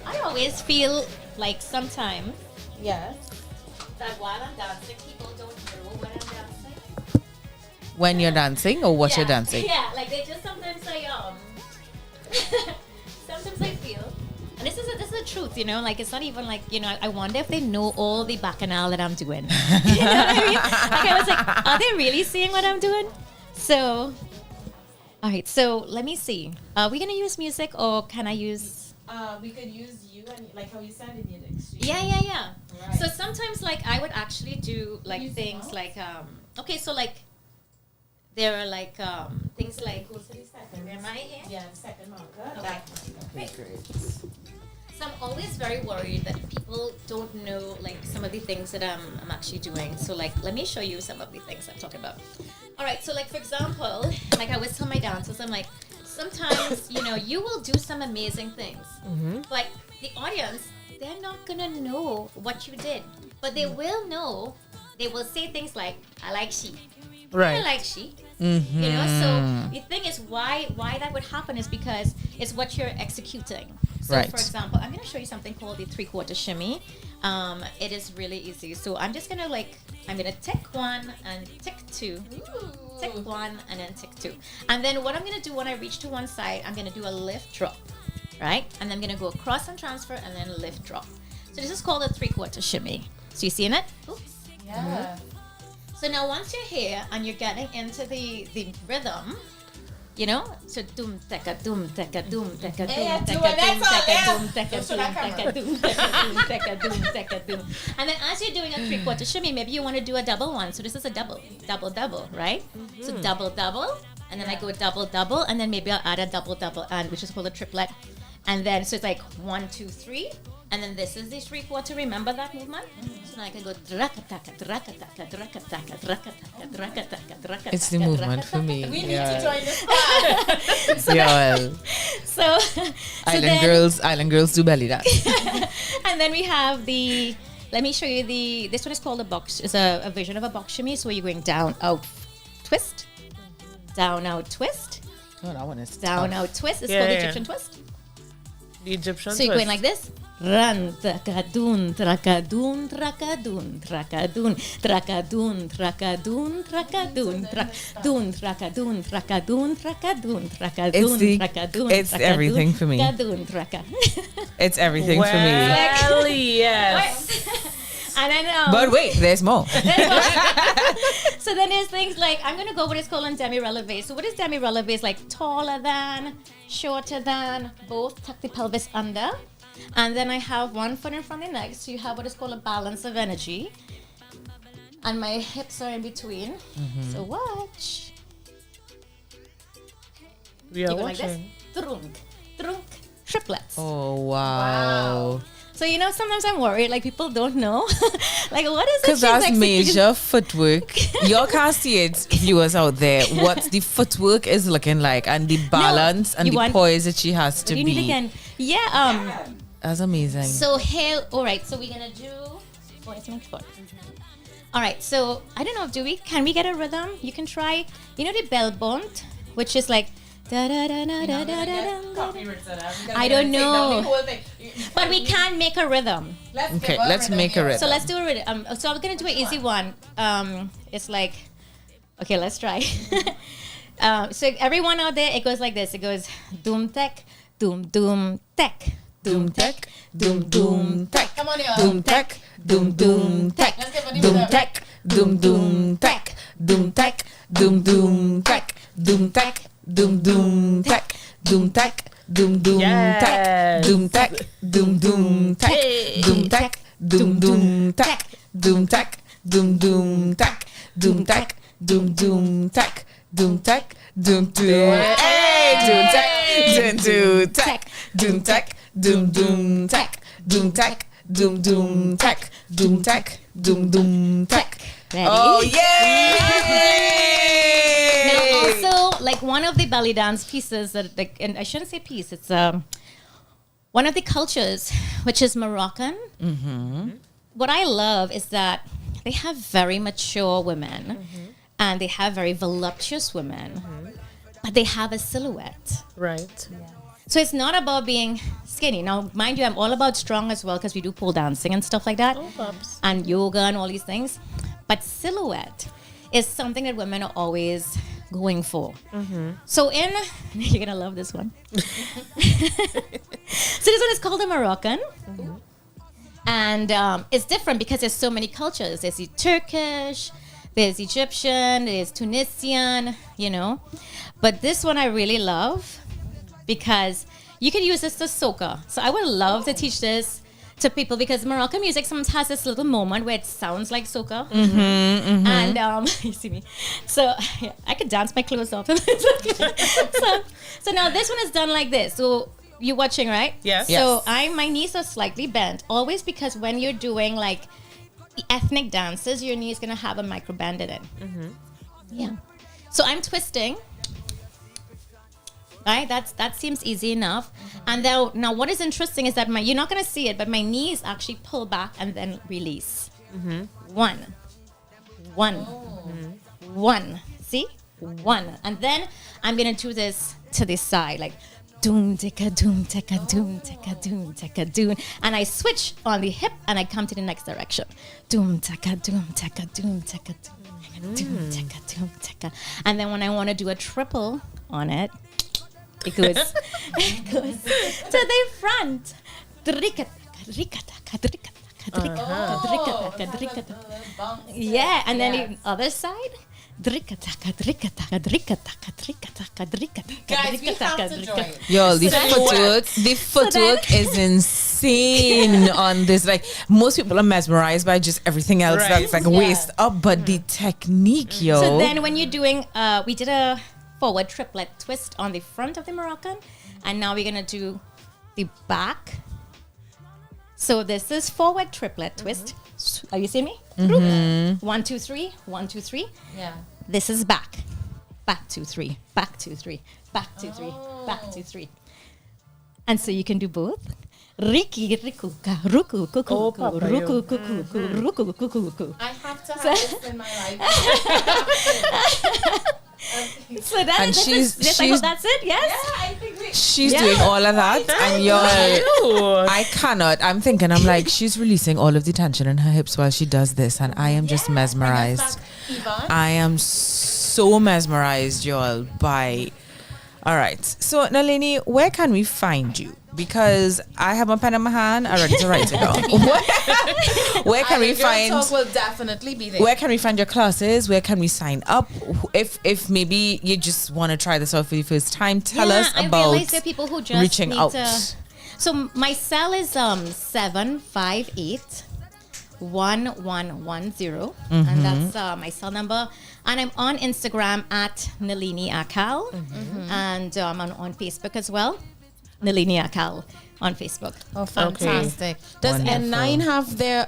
I always feel like sometimes Yes. that while I'm dancing, people don't know when I'm dancing. When you're dancing or what you're dancing? Yeah, like they just sometimes sometimes I feel, and this is the truth, like it's not even like, I wonder if they know all the bacchanal that I'm doing. You know what I mean? Like I was like, are they really seeing what I'm doing? So, all right, so let me see. Are we gonna use music or can I use? We could use you and like how you said in the extreme. Yeah. Right. So sometimes like I would actually do like things like okay, so like there are like things like am I here? Yeah, second marker. Okay. Great. So I'm always very worried that people don't know like some of the things that I'm actually doing. So like let me show you some of the things I'm talking about. All right, so like for example, like I always tell my dancers, I'm like, sometimes you will do some amazing things. Like the audience, they're not gonna know what you did, but they will know. They will say things like, "I like she." Right. I like she. So the thing is, why that would happen is because it's what you're executing. So Right. for example, I'm gonna show you something called the 3/4 shimmy. It is really easy. So I'm just gonna I'm gonna tick one and tick two. Tick one and then tick two. And then what I'm gonna do when I reach to one side, I'm gonna do a lift drop. Right? And then I'm gonna go across and transfer and then lift drop. So this is called a 3/4 shimmy. So you seeing it? Oops. Yeah. So now once you're here and you're getting into the rhythm, so doom teka doom teka doom teka doom teka doom teka doom teka doom teka doom teka doom teka doom teka doom. And then as you're doing a 3/4 shimmy, maybe you want to do a double one. So this is a double, right? So double, and then I go double, and then maybe I'll add a double, and which is called a triplet. And then, so it's like 1, 2, 3. And then this is the 3/4. Remember that movement? So now I can go drakataka, drakataka, drakataka, drakataka, drakataka, drakataka. It's the movement for me. We need to join this class. So Island girls do belly dance. And then we have the, let me show you this one is called a box. It's a version of a box shimmy. So you're going down, out, twist. Down, out, twist. Oh, that one is down, tough. out, twist. It's called the Egyptian twist. The Egyptian So you're going like this. Run, trakadun, trakadun, trakadun, trakadun, trakadun, trakadun, trakadun, trakadun, trakadun, trakadun, trakadun, trakadun, It's everything for me. It's everything for me. Well, yes. And I know. But wait, there's more. So then there's things like, I'm going to go what is called a demi-releve. So what is demi-releve? It's like taller than, shorter than, both, tuck the pelvis under. And then I have one foot in front of the neck. So you have what is called a balance of energy. And my hips are in between. So watch. We are watching. watching. Like this. Drunk, triplets. Oh, wow. So, you know, sometimes I'm worried, like people don't know. Like, what is it? Because that's major footwork. You can't see it, viewers out there, what the footwork is looking like and the balance and the poise that she has to you be. need again. Yeah. That's amazing. So, here, all right, so we're going to do... All right, so, I don't know, can we get a rhythm? You can try, you know the bell bond, which is like... I don't know. But we can make a rhythm. Let's make a rhythm. So let's do a rhythm. So I'm going to do an easy one. It's like, okay, let's try. So everyone out there, it goes like this. It goes doom tech, doom doom tech, doom tech, doom doom tech. Come on, y'all. Doom tech, doom doom tech, doom tech, doom doom tech, doom tech, doom doom tech, doom tech. Doom doom tech, doom tech, doom doom tech, doom tech, doom doom tech, doom tech, doom doom tech, doom tech, doom doom tech, doom tech, doom doom tech, doom tech, doom doom, hey, doom tech, doom tech, doom tech, doom doom tech, doom tech, doom doom tech, doom tech, doom doom tech. Oh yeah! Now also, like one of the belly dance pieces that, like, and I shouldn't say piece, it's one of the cultures, which is Moroccan. What I love is that they have very mature women and they have very voluptuous women, but they have a silhouette. Right. So it's not about being skinny. Now, mind you, I'm all about strong as well because we do pole dancing and stuff like that. And yoga and all these things. But silhouette is something that women are always going for. So you're going to love this one. So this one is called a Moroccan. And it's different because there's so many cultures. There's the Turkish, there's Egyptian, there's Tunisian, you know. But this one I really love because you can use this to soca. So I would love to teach this to people because Moroccan music sometimes has this little moment where it sounds like soca. And you see me. So yeah, I could dance my clothes off. So now this one is done like this. So you're watching, right? Yes. So my knees are slightly bent, always because when you're doing like ethnic dances, your knee is gonna have a micro bend in it. Yeah. So I'm twisting. Right, that seems easy enough. And now what is interesting is that you're not gonna see it, but my knees actually pull back and then release. One. See, one, and then I'm gonna do this to this side, like doom ticka doom ticka doom ticka doom ticka doom, and I switch on the hip and I come to the next direction. Doom ticka doom ticka doom ticka doom doom ticka doom ticka, and then when I want to do a triple on it. It goes to the front. Yeah, and then the other side. Guys, we have to join. Yo, the footwork is insane on this. Like, most people are mesmerized by just everything else that's like waist up, but the technique, yo. So then when you're doing, we did a forward triplet twist on the front of the Moroccan, and now we're gonna do the back. So this is forward triplet twist. Are you seeing me? 1, 2, 3, 1, 2, 3. Yeah. This is back. Back 2, 3, back 2, 3, back 2, 3, back 2, 3. And so you can do both. Riki rikuka ruku kuku ruku kuku ruku kuku. I have to have this in my life. So that's it. Yes. Yeah, I think she's doing all of that, and I cannot. I'm thinking, I'm like, she's releasing all of the tension in her hips while she does this, and I am just mesmerized. I am so mesmerized, y'all, by. All right. So, Nalini, where can we find you? Because I have a pen in my hand, I'm ready to write it down. Where can we find? Talk will definitely be there. Where can we find your classes? Where can we sign up? If maybe you just want to try this out for the first time, tell us about. I realize there are people who just reaching need out. So my cell is 758 1110, and that's my cell number. And I'm on Instagram at Nalini Akal, and I'm on Facebook as well. Nalini Akal on Facebook. Oh, fantastic. Okay. Does Wonderful. N9 have their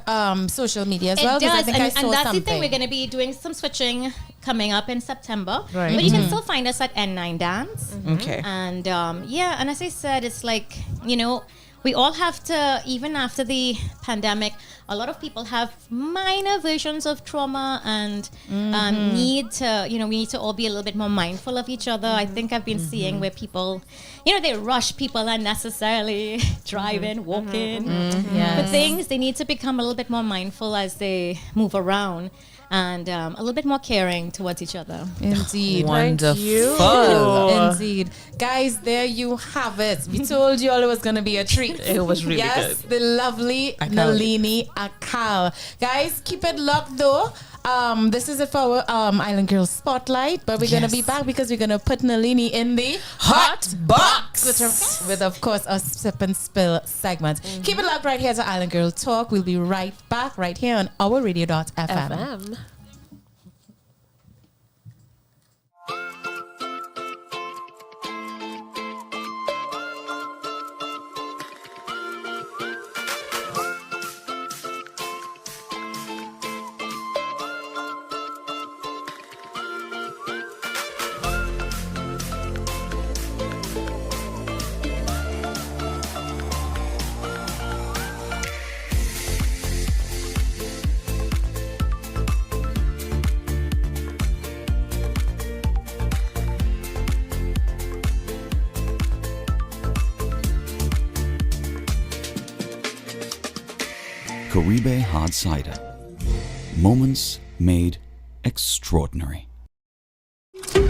social media as It well? does, I think I saw and that's something. the thing. We're going to be doing some switching coming up in September. Right. But you can still find us at N9 Dance. Okay. And and as I said, it's like, we all have to, even after the pandemic, a lot of people have minor versions of trauma and need to, we need to all be a little bit more mindful of each other. I think I've been seeing where people, they rush people unnecessarily, driving, walking, for things. They need to become a little bit more mindful as they move around. And a little bit more caring towards each other. Indeed. Wonderful. Indeed. Guys, there you have it. We told you all it was going to be a treat. It was really good. The lovely Akal. Nalini Akal. Guys, keep it locked though. This is it for our Island Girls Spotlight, but we're going to be back because we're going to put Nalini in the Hot Box with of course, a Sip and Spill segment. Keep it locked right here to Island Girl Talk. We'll be right back right here on our radio.fm. Caribe Hard Cider. Moments made extraordinary.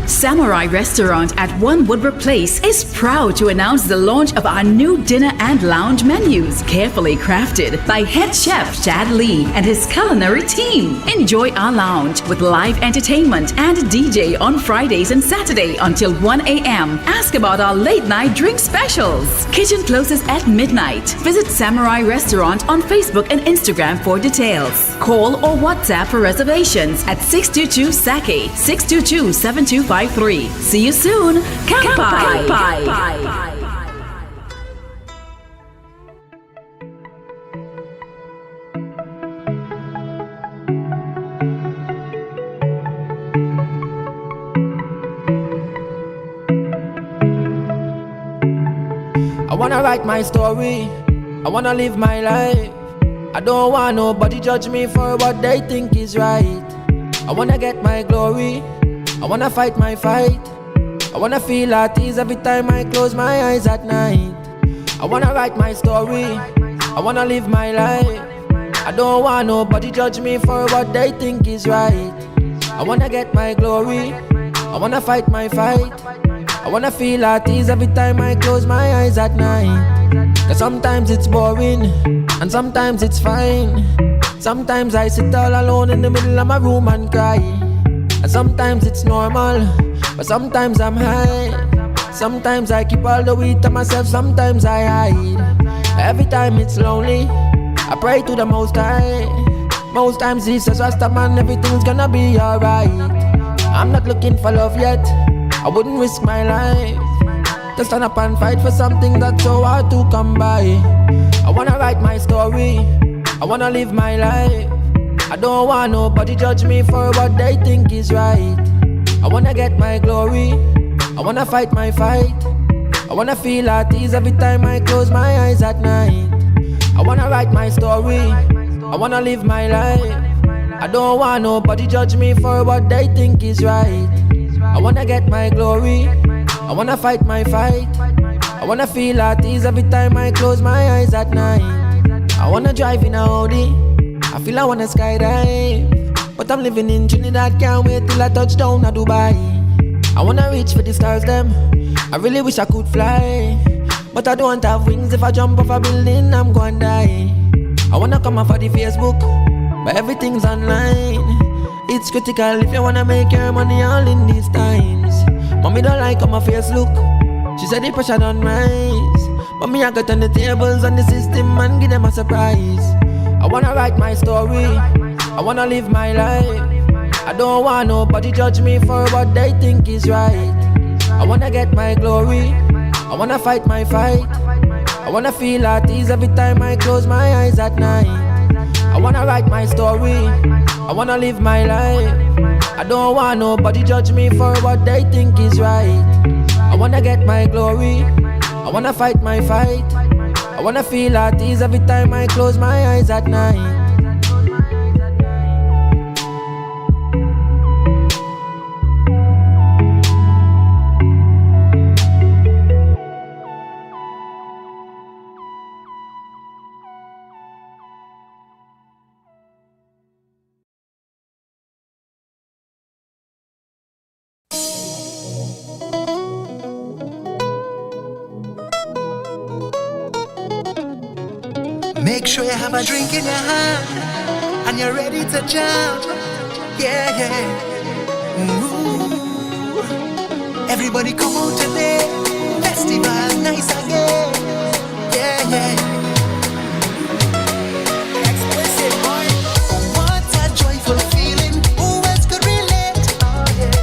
Samurai Restaurant at 1 Woodbrook Place is proud to announce the launch of our new dinner and lounge menus, carefully crafted by head chef Chad Lee and his culinary team. Enjoy our lounge with live entertainment and DJ on Fridays and Saturday until 1 a.m. Ask about our late night drink specials. Kitchen closes at midnight. Visit Samurai Restaurant on Facebook and Instagram for details. Call or WhatsApp for reservations at 622-SAKE 622-7253. See you soon. Kampai. I wanna write my story, I wanna live my life. I don't want nobody judge me for what they think is right. I wanna get my glory, I wanna fight my fight. I wanna feel at ease every time I close my eyes at night. I wanna write my story, I wanna live my life. I don't want nobody judge me for what they think is right. I wanna get my glory, I wanna fight my fight. I wanna feel at ease every time I close my eyes at night. Cause sometimes it's boring, and sometimes it's fine. Sometimes I sit all alone in the middle of my room and cry. And sometimes it's normal, but sometimes I'm high. Sometimes I keep all the weight to myself, sometimes I hide. Every time it's lonely, I pray to the Most High. Most times he says, Rasta man, everything's gonna be alright. I'm not looking for love yet, I wouldn't risk my life. to stand up and fight for something that's so hard to come by. I wanna write my story, I wanna live my life. I don't want nobody judge me for what they think is right. I wanna get my glory, I wanna fight my fight. I wanna feel at ease every time I close my eyes at night. I wanna write my story, I wanna live my life. I don't want nobody judge me for what they think is right. I wanna get my glory, I wanna fight my fight. I wanna feel at ease every time I close my eyes at night. I wanna drive in a Audi, I feel I wanna skydive. But I'm living in Trinidad, can't wait till I touch down at Dubai. I wanna reach for the stars them, I really wish I could fly. But I don't have wings, if I jump off a building I'm gonna die. I wanna come off of the Facebook, but everything's online. It's critical if you wanna make your money all in these times. Mommy don't like how my face look, she said the pressure don't rise. But me I got on the tables and the system and give them a surprise. I wanna write my story, I wanna live my life. I don't want nobody judge me for what they think is right. I wanna get my glory, I wanna fight my fight. I wanna feel at ease every time I close my eyes at night. I wanna write my story, I wanna live my life. I don't want nobody judge me for what they think is right. I wanna get my glory, I wanna fight my fight. I wanna feel at ease every time I close my eyes at night. Make sure you have a drink in your hand and you're ready to jump. Yeah, yeah. Ooh. Everybody come out today. Festival nice again. Yeah, yeah. Explicit boy. What a joyful feeling. Who else could relate?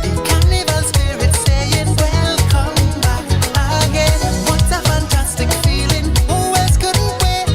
The carnival spirit saying welcome back again. What a fantastic feeling. Who else couldn't wait?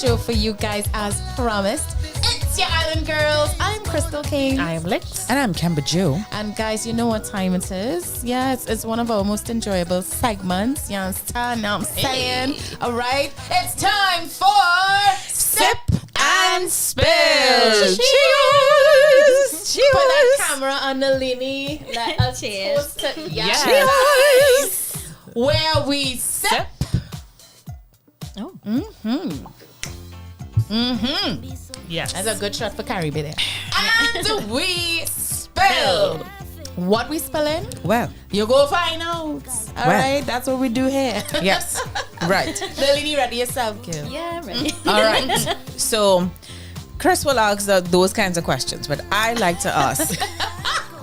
show for you guys as promised. It's your Island Girls. I'm Crystal King. I am Lex. And I'm Kemba Joe. And guys, you know what time it is? Yeah, it's one of our most enjoyable segments. You understand? Now I'm saying, all right, it's time for Sip and Spill. Cheers! Cheers! Put that camera on the Lini. Let us cheers. Yes. Where we sip. Oh. Yes. That's a good shot for Caribbean there. And we spill. What we spilling? Well, you go find out. All right, that's what we do here. Yes. Right. Lily, ready yourself, Kim? Yeah, ready. All right. So, Chris will ask those kinds of questions, but I like to ask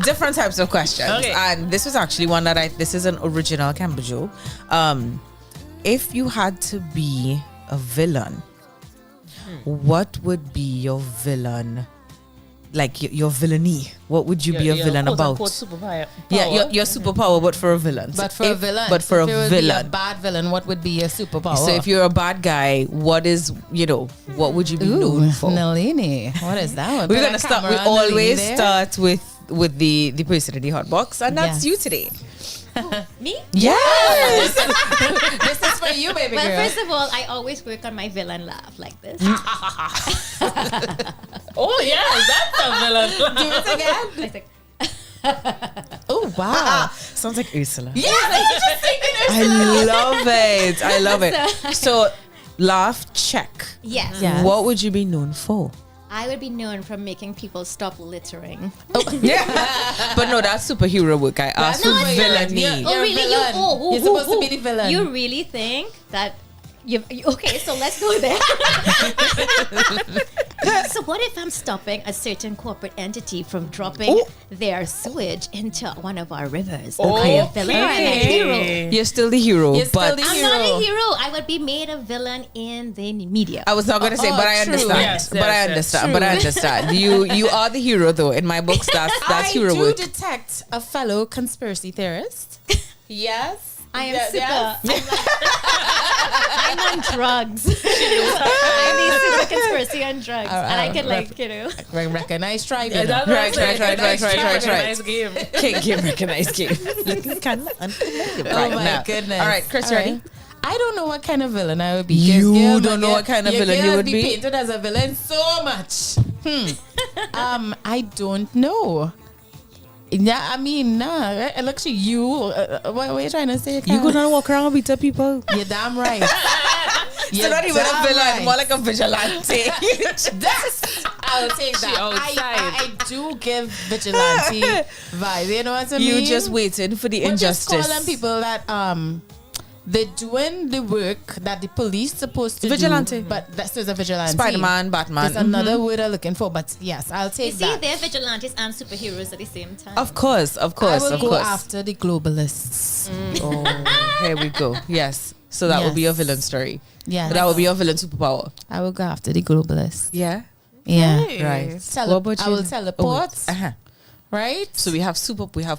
different types of questions. Okay. And this was actually one that this is an original Cambojo. If you had to be a villain, what would be your villain? Like your villainy? What would you be a villain about? Superpower. Yeah, your superpower, but for a villain. But for a villain. But for if a you would villain. Be a bad villain, what would be your superpower? So if you're a bad guy, what would you be known for? Nalini. What is that one? We're gonna start. We always start with the person in the hot box, and that's you today. Me? Yes. This is for you, baby girl. Well, first of all, I always work on my villain laugh like this. Oh yeah, that's a villain. Do it again. Oh wow. Sounds like Ursula. Yeah, I was just thinking I love it. So laugh check. Yes. What would you be known for? I would be known for making people stop littering. Yeah. But no, that's superhero work. I asked for villainy. Oh, really? You're supposed to be the villain. You really think that okay, so let's go there. So what if I'm stopping a certain corporate entity from dropping their sewage into one of our rivers? Am I a villain or am I a hero? You're still the hero, I'm but not a hero. I would be made a villain in the media. I was not going to say, but I understand. Yes, but I understand. But I understand. You are the hero, though. In my books, that's hero work. I do detect a fellow conspiracy theorist. Yes. I am super. I'm on drugs. I'm the super conspiracy on drugs, and I can recognize tribe. Right. Nice game. Game recognized game. Looking kind of unfamiliar. Oh my goodness! All right, Chris, ready? I don't know what kind of villain I would be. You don't know what kind of villain you would be? Painted as a villain so much. I don't know. Yeah, I mean, nah. Look, you. What are you trying to say? You gonna walk around and beat up people? You're damn right. You're not even a villain, more like a vigilante. I'll take that. I do give vigilante vibe. You know what I mean? You just waiting for the injustice. Just calling people that they're doing the work that the police supposed to vigilante. do. But that's a vigilante. Spider-Man, Batman. There's another word I'm looking for, but yes, I'll take that. You see, they're vigilantes and superheroes at the same time. Of course. I will go after the globalists. Oh, here we go. Yes. So that would be your villain story. Yeah. That would be your villain superpower. I will go after the globalists. Yeah. Yeah. Right. What about you? I will teleport. Right? So we have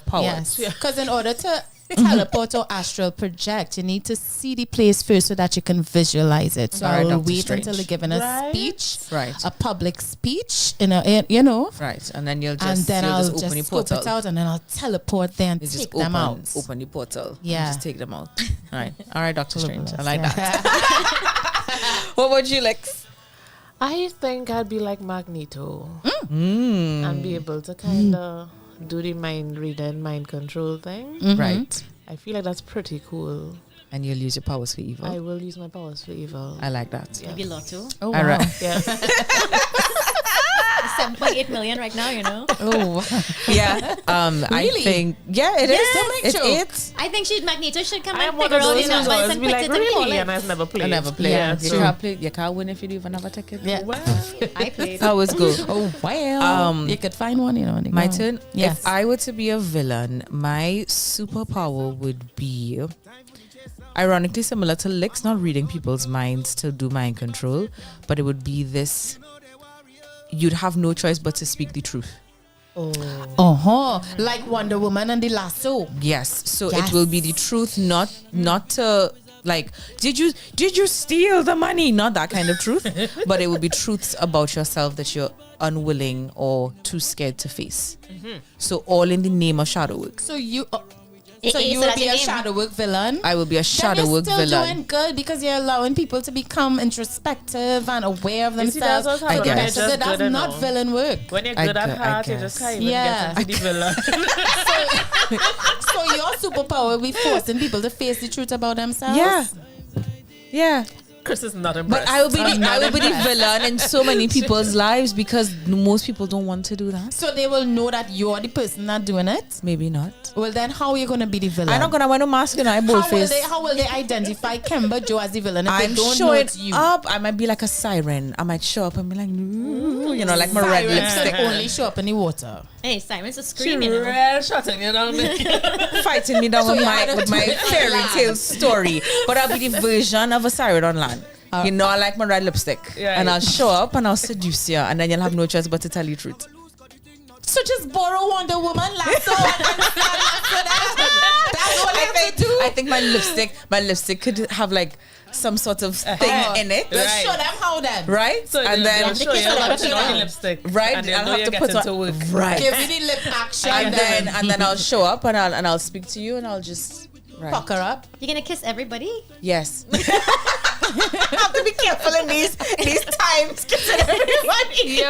powers. Yes. Because in order to teleport or astral project, you need to see the place first so that you can visualize it. So I will wait until they're giving a speech, a public speech, right, and then you'll just I'll open the scope portal it out, and then I'll teleport there and take them out. Open the portal. Yeah, just take them out. All right, Doctor Strange. I like that. What about you, Lex? I think I'd be like Magneto and be able to kind of do the mind reading, mind control thing. Right. I feel like that's pretty cool. And you'll use your powers for evil. I will use my powers for evil. I like that. Maybe Lotto. Oh, wow. All right. Yes. 7.8 million right now, you know. Oh, yeah. I think it is. It's I think Magneto should come I and am one figure of out those the numbers and be put like, it and call really? it. And I've never played. I never played. Yeah, You can't play. You can't win if you even have a ticket. Yeah. Well, I played. That was good. Oh well. You could find one, My turn. Yes. If I were to be a villain, my superpower would be, ironically similar to Lex, not reading people's minds to do mind control, but it would be this: you'd have no choice but to speak the truth. Like Wonder Woman and the lasso. Yes. So it will be the truth, not to like, did you steal the money? Not that kind of truth, but it will be truths about yourself that you're unwilling or too scared to face. So all in the name of shadow work. So you will be a shadow work villain. I will be a shadow work villain. You're still villain. doing good because you're allowing people to become introspective and aware of themselves. That's not villain work. When you're good at heart, you just can't even get into the villain. So your superpower will be forcing people to face the truth about themselves. Yeah. Chris is not impressed. But I will be the villain in so many people's lives because most people don't want to do that. So they will know that you're the person not doing it? Maybe not. Well, then how are you going to be the villain? I'm not going to wear no mask and eyeball face. How will they identify Kemba Joe as the villain if I'm they don't showing know it's you? up. I might be like a siren. I might show up and be like, you know, like my red lipstick. Only show up in the water. Hey, Simon's a screaming. Shutting you down. Fighting me down with my fairy tale story. But I'll be the version of a siren on land. You know, I like my red lipstick. And I'll show up and I'll seduce you. And then you'll have no choice but to tell you the truth. So just borrow Wonder Woman lasso and that's all I have to do. I think my lipstick could have like some sort of thing in it. Let's show them how then. Right? So and then I'll show you the lipstick. Right? And I'll have to put into work. Right. Give me the lip action. And then I'll show up and I'll speak to you and I'll just pucker up. You're gonna kiss everybody? Yes. I have to be careful in these times kissing everybody.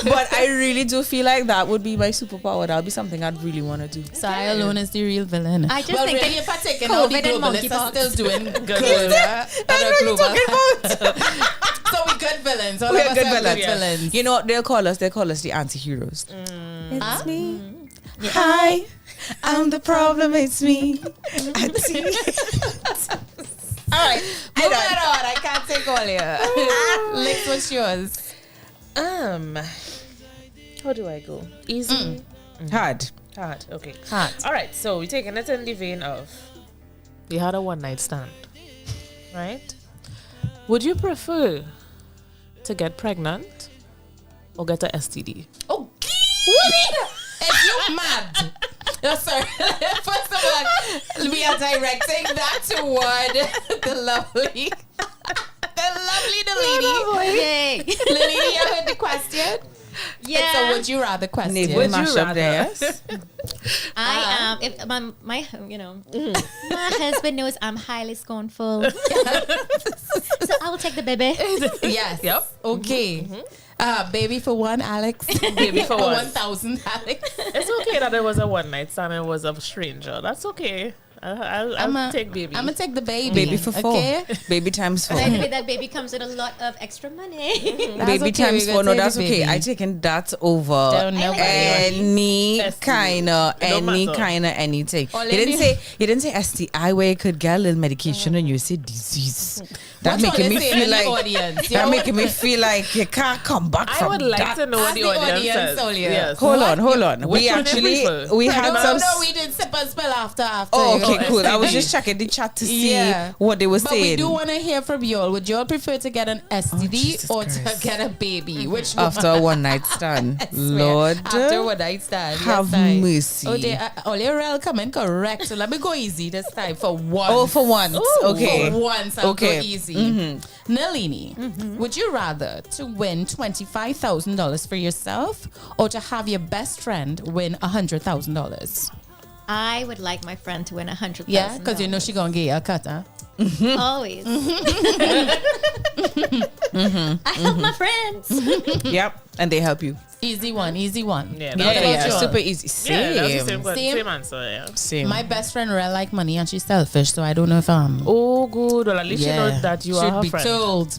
But I really do feel like that would be my superpower. That would be something I'd really want to do. So I alone is the real villain. I just think really, if I take it out, the globalists are still doing good. So we're good villains. All we're of us good are villains. You know what they'll call us? They'll call us the anti-heroes. It's me. Yeah. Hi, I'm the problem. It's me. All right, move that on. I can't take all here. Lex, what's yours? How do I go? Easy? Hard. Okay. Hard. All right, so we're taking it in the vein of you had a one-night stand, right? Would you prefer to get pregnant or get a STD? Oh, is you mad? No, sorry. First of all, we are directing that toward the lovely Lily. Yay. Lily, you heard the question? Yeah. It's a would you rather question. Would you rather? Yes. I if my my husband knows I'm highly scornful. So I will take the baby. Yes. Yep. Okay. Baby for one, Alex. Baby for 1,000, Alex. It's okay that it was a one night stand and it was a stranger. That's okay. I'll take baby. I'm gonna take the baby. Baby for 4. Okay? Baby times 4. By the way, that baby comes with a lot of extra money. Baby times 4. No, that's okay. I taken that over any kind of anything. You didn't say STI where you could get a little medication and you say disease. That making me feel like making me feel like you can't come back from that. I would like to know what the audience says. Yes. Hold on. We had some. No, we did sip and spell after. Oh, okay, cool. I was just checking the chat to see what they were saying. But we do want to hear from y'all. Would y'all prefer to get an STD or to get a baby? Which after a one night stand? Lord, after a one night stand. Have mercy. Oh, Oliver coming correct. So let me go easy this time for once. Oh, for once. Okay. For once, I'll go easy. Nalini, would you rather to win $25,000 for yourself or to have your best friend win $100,000? I would like my friend to win $100,000. Yeah, because you know she's gonna get you a cut, huh? Always. I help my friends. Yep, and they help you. Easy one. Yeah, super easy. Same. Yeah, same answer, yeah. Same. My best friend really like money and she's selfish, so I don't know if Oh, good. Well, at least you know that you are her should be friend. told.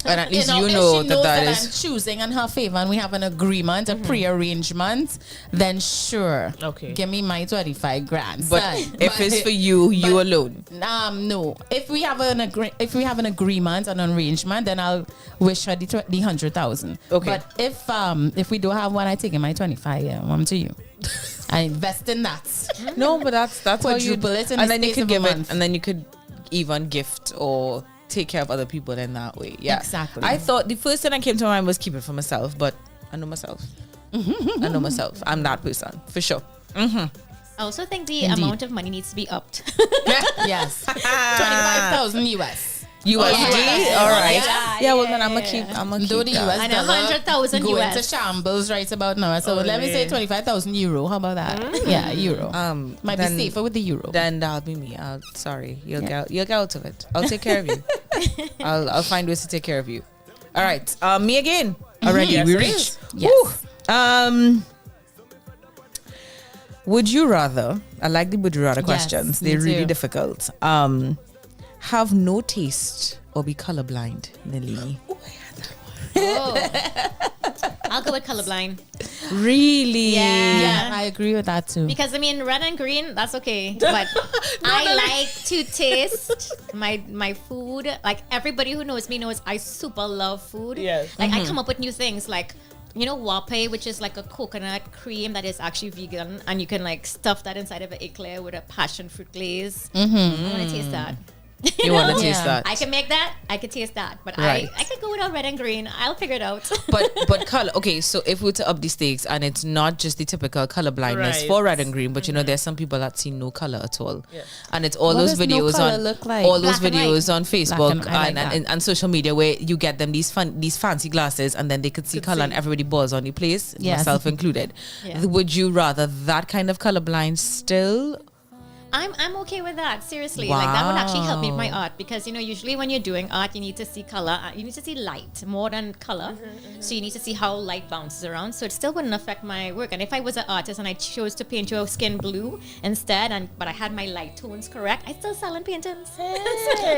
And at least you know if she knows that I'm is choosing in her favor and we have an agreement, a pre-arrangement, then sure. Okay. Give me my 25 grand. But if it's for you alone. No. If we have an agreement, an arrangement, then I'll wish her the 100,000. Okay. But if we don't have one, I take in my 25. Yeah, I'm to you. I invest in that. No, but that's how you quadruple it in and the then you space could of a give it, month. and then you could even gift or take care of other people in that way. Yeah, exactly. I thought the first thing that came to mind was keep it for myself, but I know myself. I know myself. I'm that person for sure. I also think the amount of money needs to be upped. Yes. 25,000 US. USD? All right. Yeah, well, then I'm going to keep Though the US And dollar 100,000 go US. into shambles right about now. So let me say 25,000 euro. How about that? Yeah, euro. Might be safer with the euro. Then that'll be me. Sorry. You'll get out of it. I'll take care of you. I'll find ways to take care of you. All right. Me again. Already. Yes, we it reached. is. Yes. Would you rather? I like the would you rather questions. me They're really too. difficult. Have no taste or be colorblind, Nelly. I'll go with colorblind. Really? Yeah. I agree with that too. Because I mean, red and green, that's okay. But I like to taste my food. Like everybody who knows me knows I super love food. Yes. Like I come up with new things like, you know, wape, which is like a coconut cream that is actually vegan, and you can like stuff that inside of an eclair with a passion fruit glaze. I want to taste that. You want to taste that? I can make that. I can taste that. But Right. I could go without red and green. I'll figure it out. But color. Okay, so if we were to up the stakes, and it's not just the typical color blindness Right. for red and green, but you know, there's some people that see no color at all, and it's all What those does no videos color on look like? all those Black and videos white. on Facebook Black and- I like and social media where you get them these fancy glasses, and then they could see color, and everybody balls on the place, Yes. myself included. Yeah. Would you rather that kind of colorblind still? I'm okay with that. Seriously, like that would actually help me with my Wow. art, because you know usually when you're doing art you need to see color, you need to see light more than color. So you need to see how light bounces around. So it still wouldn't affect my work. And if I was an artist and I chose to paint your skin blue instead, but I had my light tones correct, I still selling paintings.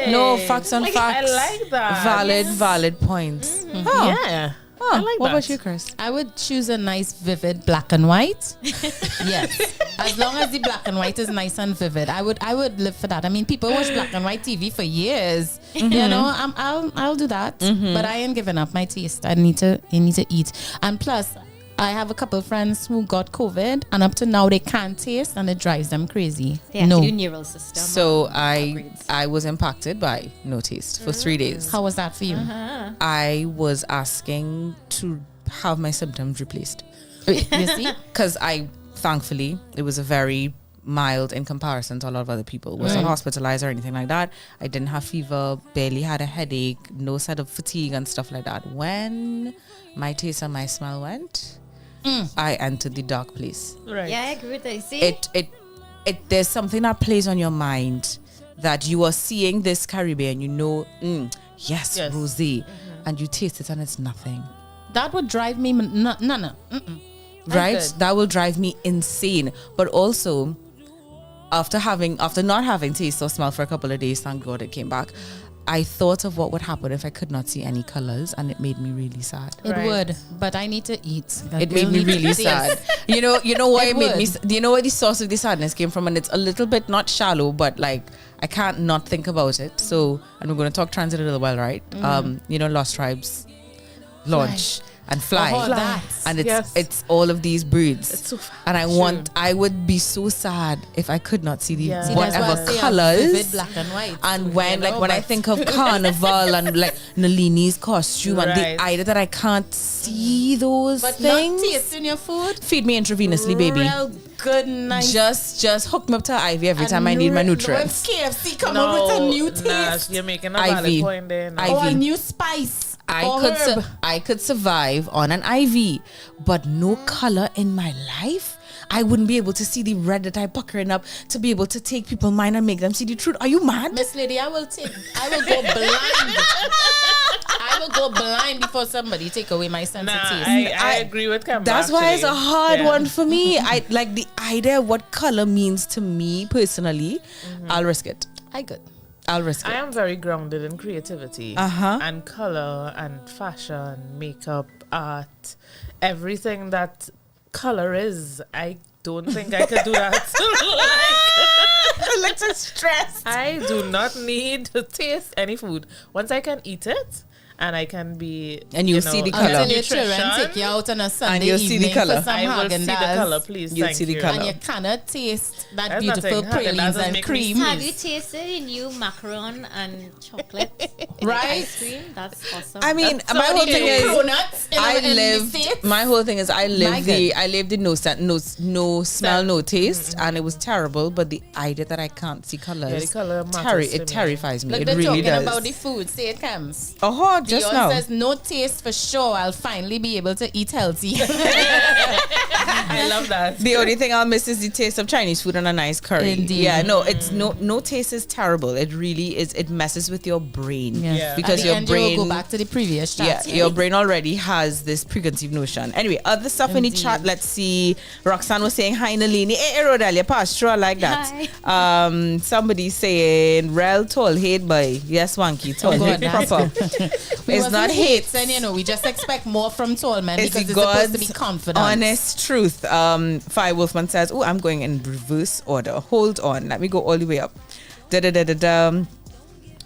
No, facts on Like, facts. I like that. Valid points. Yeah. I like what that. about you, Chris? I would choose a nice vivid black and white. Yes. As long as the black and white is nice and vivid. I would live for that. I mean, people watch black and white TV for years. You know, I'll do that. But I ain't giving up my taste. I need to eat. And plus, I have a couple of friends who got COVID, and up to now they can't taste, and it drives them crazy. They have to do neural system. So I was impacted by no taste for 3 days. How was that for you? I was asking to have my symptoms replaced. You see? Because thankfully, it was a very mild in comparison to a lot of other people. Wasn't hospitalized or anything like that. I didn't have fever, barely had a headache, no side of fatigue and stuff like that. When my taste and my smell went, I entered the dark place. Right. Yeah, I agree with that. You see? It there's something that plays on your mind that you are seeing this Caribbean, you know, yes. Rosé, and you taste it and it's nothing. That would drive me no. Right? That will drive me insane. But also, after not having taste or smell for a couple of days, thank God it came back, I thought of what would happen if I could not see any colors, and it made me really sad. It would, but I need to eat. It made me really sad. You know why it made me. would. Do you know where the source of the sadness came from? And it's a little bit not shallow, but like I can't not think about it. So, and we're going to talk transit a little while, right? You know, Lost Tribes launch and fly, that. and it's all of these birds. It's so and I would be so sad if I could not see the See, that's why I whatever say a colors. vivid black and white. And So, when you know, when I but- think of carnival and like Nalini's costume and Right. the idea that I can't see those But things. not tasting your food. Feed me intravenously, baby. Real good, nice. Just hook me up to IV every time I need my nutrients. If KFC come up with a new taste You're making a valid IV. point there. now. or a IV. new spice. I or herb. could survive on an IV, but no color in my life. I wouldn't be able to see the red that I'm puckering up to be able to take people's mind and make them see the truth. Are you mad? Miss Lady, I will go blind. I will go blind before somebody take away my sense of taste. I agree with Kemba. That's why it's a actually. hard Yeah. one for me. I like the idea of what color means to me personally. I'll risk it. I'll risk it. I am very grounded in creativity and color and fashion, makeup, art, everything that color is. I don't think I could do that. Like stressed. I do not need to taste any food. Once I can eat it and I can be. And you'll see the color. Until your children take you out on a Sunday and you'll see the color. For some I will see the color, please. You'll see the color. And you cannot taste that That's beautiful pralines and cream. Have you tasted the new macaron and chocolate right? ice cream? That's awesome. I mean, my whole thing is my whole thing is I lived the no smell, no taste, and it was terrible. But the idea that I can't see colors, the color it terrifies me. Look, it they're really talking does. about the food. Say it comes. Oh, just Dion now. says no taste for sure. I'll finally be able to eat healthy. I love that. The only thing I'll miss is the taste of Chinese food and a nice curry. Indeed. Yeah, no, it's no taste is terrible. It really is. It messes with your brain. Yeah. Because your brain will go back to the previous chat. Yeah, your brain already has this preconceived notion. Anyway, other stuff in the chat. Let's see. Roxanne was saying hi, Nalini. Hey, Rodalia, Pastra, like that. Hi. Somebody saying rel tall hate by yes, Wanky tall hate proper. It's not hate, and we just expect more from tall men because it's supposed to be confident. Honest truth. Fire Wolfman says, "Oh, I'm going in reverse order. Hold on, let me go all the way up."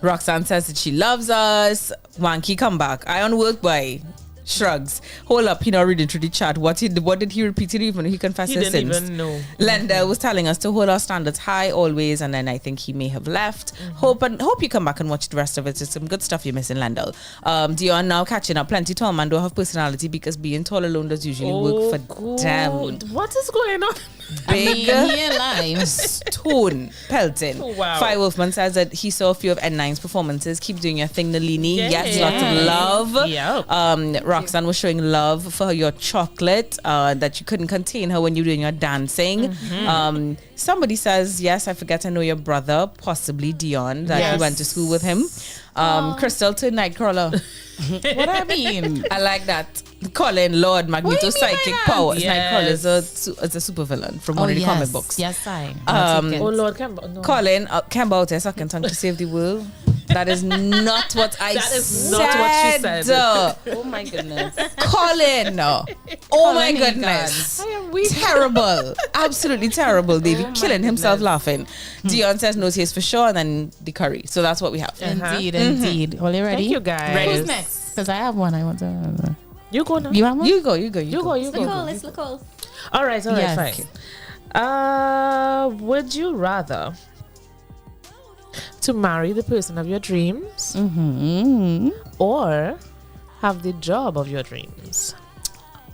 Roxanne says that she loves us. Wanky, come back. I on work by. Shrugs. Hold up, reading through the chat. What did he repeat? He confessed his sins. He didn't even know. Lender was telling us to hold our standards high always, and then I think he may have left. Hope you come back and watch the rest of it. It's some good stuff you're missing, Lendell. Dion now catching up. Plenty tall man don't have personality because being tall alone does usually work for them. What is going on? Big stone pelting. Wow. Fire Wolfman says that he saw a few of N9's performances. Keep doing your thing, Nalini. Yes, lots of love. Yep. Roxanne was showing love for your chocolate, that you couldn't contain her when you were doing your dancing. Somebody says, yes, I forget to know your brother, possibly Dion, that you went to school with him. Crystal to Nightcrawler. What I mean? I like that. Colin, Lord, Magneto, psychic powers. Yes. Nightcrawler is a supervillain from one of the comic books. Yes, I. Lord, no. Colin, Kemba out there sucking tongue to save the world. That is not what I said. That is not what she said. Oh my goodness. Colin. Oh my goodness. Terrible. Absolutely terrible, Davey. Killing himself laughing. Dion says no taste for sure, and then the curry. So that's what we have. Indeed. Are you ready? Thank you, guys. Who's next? Because I have one I want to... You go now. You have one? You go. Let's look all. All right, Yes. fine. Would you rather to marry the person of your dreams or have the job of your dreams?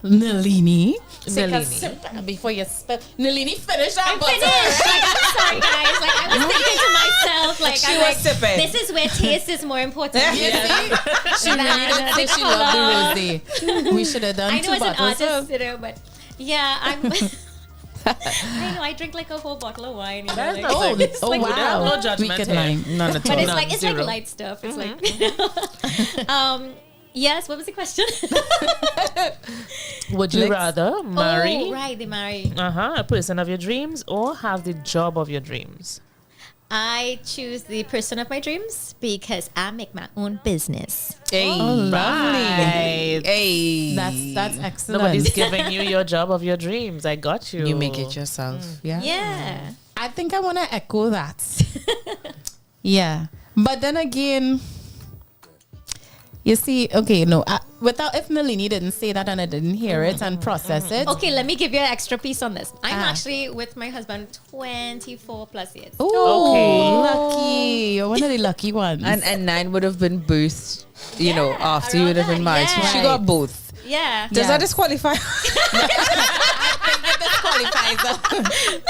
Nalini. Nalini. Take a sip before you spill. Nalini, finish that I'm finished. I'm sorry, guys. I was thinking to myself, she was sipping. This is where taste is more important. She really didn't think she loved the rosé. We should have done I know 2 as an bottles. artist, but yeah, I'm. I know I drink like a whole bottle of wine. That's like, not wow. No judgment We could here. mind. None at all. but it's like light stuff. It's like. Yes. What was the question? Would you rather marry? Oh, right, they marry. A person of your dreams or have the job of your dreams? I choose the person of my dreams because I make my own business. Hey, lovely. Right. Hey, That's excellent. Nobody's giving you your job of your dreams. I got you. you make it yourself. Yeah. Yeah. I think I want to echo that. Yeah. But then again, you see, okay, no, without if Nalini didn't say that and I didn't hear it and process it. Okay, let me give you an extra piece on this. I'm actually with my husband 24 plus years. Oh, Okay. lucky. You're one of the lucky ones. And 9 would have been birthed, after you would have been married. So she got both. Yeah. Does that disqualify?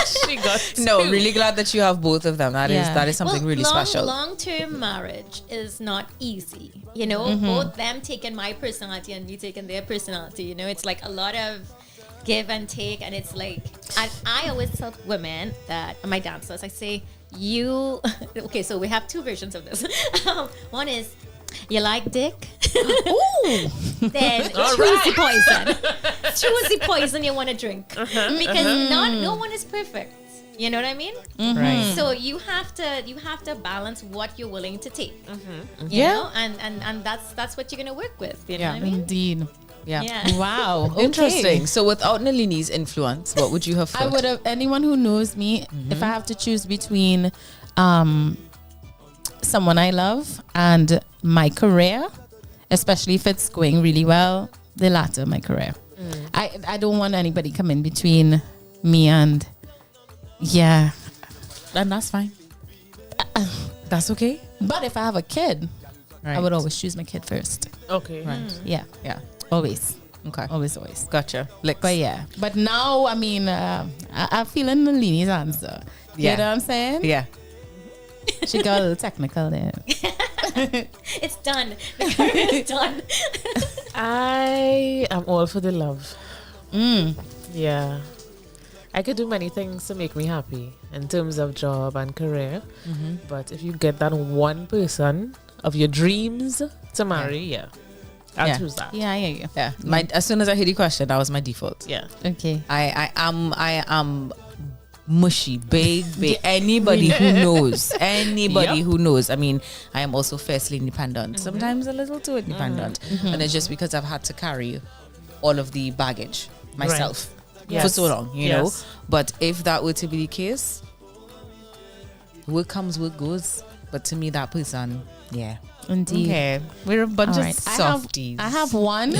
She got No, two. really glad that you have both of them. That is something really special. Long-term marriage is not easy. Both them taking my personality and me taking their personality. It's like a lot of give and take, and it's like, and I always tell women that my dancers, I say, okay, so we have 2 versions of this. One is, you like dick? Ooh. Then choose the poison. Choose the poison you want to drink, because no one is perfect. You know what I mean? Right. So you have to balance what you're willing to take. You Yeah. know? And that's what you're gonna work with. You know what I mean? Indeed. Yeah. Wow. Okay. Interesting. So without Nalini's influence, what would you have thought? I would have, anyone who knows me, if I have to choose between someone I love and my career, especially if it's going really well, the latter of my career. I don't want anybody come in between me and and that's fine. That's okay. But if I have a kid, I Right. would always choose my kid first. Okay. Right. Yeah. Always. Okay. Always. Gotcha. But now, I mean, I'm feeling Nalini's answer. Yeah. You know what I'm saying? Yeah. She got a little technical there. It's done. It's done. I am all for the love. Yeah. I could do many things to make me happy in terms of job and career. But if you get that one person of your dreams to marry, I'll choose that. Yeah, I hear you. Yeah. As soon as I hear the question, that was my default. Yeah. Okay. I am mushy, big. Anybody who knows. Anybody who knows. I mean, I am also fiercely independent. Sometimes a little too independent. And it's just because I've had to carry all of the baggage myself for so long, you know. But if that were to be the case, work comes, work goes. But to me, that person, Indeed. Okay. We're a bunch of right. softies. I have one,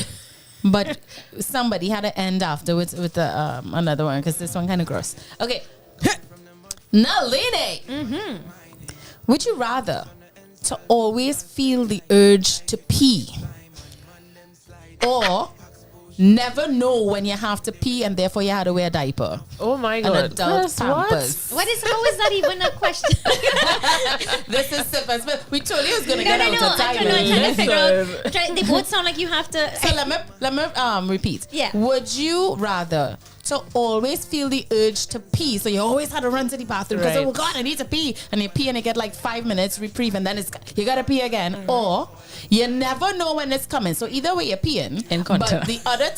but somebody had to end afterwards with another one because this one kind of gross. Okay. Nalini, would you rather to always feel the urge to pee or never know when you have to pee and therefore you had to wear a diaper? Oh my An God. adult Chris, pampers. How is that even a question? This is simple. We told you it was going to get out of I'm time. trying to figure out. They both sound like you have to. So let me repeat. Yeah. Would you rather to always feel the urge to pee, so you always had to run to the bathroom because oh God, I need to pee, and you pee and you get like 5 minutes reprieve, and then you gotta pee again, or you never know when it's coming. So either way, you're peeing. But the other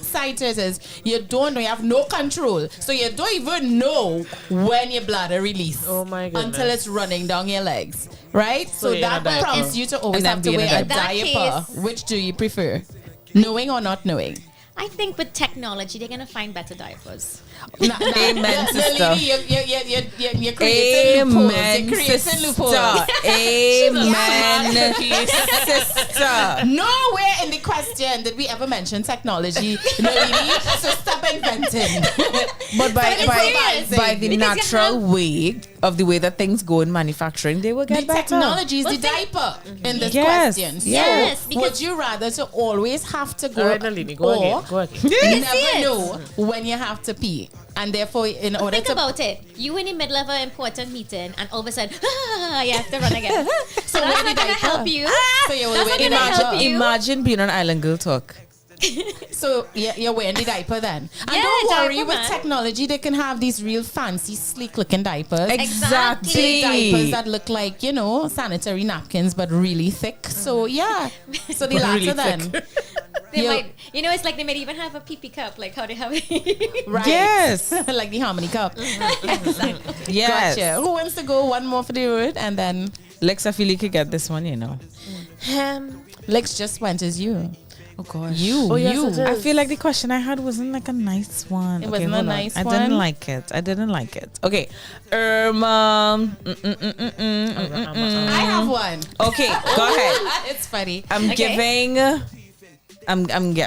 side to it is you don't know, you have no control, so you don't even know when your bladder release. Oh my goodness. Until it's running down your legs, right? So that prompts you to always And have to then wear a In that diaper. case- Which do you prefer? Knowing or not knowing? I think with technology, they're gonna find better diapers. Amen, sister. You're creating loopholes. Amen, You're creating sister. loopholes. Amen, sister. Nowhere in the question did we ever mention technology. No, so stop inventing. But by the Because natural way of the way that things go in manufacturing, they will get The better. technology is the diaper in this Yes. question. Yes, So, because- would you rather to always have to go, All right, Nalini, go or again. Go again. never Yes. know when you have to pee, and therefore, in order Think to about it. You in the middle of an important meeting, and all of a sudden, you have to run again. So that's wear the not gonna diaper. help you. So you will That's wear not the gonna help diaper. you. Imagine being on Island Girl Talk. So you're wearing the diaper then. And Yeah, don't worry, diaper, with man. technology, they can have these real fancy, sleek looking diapers. Exactly. Diapers that look like, sanitary napkins, but really thick. So yeah. So the latter then. They might, it's like they might even have a pee cup, like how they have it. Right. Yes. Like the harmony cup. Yes. Gotcha. Who wants to go one more for the road and then Lex, I feel you could get this one, Lex just went as you. Oh gosh. You. yes, it is. I feel like the question I had wasn't like a nice one. It wasn't a hold on. nice I one? didn't like it. Okay. I have one. Okay, go ahead. It's funny. I'm giving. Yeah,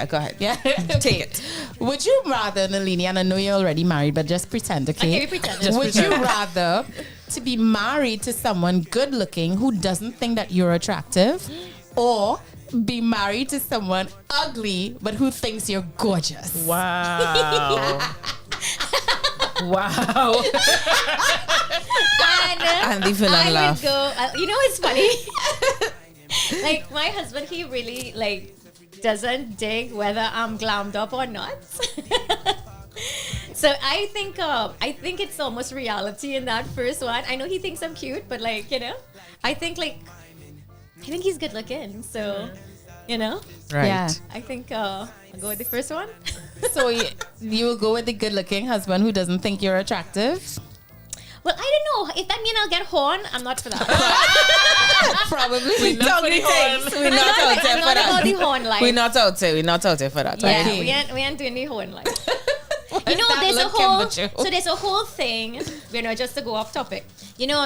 go ahead. Yeah. Take it. Would you rather, Nalini, and I know you're already married, but just pretend, okay? Okay, we pretend. Would you rather to be married to someone good looking who doesn't think that you're attractive, or be married to someone ugly but who thinks you're gorgeous? Wow. Wow. And the villain I laugh. would go. It's funny. Like my husband, he really doesn't dig whether I'm glammed up or not. So I think it's almost reality in that first one. I know he thinks I'm cute, but I think he's good looking. So, Right. Yeah. I think I'll go with the first one. So you will go with the good looking husband who doesn't think you're attractive? Well, I don't know. If that means I'll get horn, I'm not for that. Probably. We're not out there for I'm not about the that. horn life. We're not out there for that. Yeah, Okay. we ain't doing the horn life. You know, there's a whole thing, just to go off topic.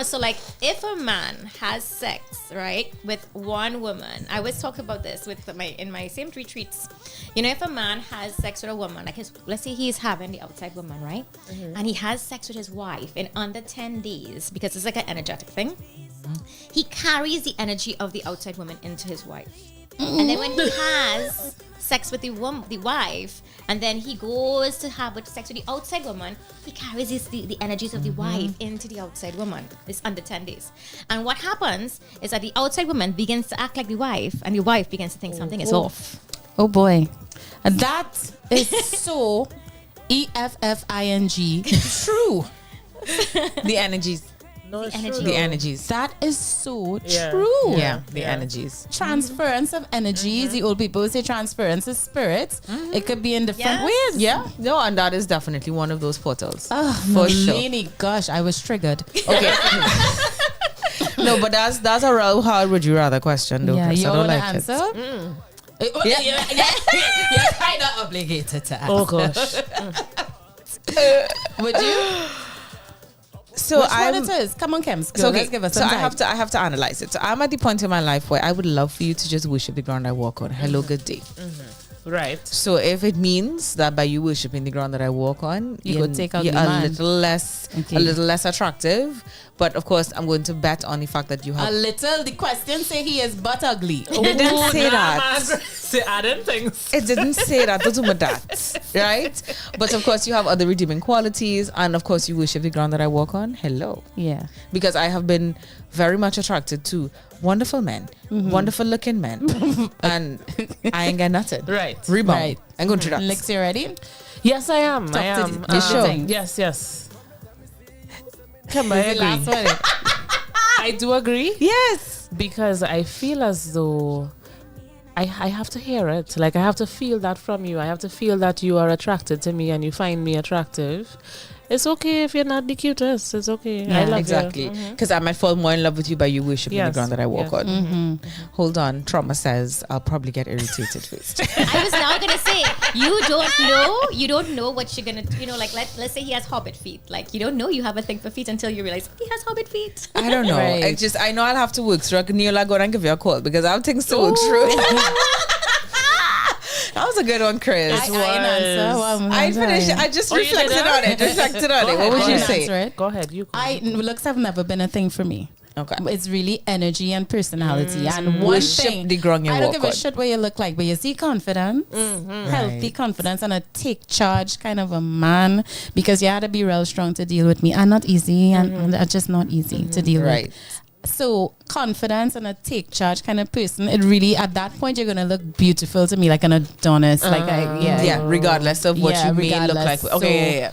So like if a man has sex, right, with one woman, I always talk about this in my same retreats. If a man has sex with a woman, like let's say he's having the outside woman, right? Mm-hmm. And he has sex with his wife in under 10 days, because it's like an energetic thing. Mm-hmm. He carries the energy of the outside woman into his wife. Mm-hmm. And then when he has sex with the wife, and then he goes to have sex with the outside woman, he carries the energies of the wife into the outside woman. It's under 10 days. And what happens is that the outside woman begins to act like the wife, and the wife begins to think something is off. Oh boy. That is so EFFING true. The energies. No, the energies. That is so true. Yeah, the energies. Transference of energies. The old people say transference of spirits. It could be in different ways. Yeah. No, and that is definitely one of those portals. For sure. Gosh, I was triggered. Okay. No, but that's a real hard would you rather question though. Yeah, you don't want to like answer? You're kind of obligated to answer. Oh gosh. Would you? So which one it is? Come on, Kems. So let's give us some time. I have to analyze it. So I'm at the point in my life where I would love for you to just worship the ground I walk on. Hello, good day. Right. So if it means that by you worshiping the ground that I walk on, you could take out you're the man. a little less attractive. But of course, I'm going to bet on the fact that you have a little. The question say he is but ugly. It didn't say that. I didn't think so. It didn't say that. Don't do that, right? But of course, you have other redeeming qualities, and of course, you worship the ground that I walk on. Hello. Yeah. Because I have been very much attracted to wonderful men, wonderful looking men, and I ain't got nothing. Right. Rebound. Right. I'm going to that. Lex, you ready? Yes, I am. I am. You sure? Yes. Come on, I agree. I do agree. Yes. Because I feel as though I have to hear it. Like I have to feel that from you. I have to feel that you are attracted to me and you find me attractive. It's okay if you're not the cutest. It's okay. Yeah, I love exactly. Because I might fall more in love with you by you worshiping the ground that I walk on. Hold on. Trauma says I'll probably get irritated first. I was now gonna say you don't know what you're gonna like let's say he has hobbit feet. Like you don't know you have a thing for feet until you realize he has hobbit feet. I don't know. Right. I know I'll have to work through. Neil, go and give you a call because I have things to work through. That was a good one, Chris. I finished. I just reflected on it. What would you say? Go ahead. Looks have never been a thing for me. Okay. It's really energy and personality. And one worship thing, the ground you I don't walk give a on. shit what you look like, but you see confidence, healthy confidence, and a take charge kind of a man, because you had to be real strong to deal with me. I'm not easy, and I'm just not easy to deal with. So confidence and a take charge kind of person, it really at that point you're gonna look beautiful to me, like an Adonis, regardless of what you may look like. Okay,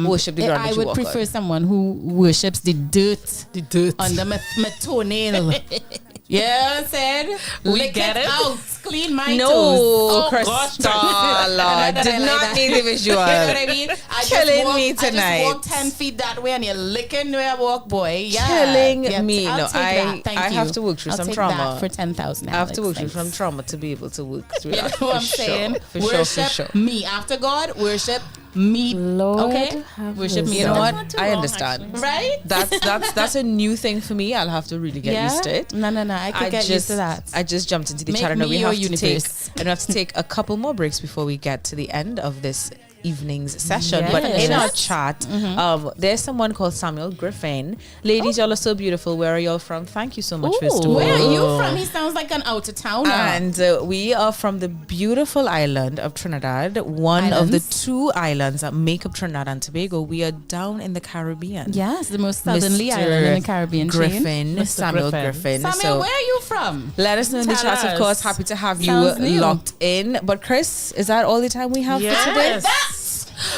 worship the ground I would prefer someone who worships the dirt under my toenail. Yeah, I'm saying we get it out, clean my toes. No, Crystala, did not need the visual. You know what I mean? Killing me tonight. I just walk 10 feet that way and you're licking where I walk, boy. Yeah, killing me. I'll No, take that. I have to work through I'll some take trauma that for 10,000. I have to work through some trauma to be able to work through that. You know what I'm saying? For worship sure. me after God. Worship me, Lord. Okay, worship me. You know what? Not too I wrong, understand. actually. Right? That's a new thing for me. I'll have to really get used to it. No. I could get used to that. I just jumped into the Make chat. I know me we your have to universe. take a couple more breaks before we get to the end of this evening's session. But in our chat, there's someone called Samuel Griffin. Ladies, y'all are so beautiful. Where are y'all from? Thank you so much, first of all. Where are you from? He sounds like an out of towner. And we are from the beautiful island of Trinidad, one of the two islands that make up Trinidad and Tobago. We are down in the Caribbean. Yes, the most southerly island in the Caribbean chain. Samuel Griffin. Samuel, So where are you from? let us know in the Tell chat, of us. course. Happy to have Sounds you new. locked in. But Chris, is that all the time we have for today?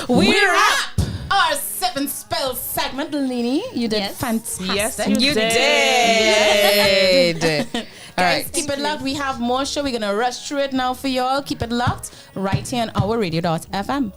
We're up our 7 spell segment. Lini, you did fantastic. Yes, You did. All Guys, right. keep it locked. We have more show. We're going to rush through it now for y'all. Keep it locked right here on our radio.fm.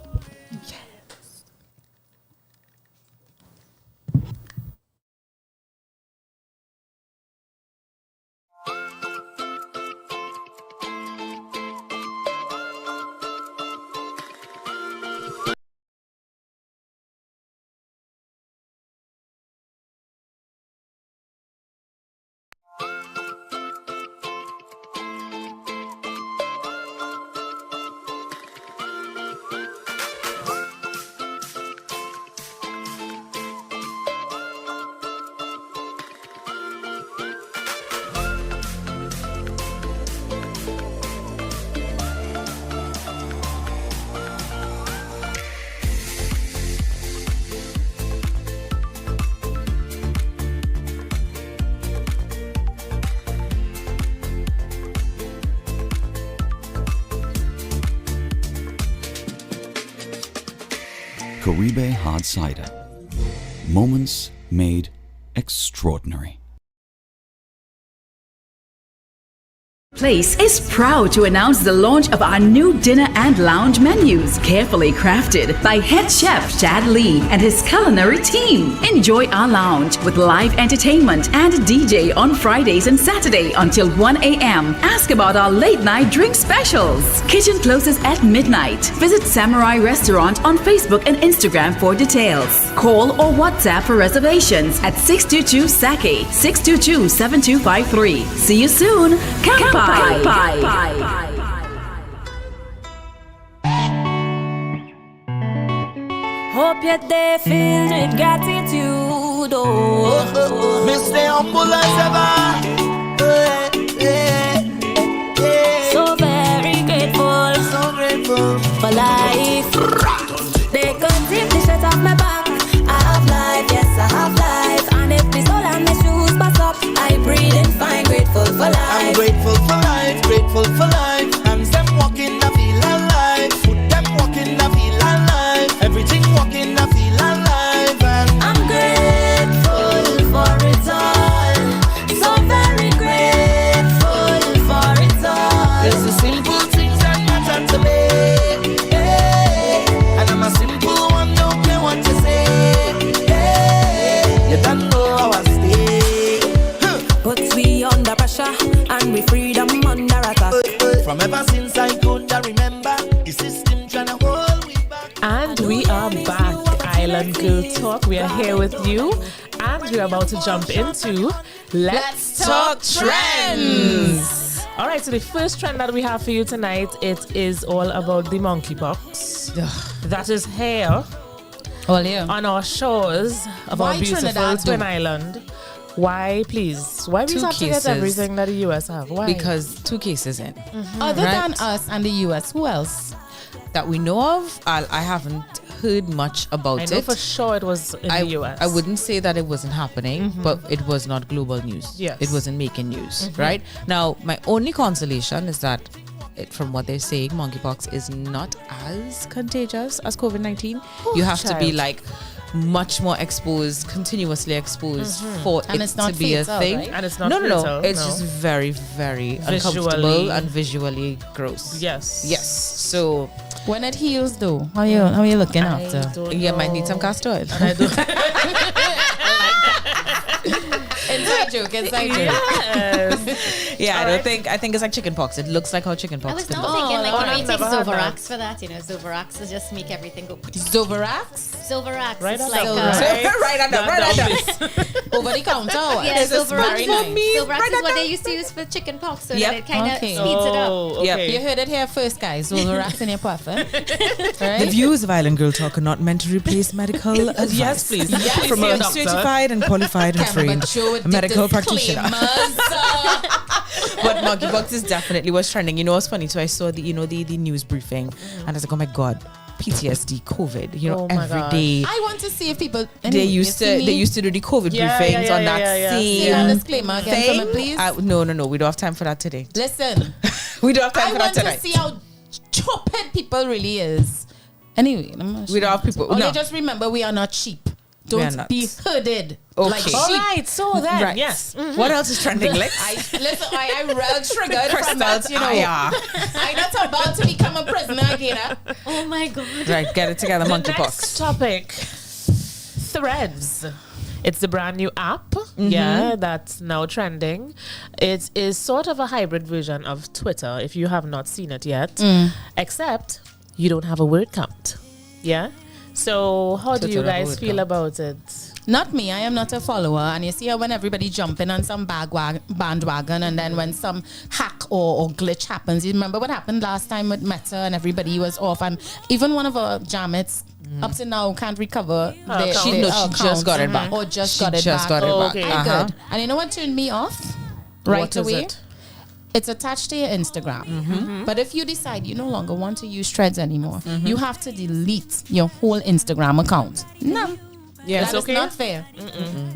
Caribe Hard Cider. Moments made extraordinary. Place is proud to announce the launch of our new dinner and lounge menus, carefully crafted by head chef Chad Lee and his culinary team. Enjoy our lounge with live entertainment and DJ on Fridays and Saturday until 1 a.m. Ask about our late night drink specials. Kitchen closes at midnight. Visit Samurai Restaurant on Facebook and Instagram for details. Call or WhatsApp for reservations at 622-SAKE, 622-7253. See you soon. Bye. Hope your day filled with gratitude. Oh, me stay humble as ever. So very grateful, so grateful for life. They could take the shirt off my back. I have life, yes I have life. And if this all and my shoes bust up, I breathe and find grateful for life. I'm grateful for life, grateful for life. Hands them walking, I feel alive. Foot them walking, I feel alive. Everything walking, I feel alive. And I'm grateful for it all. So very grateful for it all. It's the simple things that matter to me. Hey. And I'm a simple one, don't care what you say. Hey. You don't know how I stay. But we under pressure and we freedom under attack. From ever since I could remember, the system trying to hold me back. And we are back, Island Girl Talk. We are here with you, and we're about to jump into Let's Talk Trends. All right, so the first trend that we have for you tonight, it is all about the monkeypox that is here on our shores of our beautiful Twin Island. Why, please? Why we have to get everything that the US have? Why? Because 2 cases in. Other than us and the US, who else? That we know of, I haven't heard much about it. I know for sure it was in the US. I wouldn't say that it wasn't happening, but it was not global news. Yes. It wasn't making news, right? Now, my only consolation is that from what they're saying, monkeypox is not as contagious as COVID-19. You have to be like much more exposed, continuously exposed for and it it's not to be fatal, a thing. right? And it's not no. It's just very, very uncomfortable and visually gross. Yes. So when it heals, though, how you looking after? You might need some castor oil. And I do. Inside joke. Yes. I think it's like chickenpox. It looks like how chickenpox. I was now thinking like maybe take Zovirax for that. Zovirax is just make everything go. Zovirax? Zovirax. Right it's under. like right under. Over the counter. Yeah, Zovirax. Zovirax is what they used to use for chickenpox, so that it kind of speeds it up. Okay. You heard it here first, guys. Zovirax in your puffer. Right? The views of Island Girl Talk are not meant to replace medical advice. Yes, please. From a certified and qualified and trained medical practitioner. But monkeypox is definitely was trending. You know what's funny? So I saw the news briefing, and I was like, oh my god, PTSD, COVID. Every day. I want to see if people. They used to do the COVID briefings on that See same that disclaimer again, for me, please. No. We don't have time for that today. Listen, we don't have time for that tonight. I want to see how stupid people really is. Anyway, we don't have people. Only just remember, we are not sheep. Don't be hooded. Okay. Like sheep. All right, so then, right. yes. What else is trending, Lex? I real triggered from that, I'm not about to become a prisoner again. Oh my god. Right, get it together, monkeypox. Next topic, Threads. It's the brand new app, that's now trending. It is sort of a hybrid version of Twitter, if you have not seen it yet, except you don't have a word count. Yeah? So how do you guys feel about it? Not me. I am not a follower. And you see how when everybody jumping on some bandwagon, and then when some hack or glitch happens, you remember what happened last time with Meta and everybody was off, and even one of our jammets up to now can't recover their she just got it back. Or just got it back. Okay. Good. And you know what turned me off right away? It's attached to your Instagram. But if you decide you no longer want to use Threads anymore, you have to delete your whole Instagram account. No. Yeah, that is not fair.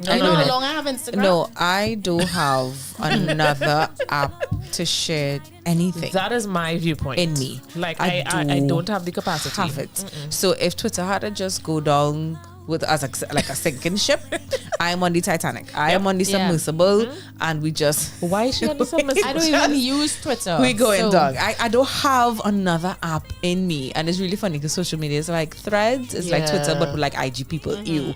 I know how long I have Instagram? No, I do have another app to share anything. That is my viewpoint. In me. Like, I don't have the capacity. Have it. So if Twitter had to just go down with as like a sinking ship, I'm on the Titanic. I am on the submersible, and we just. Why is she on the submersible? I don't even use Twitter. We going, dog. I don't have another app in me, and it's really funny because social media is like Threads, it's like Twitter, but with like IG people. Ew.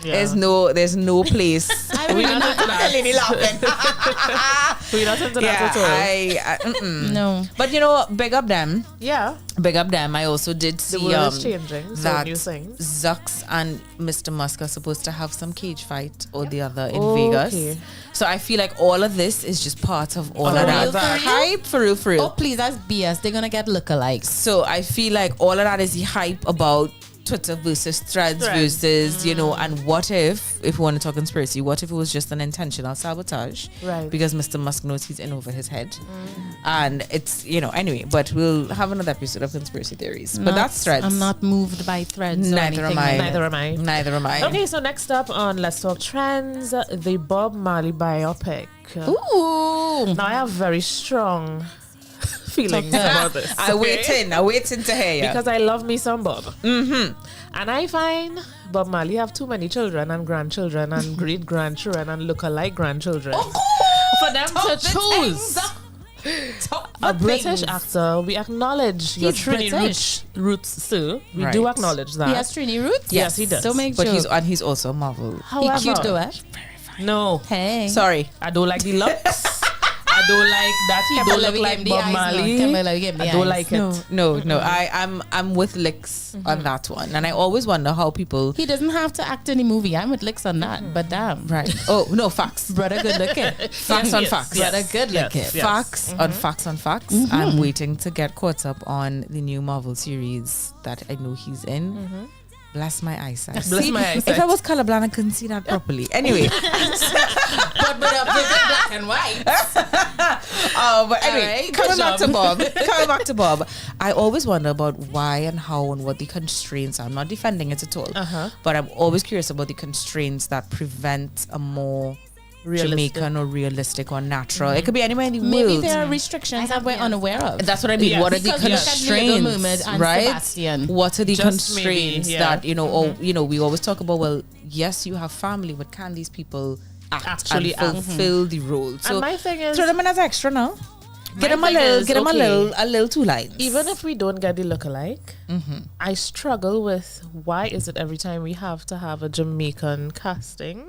Yeah. There's no place. We're not into that. We're not into that at all. No. But you know, big up them. Yeah. Big up them. I also did see the world is changing, that new things. Zucks and Mr. Musk are supposed to have some cage fight or the other in Vegas. So I feel like all of this is just part of all of that hype. For real. Oh, please, that's BS. They're gonna get lookalikes. So I feel like all of that is the hype about Twitter versus Threads versus, you know, and what if we want to talk conspiracy, what if it was just an intentional sabotage? Right. Because Mr. Musk knows he's in over his head. And it's, you know, anyway, but we'll have another episode of conspiracy theories. But that's Threads. I'm not moved by Threads. Neither am I. Neither am I. Okay, so next up on Let's Talk Trends, the Bob Marley biopic. Ooh. Now I have very strong feelings about this. I'm waiting to hear you. Because I love me some Bob. And I find Bob Marley have too many children and grandchildren and great-grandchildren and look-alike grandchildren. For them to choose a British actor. We acknowledge your Trini roots, sir. We do acknowledge that. He has Trini roots? Yes, he does. So make but sure. he's also a Marvel. However, he cute though, eh? No. Hey. Sorry. I don't like the looks. I don't like that he don't look like Bob Marley. I don't like it. No. I'm with Licks on that one, and I always wonder how people. He doesn't have to act in the movie. I'm with Licks on that, but damn. Right. Oh no, facts. Brother, good looking. Facts on facts. Brother, good looking. Facts on facts on facts. I'm waiting to get caught up on the new Marvel series that I know he's in. Bless my eyesight. Bless my eyesight. If I was colorblind, I couldn't see that properly. Anyway. but black and white. But anyway, coming back to Bob. I always wonder about why and how and what the constraints are. I'm not defending it at all. But I'm always curious about the constraints that prevent a more Jamaican or realistic or natural. It could be anywhere in the world. Maybe there are restrictions that we're unaware of. That's what I mean. What are the constraints, right? Sebastian. What are the constraints that, you know, or, you know, we always talk about, well, yes, you have family, but can these people actually fulfill the role? So and my thing is, throw them in as extra now. Get them a little two lines. Even if we don't get the lookalike, I struggle with why is it every time we have to have a Jamaican casting,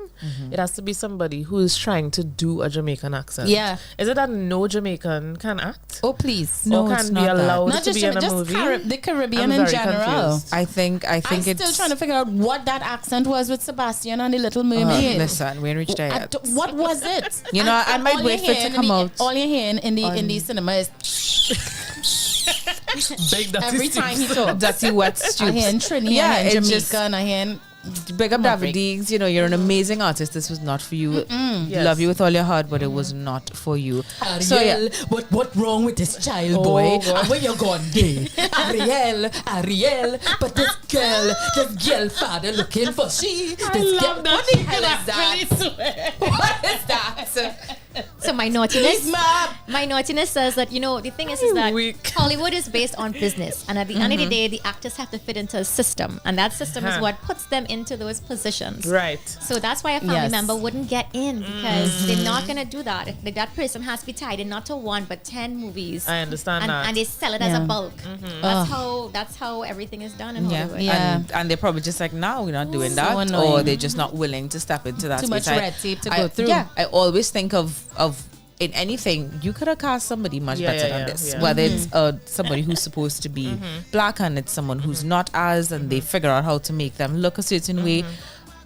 it has to be somebody who is trying to do a Jamaican accent. Yeah. Is it that no Jamaican can act? Oh, please. No, can be allowed to be in a movie? The Caribbean in general. I think I'm it's still trying to figure out what that accent was with Sebastian and the Little Mermaid. Listen, we ain't reached there yet. What was it? You know, I might wait for it to come out. All you're hearing in the cinema is big every time he talks. Dirty wet stoops. I hear in Trinidad, I hear in Jamaica, and I hear big up David Diggs. You know, you're an amazing artist. This was not for you. Love you with all your heart, but it was not for you. Ariel, so what wrong with this child boy? Where you gone, gay? Ariel, but this girl father looking for she. I love that. What the hell is that? What is that? So my naughtiness says that, you know, the thing is that Hollywood is based on business, and at the end of the day, the actors have to fit into a system, and that system is what puts them into those positions. Right. So that's why a family member wouldn't get in, because they're not going to do that. If that person has to be tied in not to 1 but 10 movies. I understand that. And they sell it as a bulk. That's how everything is done in Hollywood. And they're probably just like, no, we're not doing that, or they're just not willing to step into that. Too much red tape to go through. Yeah, I always think of in anything, you could have cast somebody much better than this. Whether it's somebody who's supposed to be black and it's someone who's not as, and they figure out how to make them look a certain way.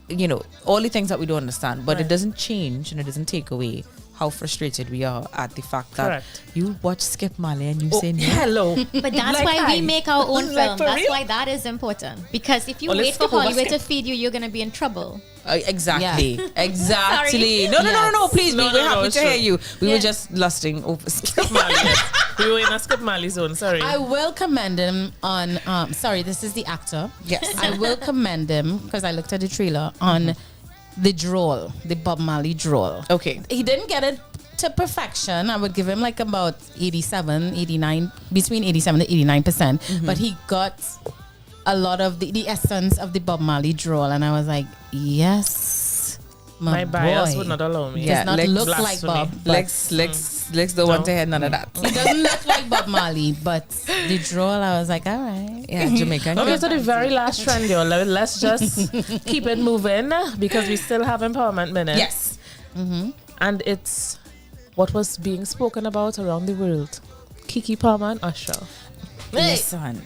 You know, all the things that we don't understand, but it doesn't change and it doesn't take away how frustrated we are at the fact that you watch Skip Marley and you say no. Hello. But that's why we make our own film. That's why that is important. Because if you wait for Hollywood to feed you, you're going to be in trouble. Exactly. Exactly. No, please. We were happy to hear you. We were just lusting over Skip Marley. We were in a Skip Marley zone. Sorry. I will commend him on. Sorry, this is the actor. Yes. I will commend him because I looked at the trailer on the drawl, the Bob Marley drawl. Okay. He didn't get it to perfection, I would give him like about 87, 89, between 87 to 89%. But he got a lot of the essence of the Bob Marley drawl, and I was like, yes, my bias boy. would not allow me. Does not look like Bob. Lex don't want to hear none of that. He doesn't look like Bob Marley, but the drawl, I was like, all right. Yeah, Jamaican. Okay, so the very last trend, yo, let's just keep it moving because we still have Empowerment Minute. Yes. And it's what was being spoken about around the world. Kiki Palmer and Usher. Listen,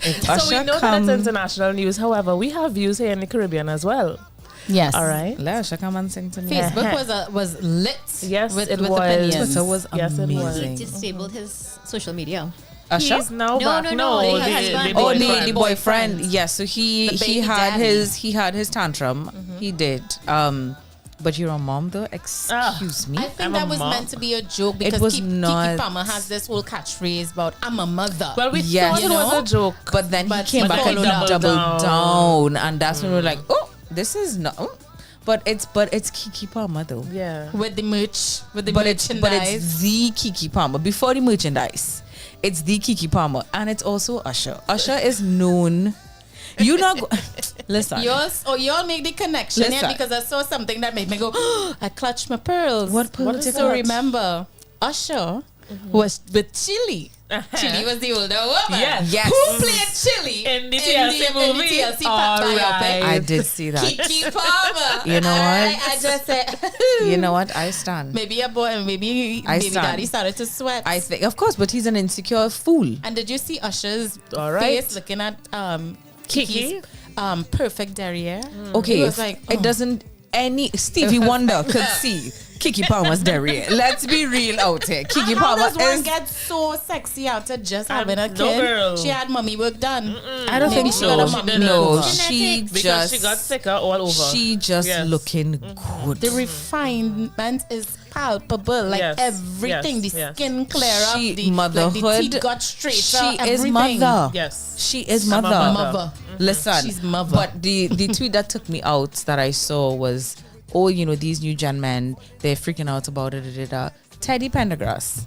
So we know that it's international news. However, we have views here in the Caribbean as well. Yes. All right. Let Usher come and sing to me. Facebook was lit. Yes, with it was. opinions. Twitter was amazing. He disabled his social media. Usher? He's now back. No, the boyfriend. Yes, so he had his tantrum. He did. But you're a mom though? Excuse me. I think that was meant to be a joke because it was Kiki Palmer has this whole catchphrase about I'm a mother. Well, we thought it was a joke. But then he came back and doubled down. And that's when we were like, oh, this is not... Oh. But it's Kiki Palmer though. Yeah. With the merch, merchandise. But it's the Kiki Palmer. Before the merchandise, it's the Kiki Palmer. And it's also Usher. Usher is known... You know, listen. Y'all make the connection here because I saw something that made me go, oh, I clutched my pearls. What pearls? So remember, Usher was with Chili. Chili was the older woman. Yes. Who played Chili in the TLC movie? In the TLC biopic. I did see that. Kiki Palmer. You know what? I just said. You know what? I stand. Maybe a boy, maybe daddy started to sweat. I think, of course, but he's an insecure fool. And did you see Usher's face looking at Kiki's perfect derriere? Okay, it was like, it doesn't. Stevie Wonder could see Kiki Palmer's derriere. Let's be real out here. Kiki Palmer does one get so sexy after just having a kid? Girl. She had mommy work done. I don't think so. She because she got sicker all over. She just looking good. The refinement is palpable. Like everything, the skin clear up, the motherhood. Like the teeth got straighter. She is mother. Yes, she is mother. Listen, she's mother. But the tweet that took me out that I saw was, oh, you know, these new gen men, they're freaking out about it. Teddy Pendergrass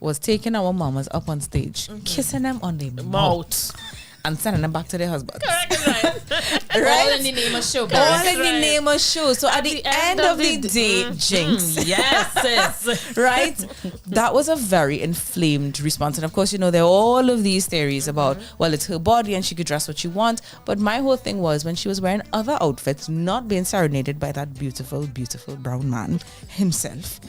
was taking our mamas up on stage, kissing them on the mouth, and sending them back to their husbands. Right? All in the name of show. All in the name of show. So at the end of the day, Jinx. Yes. Right? That was a very inflamed response. And of course, you know, there are all of these theories about, well, it's her body and she could dress what she wants. But my whole thing was when she was wearing other outfits, not being serenaded by that beautiful, beautiful brown man himself.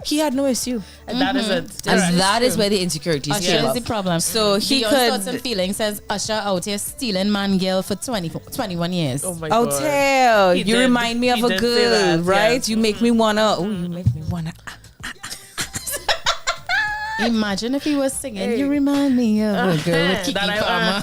He had no issue. And that is it. And that is where the insecurities Usher came is up. the problem. So he Beyond could... Thoughts and Feelings says Usher out here stealing man girl for 21 years. Oh my God. Tell. You did. remind me of He a did girl, say that, right? yes. You make me wanna... Oh, you make me wanna... Imagine if he was singing, you remind me of a girl with Kiki Palmer.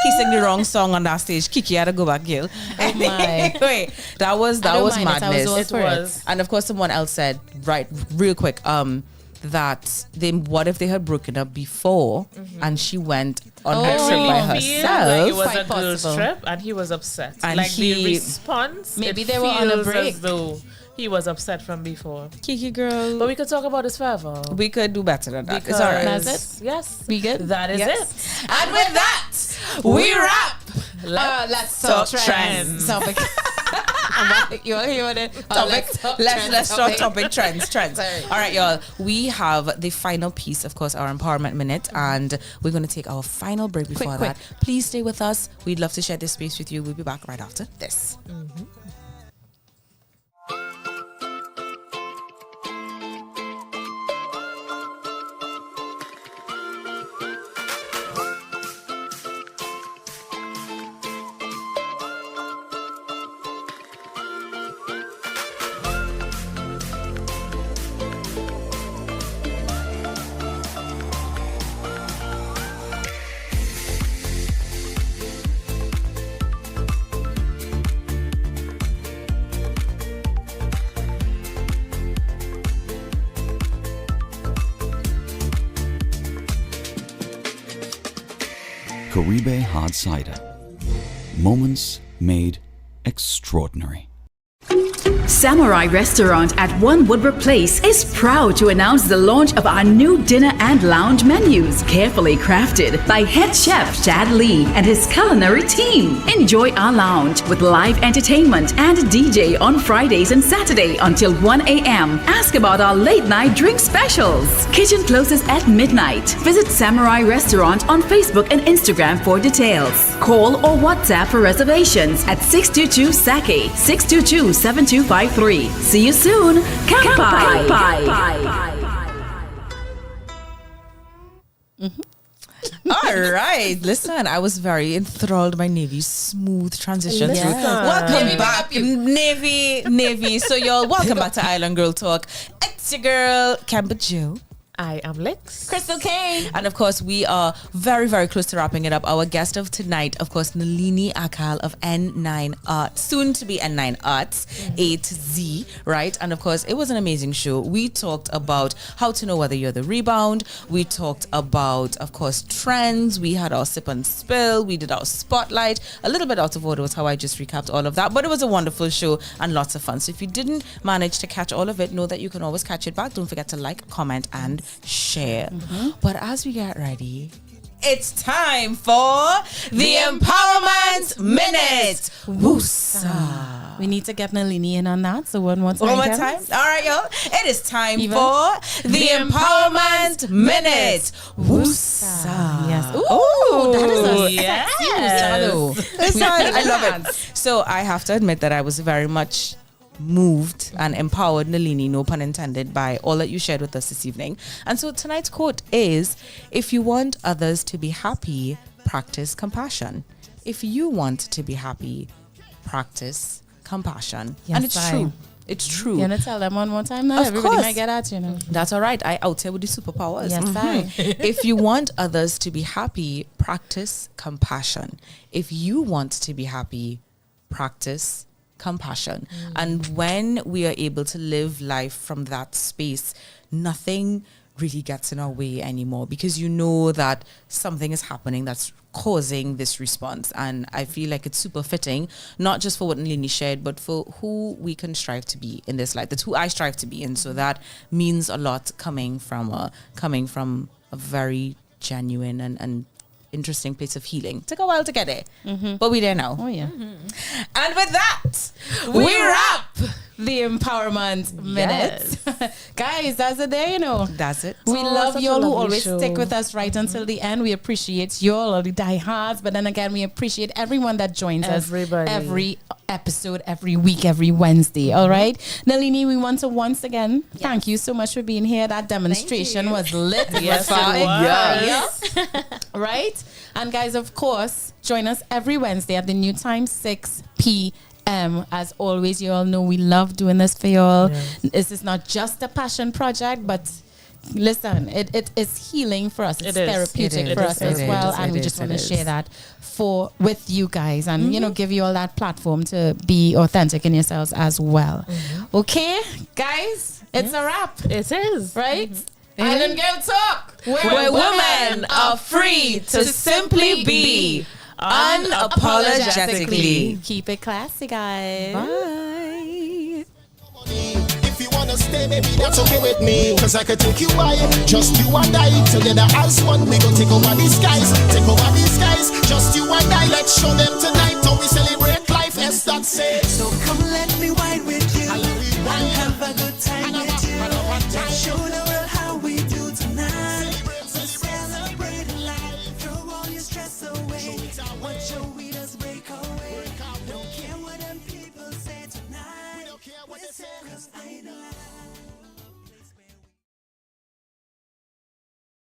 He sang the wrong song on that stage. Kiki had to go back, girl. Oh my. Wait, that was madness. It was. And of course, someone else said, right, real quick, that what if they had broken up before and she went on her trip by herself? It was a girl's trip and he was upset. And like the response, maybe they were on a break. As though he was upset from before. Kiki girl. But we could talk about this forever. We could do better than that. Because it's all right. That's it? Yes. We good? That is Yes. it. And with that, we wrap. Let's talk trends. You want it? Let's talk topic trends. All right, y'all. We have the final piece, of course, our Empowerment Minute, and we're going to take our final break before that. Please stay with us. We'd love to share this space with you. We'll be back right after this. Caribe Hard Cider. Moments made extraordinary. Samurai Restaurant at 1 Woodbrook Place is proud to announce the launch of our new dinner and lounge menus, carefully crafted by head chef Chad Lee and his culinary team. Enjoy our lounge with live entertainment and DJ on Fridays and Saturday until 1 a.m. Ask about our late night drink specials. Kitchen closes at midnight. Visit Samurai Restaurant on Facebook and Instagram for details. Call or WhatsApp for reservations at 622-SAKE, 622-7253. See you soon. Kampai. All right, listen, I was very enthralled by Navy's smooth transition. Listen. Welcome Navy, back, Navy. So y'all, welcome back to Island Girl Talk. It's your girl, Camber Joe. I am Lex. Crystal Kane. And of course, we are very, very close to wrapping it up. Our guest of tonight, of course, Nalini Akal of N9 Arts, soon to be N9 Arts, 8Z, right? And of course, it was an amazing show. We talked about how to know whether you're the rebound. We talked about, of course, trends. We had our sip and spill. We did our spotlight. A little bit out of order was how I just recapped all of that. But it was a wonderful show and lots of fun. So if you didn't manage to catch all of it, know that you can always catch it back. Don't forget to like, comment, and share. But as we get ready, it's time for the Empowerment Minute. Woosa. We need to get Nalini in on that. So one more time. One more time. All right, y'all. It is time for the Empowerment Minute. Woosa. Yes. Ooh, that is a yes. sexy I love it. So I have to admit that I was very much moved and empowered, Nalini, no pun intended, by all that you shared with us this evening. And so tonight's quote is, if you want others to be happy, practice compassion. If you want to be happy, practice compassion. Yes, and it's true. It's true. You want to tell them one more time now? Of Everybody course. might get at you know. That's all right. I out here with the superpowers. Yes, If you want others to be happy, practice compassion. If you want to be happy, practice compassion. And when we are able to live life from that space, nothing really gets in our way anymore, because you know that something is happening that's causing this response. And I feel like it's super fitting, not just for what Nalini shared, but for who we can strive to be in this life. That's who I strive to be. And so that means a lot coming from a very genuine and interesting place of healing. Took a while to get it, but we there now. Oh yeah. And with that, we wrap the Empowerment Minute. Guys, that's it there, you know. That's it. We love y'all who always show. stick with us right until the end. We appreciate y'all, all the diehards, but then again, we appreciate everyone that joins Everybody. us every episode, every week, every Wednesday. All right, Nalini, we want to once again thank you so much for being here. That demonstration was lit. Yes, it was. Right? And guys, of course, join us every Wednesday at the new time, 6 p.m. As always, you all know we love doing this for y'all. Yes. This is not just a passion project, but listen, it is healing for us. It's therapeutic for us as well. And we just want to share that with you guys and, you know, give you all that platform to be authentic in yourselves as well. Okay, guys, it's a wrap. It is. Right? Island Girl Talk, where women are free to simply be unapologetically. Keep it classy, guys. Bye. If you wanna stay, maybe that's okay with me. Cause I could take you high, just you and I. Together as one, we gon' take over these skies. Take over these skies, just you and I. Let's show them tonight how we celebrate life, as that says. So come let me wine with you and have a good time with you. Let's show the world how we do tonight. Celebrate life, throw all your stress away. Watch your weeders break away. Don't care what them people say tonight. Cause I